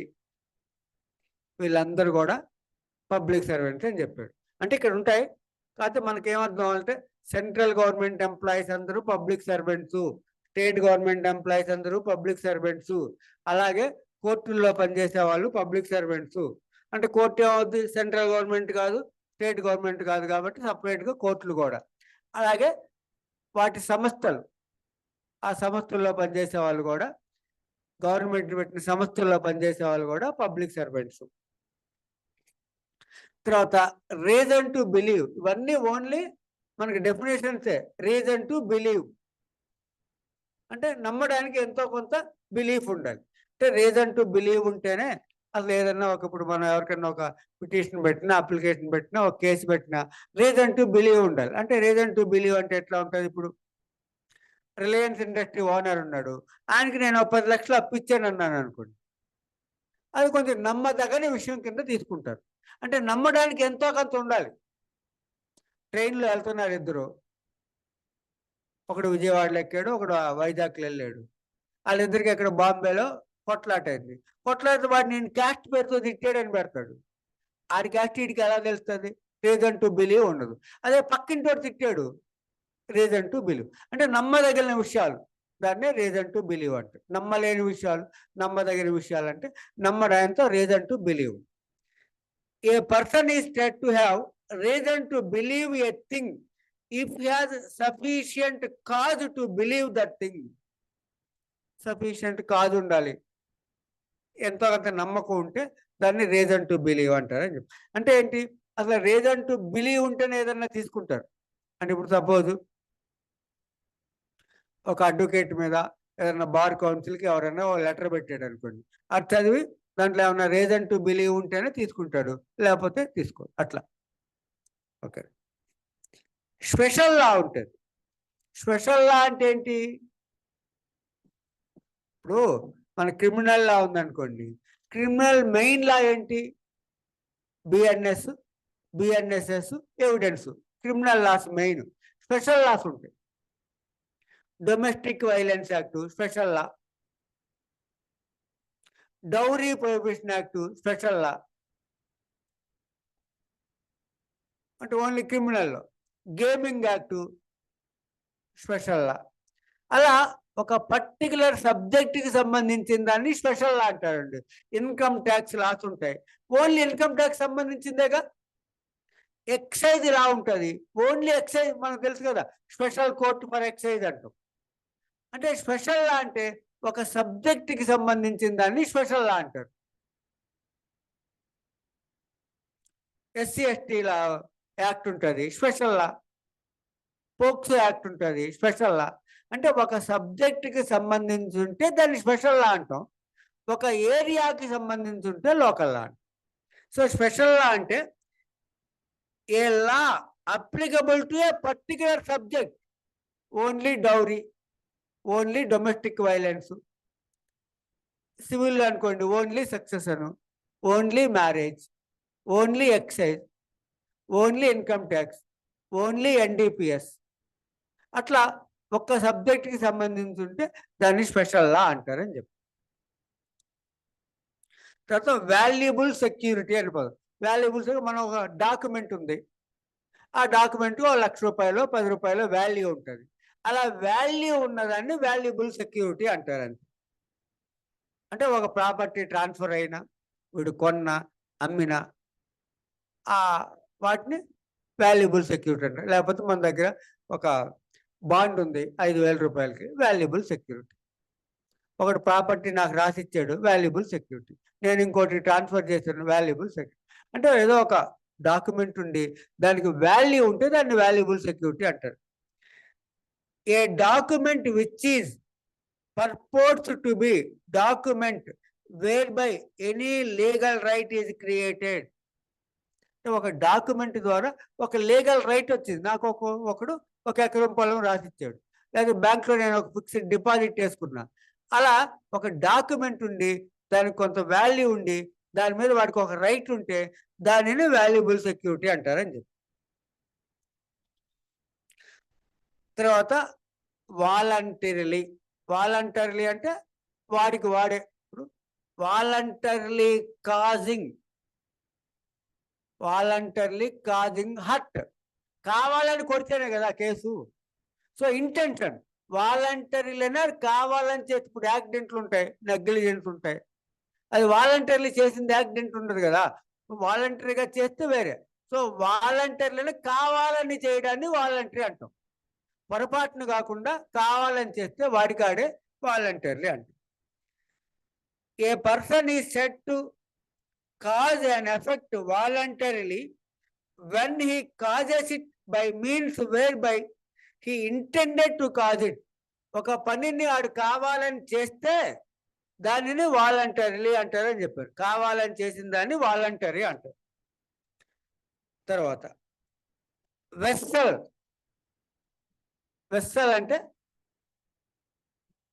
వీళ్ళందరూ కూడా పబ్లిక్ సర్వెంట్స్ అని చెప్పాడు. అంటే ఇక్కడ ఉంటాయి, కాకపోతే మనకేమర్థం అంటే సెంట్రల్ గవర్నమెంట్ ఎంప్లాయీస్ అందరూ public servants, state government employees అందరూ పబ్లిక్ సర్వెంట్స్, అలాగే కోర్టుల్లో పనిచేసే వాళ్ళు పబ్లిక్ సర్వెంట్స్. అంటే కోర్టు ఏమవుద్ది? సెంట్రల్ గవర్నమెంట్ కాదు, స్టేట్ గవర్నమెంట్ కాదు, కాబట్టి సపరేట్గా కోర్టులు కూడా. అలాగే వాటి సంస్థలు, ఆ సంస్థల్లో పనిచేసే వాళ్ళు కూడా, గవర్నమెంట్ పెట్టిన సంస్థల్లో పనిచేసే వాళ్ళు కూడా పబ్లిక్ సర్వెంట్స్. తర్వాత రీజన్ టు బిలీవ్, ఇవన్నీ ఓన్లీ మనకి డెఫినేషన్సే. రీజన్ టు బిలీవ్ అంటే నమ్మడానికి ఎంతో కొంత బిలీఫ్ ఉండాలి. అంటే రీజన్ టు బిలీవ్ ఉంటేనే అసలు ఏదన్నా ఇప్పుడు మనం ఎవరికైనా ఒక పిటిషన్ పెట్టినా, అప్లికేషన్ పెట్టినా, ఒక కేసు పెట్టినా రీజన్ టు బిలీవ్ ఉండాలి. అంటే రీజన్ టు బిలీవ్ అంటే ఎట్లా ఉంటుంది? ఇప్పుడు రిలయన్స్ ఇండస్ట్రీ ఓనర్ ఉన్నాడు, ఆయనకి నేను 10 లక్షలు అప్పిచ్చాను అన్నాను అనుకోండి, అది కొంచెం నమ్మదగని విషయం కింద తీసుకుంటారు. అంటే నమ్మడానికి ఎంతో కొంత ఉండాలి. ట్రైన్లో వెళ్తున్నారు ఇద్దరు, ఒకడు విజయవాడలో ఎక్కాడు, ఒకడు వైజాగ్లో వెళ్ళాడు. వాళ్ళిద్దరికి ఎక్కడ బాంబేలో కొట్లాట అయింది. కొట్లాడితే వాడు నేను క్యాస్ట్ పేరుతో తిట్టాడని పెడతాడు. ఆడి క్యాస్ట్ వీడికి ఎలా తెలుస్తుంది? రీజన్ టు బిలీవ్ ఉండదు. అదే పక్కింటోడు తిట్టాడు, రీజన్ టు బిలీవ్. అంటే నమ్మదగిన విషయాలు దాన్నే రీజన్ టు బిలీవ్ అంటే. నమ్మలేని విషయాలు, నమ్మదగిన విషయాలు అంటే నమ్మడంతో reason to believe. A person is said to have reason to believe a thing if he has sufficient cause to believe that thing. Sufficient cause ఉండాలి, ఎంతో కొంత నమ్మకం ఉంటే దాన్ని రీజన్ టు బిలీవ్ అంటారని చెప్పి. అంటే ఏంటి, అసలు రీజన్ టు బిలీవ్ ఉంటేనే ఏదన్నా తీసుకుంటారు. అంటే ఇప్పుడు సపోజ్ ఒక అడ్వకేట్ మీద ఏదైనా బార్ కౌన్సిల్కి ఎవరైనా ఓ లెటర్ పెట్టాడు అనుకోండి, అది చదివి దాంట్లో ఏమైనా రీజన్ టు బిలీవ్ ఉంటేనే తీసుకుంటాడు, లేకపోతే తీసుకోడు అట్లా. ఓకే. స్పెషల్ లా ఉంటుంది. స్పెషల్ లా అంటే ఏంటి? ఇప్పుడు మన క్రిమినల్ లా ఉందనుకోండి, క్రిమినల్ మెయిన్ లా ఏంటి? BNS, BNSS, evidence. Criminal laws main. Special laws ఉంటాయి. Domestic violence act special law, dowry prohibition act special law, అంటే only criminal. Gaming act special law. అలా ఒక పర్టికులర్ సబ్జెక్ట్కి సంబంధించిన దాన్ని స్పెషల్ లా అంటారండి. ఇన్కమ్ ట్యాక్స్ లాస్ ఉంటాయి, ఓన్లీ ఇన్కమ్ ట్యాక్స్ సంబంధించిందేగా. ఎక్సైజ్ లా ఉంటుంది, ఓన్లీ ఎక్సైజ్. మనకు తెలుసు కదా, స్పెషల్ కోర్టు ఫర్ ఎక్సైజ్ అంటాం. అంటే స్పెషల్ లా అంటే ఒక సబ్జెక్ట్కి సంబంధించిన దాన్ని స్పెషల్ లా అంటారు. ఎస్సీ ఎస్టీ లా యాక్ట్ ఉంటుంది, స్పెషల్ లా. పోక్సో యాక్ట్ ఉంటుంది, స్పెషల్ లా. అంటే ఒక సబ్జెక్ట్కి సంబంధించి ఉంటే దాన్ని స్పెషల్ లా అంటాం, ఒక ఏరియాకి సంబంధించి ఉంటే లోకల్ లా అంటాం. సో స్పెషల్ లా అంటే a law applicable to a particular subject. Only dowry, only domestic violence. Civil అనుకోండి, only succession, only marriage, only excise, only income tax, only NDPS. అట్లా ఒక్క సబ్జెక్ట్కి సంబంధించి ఉంటే దాన్ని స్పెషల్ లా అంటారని చెప్పి. తర్వాత వాల్యుబుల్ సెక్యూరిటీ అని పదం. వాల్యుబుల్స్ మనం ఒక డాక్యుమెంట్ ఉంది, ఆ డాక్యుమెంట్ ₹1,00,000 ₹10 వాల్యూ ఉంటుంది. అలా వాల్యూ ఉన్నదాన్ని వాల్యుబుల్ సెక్యూరిటీ అంటారండి. అంటే ఒక ప్రాపర్టీ ట్రాన్స్ఫర్ అయినా, వీడు కొన్న, అమ్మిన వాటిని వాల్యుబుల్ సెక్యూరిటీ అంటారు. లేకపోతే మన దగ్గర ఒక బాండ్ ఉంది ₹5,000, వాల్యుబుల్ సెక్యూరిటీ. ఒకటి ప్రాపర్టీ నాకు రాసిచ్చాడు, వాల్యుబుల్ సెక్యూరిటీ. నేను ఇంకోటి ట్రాన్స్ఫర్ చేశాను, వాల్యుబుల్ సెక్యూరిటీ. అంటే ఏదో ఒక డాక్యుమెంట్ ఉండి దానికి వాల్యూ ఉంటే దాన్ని వాల్యుబుల్ సెక్యూరిటీ అంటారు. A document which is purports to be document whereby any legal right is created. ఒక డాక్యుమెంట్ ద్వారా ఒక లీగల్ రైట్ వచ్చింది. నాకు ఒకడు 1 ఎకరం పొలం రాసిచ్చాడు, లేదా బ్యాంక్లో నేను ఒక ఫిక్స్డ్ డిపాజిట్ చేసుకున్నా. అలా ఒక డాక్యుమెంట్ ఉండి దానికి కొంత వాల్యూ ఉండి దాని మీద వాడికి ఒక రైట్ ఉంటే దానిని వాల్యుబుల్ సెక్యూరిటీ అంటారని చెప్పి. తర్వాత వాలంటరీలీ. వాలంటరీలీ అంటే వాడికి వాడే. ఇప్పుడు వాలంటరీలీ కాజింగ్ హర్ట్. కావాలని కొడితేనే కదా కేసు. So intention. వాలంటరీలైనా కావాలని చేసి, ఇప్పుడు యాక్సిడెంట్లు ఉంటాయి, నెగ్లిజెన్స్ ఉంటాయి. అది వాలంటరీలీ చేసింది యాక్సిడెంట్ ఉండదు కదా, వాలంటరీగా చేస్తే వేరే. సో వాలంటరీలైనా కావాలని చేయడాన్ని వాలంటరీ అంటాం. పొరపాటును కాకుండా కావాలని చేస్తే వాడికాడే వాలంటరీ అంటాం. A person is said to cause an effect voluntarily when he causes it by means whereby he intended to cause it. ఒక పనిని ఆడు కావాలని చేస్తే దానిని వాలంటరీ అంటారని చెప్పారు. కావాలని చేసిన దాన్ని వాలంటరీ అంటారు. తర్వాత వెస్సల్ అంటే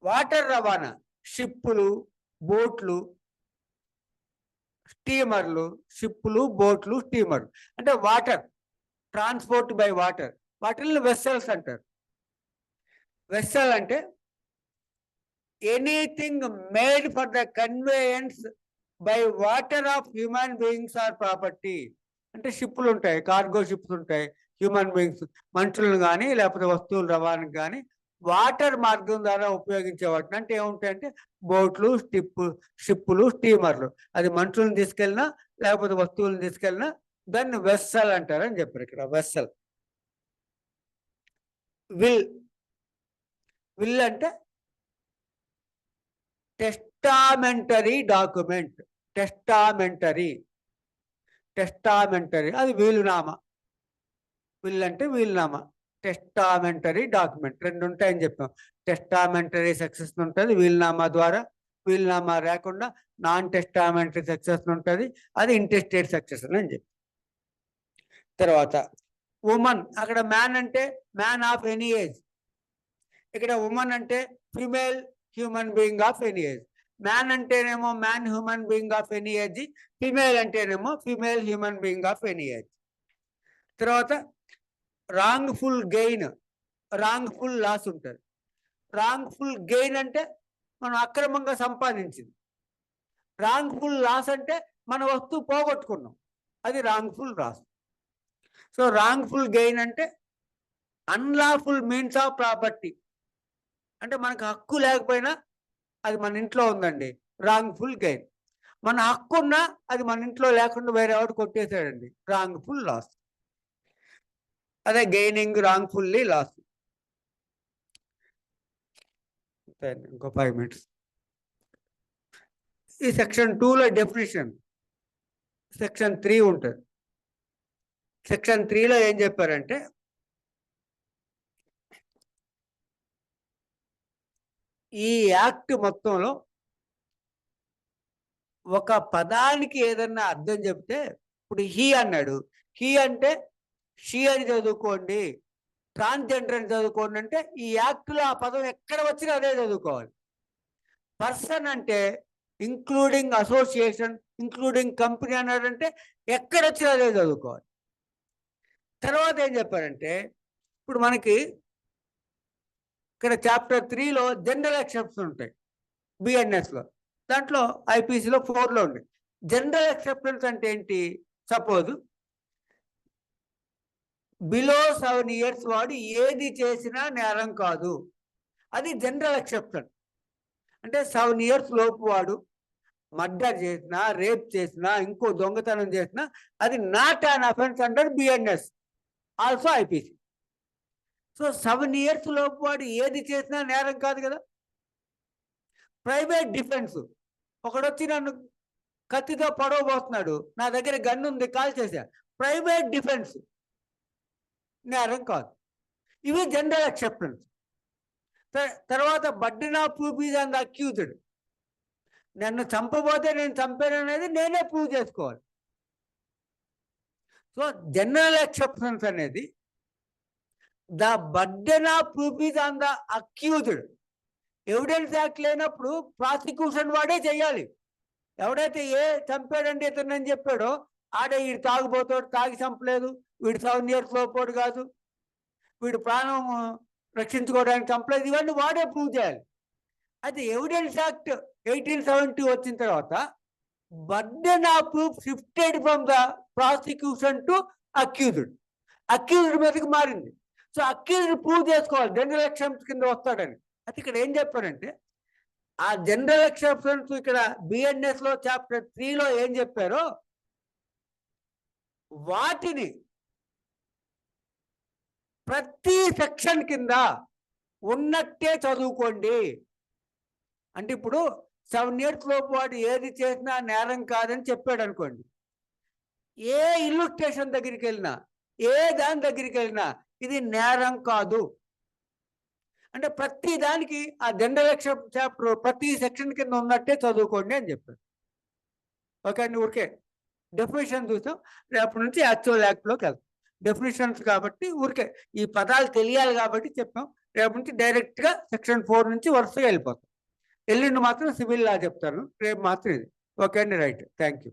వాటర్ రవాణా. షిప్పులు, బోట్లు, స్టీమర్లు. షిప్పులు, బోట్లు, స్టీమర్లు అంటే వాటర్, ట్రాన్స్పోర్ట్ బై వాటర్. వాటిని వెస్సల్స్ అంటారు. వెస్సల్ అంటే anything made for the conveyance by water of human beings are property. అంటే షిప్పులు ఉంటాయి, కార్గో షిప్స్ ఉంటాయి, హ్యూమన్ బీయింగ్స్ మనుషులను కానీ లేకపోతే వస్తువులు రవాణాకి కానీ వాటర్ మార్గం ద్వారా ఉపయోగించే వాటిని అంటే ఏముంటాయంటే బోట్లు, షిప్పులు, స్టీమర్లు. అది మనుషులను తీసుకెళ్ళినా లేకపోతే వస్తువులను తీసుకెళ్ళినా దాన్ని వెస్సల్ అంటారని చెప్పారు ఇక్కడ. వెస్సల్. విల్ అంటే టెస్టామెంటరీ డాక్యుమెంట్. టెస్టామెంటరీ అది వీలునామా. విల్ అంటే వీలునామా, టెస్టామెంటరీ డాక్యుమెంట్ రెండు ఉంటాయని చెప్పాం. టెస్టామెంటరీ సక్సెస్ ఉంటుంది వీలునామా ద్వారా, వీలునామా లేకుండా నాన్ టెస్టామెంటరీ సక్సెస్ ఉంటుంది, అది ఇంటెస్టేట్ సక్సెస్ అని చెప్పి. తర్వాత ఉమెన్, అక్కడ మ్యాన్ అంటే మ్యాన్ ఆఫ్ ఎనీ ఏజ్, ఇక్కడ ఉమెన్ అంటే female human being of any age. Man అంటేనేమో man human being of any age, female అంటేనేమో female human being of any age. తర్వాత రాంగ్ఫుల్ గెయిన్, రాంగ్ఫుల్ లాస్ ఉంటుంది. Wrongful gain అంటే మనం అక్రమంగా సంపాదించింది. రాంగ్ఫుల్ లాస్ అంటే మన వస్తువు పోగొట్టుకున్నాం, అది wrongful loss. So wrongful gain అంటే అన్లాఫుల్ మీన్స్ ఆఫ్ ప్రాపర్టీ, అంటే మనకు హక్కు లేకపోయినా అది మన ఇంట్లో ఉందండి, రాంగ్ఫుల్ గెయిన్. మన హక్కు ఉన్నా అది మన ఇంట్లో లేకుండా వేరే ఎవరు కొట్టేశాడండి, రాంగ్ఫుల్ లాస్. అదే గెయినింగ్ రాంగ్ఫుల్లీ లాస్. ఇంకో 5 minutes. ఈ సెక్షన్ 2లో డెఫినిషన్ సెక్షన్ 3 ఉంటుంది. సెక్షన్ 3లో ఏం చెప్పారంటే ఈ యాక్ట్ మొత్తంలో ఒక పదానికి ఏదన్నా అర్థం చెప్తే, ఇప్పుడు హీ అన్నాడు, హీ అంటే షీ అని చదువుకోండి, ట్రాన్స్జెండర్ అని చదువుకోండి అంటే ఈ యాక్ట్లో ఆ పదం ఎక్కడ వచ్చినా అదే చదువుకోవాలి. పర్సన్ అంటే ఇంక్లూడింగ్ అసోసియేషన్, ఇంక్లూడింగ్ కంపెనీ అన్నాడంటే ఎక్కడ వచ్చినా అదే చదువుకోవాలి. తర్వాత ఏం చెప్పారంటే ఇప్పుడు మనకి ఇక్కడ చాప్టర్ 3లో జనరల్ ఎక్సెప్షన్స్ ఉంటాయి బిఎన్ఎస్లో, దాంట్లో ఐపీసీలో 4లో ఉంది. జనరల్ ఎక్సెప్షన్స్ అంటే ఏంటి? సపోజ్ బిలో 7 years వాడు ఏది చేసినా నేరం కాదు, అది జనరల్ ఎక్సెప్షన్. అంటే 7 years లోపు వాడు మర్డర్ చేసినా, రేప్ చేసినా, ఇంకో దొంగతనం చేసినా అది not an offence under BNS, also IPC. So 7 years లోపు వాడు ఏది చేసినా నేరం కాదు కదా. ప్రైవేట్ డిఫెన్స్, ఒకడొచ్చి నన్ను కత్తితో పొడవబోతున్నాడు, నా దగ్గర గన్ను ఉంది, కాల్ చేశా, ప్రైవేట్ డిఫెన్స్, నేరం కాదు. ఇవి జనరల్ ఎక్సెప్షన్స్. తర్వాత burden of proof is on the accused, నన్ను చంపబోతే నేను చంపాను అనేది నేనే ప్రూవ్ చేసుకోవాలి. సో జనరల్ ఎక్సెప్షన్స్ అనేది the burden of proof is on the accused. Evidence act లేనప్పుడు ప్రాసిక్యూషన్ వాడే చేయాలి. ఎవడైతే చంపాడంటే ఇతను అని చెప్పాడో ఆడే వీడు తాగుబోతాడు, తాగి చంపలేదు, వీడు 7 years లోపోడు కాదు, వీడు ప్రాణం రక్షించుకోవడానికి చంపలేదు, ఇవన్నీ వాడే ప్రూవ్ చేయాలి. అయితే ఎవిడెన్స్ యాక్ట్ 1870 వచ్చిన తర్వాత burden of proof shifted from the prosecution to accused, accused మీదకి మారింది. సో అక్యూజ్డ్ ప్రూవ్ చేసుకోవాలి జనరల్ ఎక్సెప్షన్స్ కింద వస్తాడని. అయితే ఇక్కడ ఏం చెప్పారంటే ఆ జనరల్ ఎక్సెప్షన్స్ ఇక్కడ బిఎన్ఎస్లో చాప్టర్ 3లో ఏం చెప్పారో వాటిని ప్రతి సెక్షన్ కింద ఉన్నట్టే చదువుకోండి. అంటే ఇప్పుడు 7 years లోపు వాడు ఏది చేసినా నేరం కాదని చెప్పాడు అనుకోండి, ఏ ఇల్లుస్ట్రేషన్ దగ్గరికి వెళ్ళినా, ఏ దాని దగ్గరికి వెళ్ళినా ఇది నేరం కాదు అంటే ప్రతి దానికి ఆ జనరల్ ఎక్సెప్షన్ చాప్టర్ ప్రతి సెక్షన్ కింద ఉన్నట్టే చదువుకోండి అని చెప్పారు. ఓకే అండి, ఊరికే డెఫినేషన్ చూసాం, రేపటి నుంచి యాక్చువల్ యాక్ట్లోకి వెళ్తాం. డెఫినేషన్స్ కాబట్టి ఊరికే ఈ పదాలు తెలియాలి కాబట్టి చెప్పాం. రేపటి నుంచి డైరెక్ట్గా సెక్షన్ 4 నుంచి వరుసగా వెళ్ళిపోతాం. ఎల్లుండి మాత్రం సివిల్ లా చెప్తాను, రేపు మాత్రం ఇది. ఓకే అండి, రైట్, థ్యాంక్ యూ.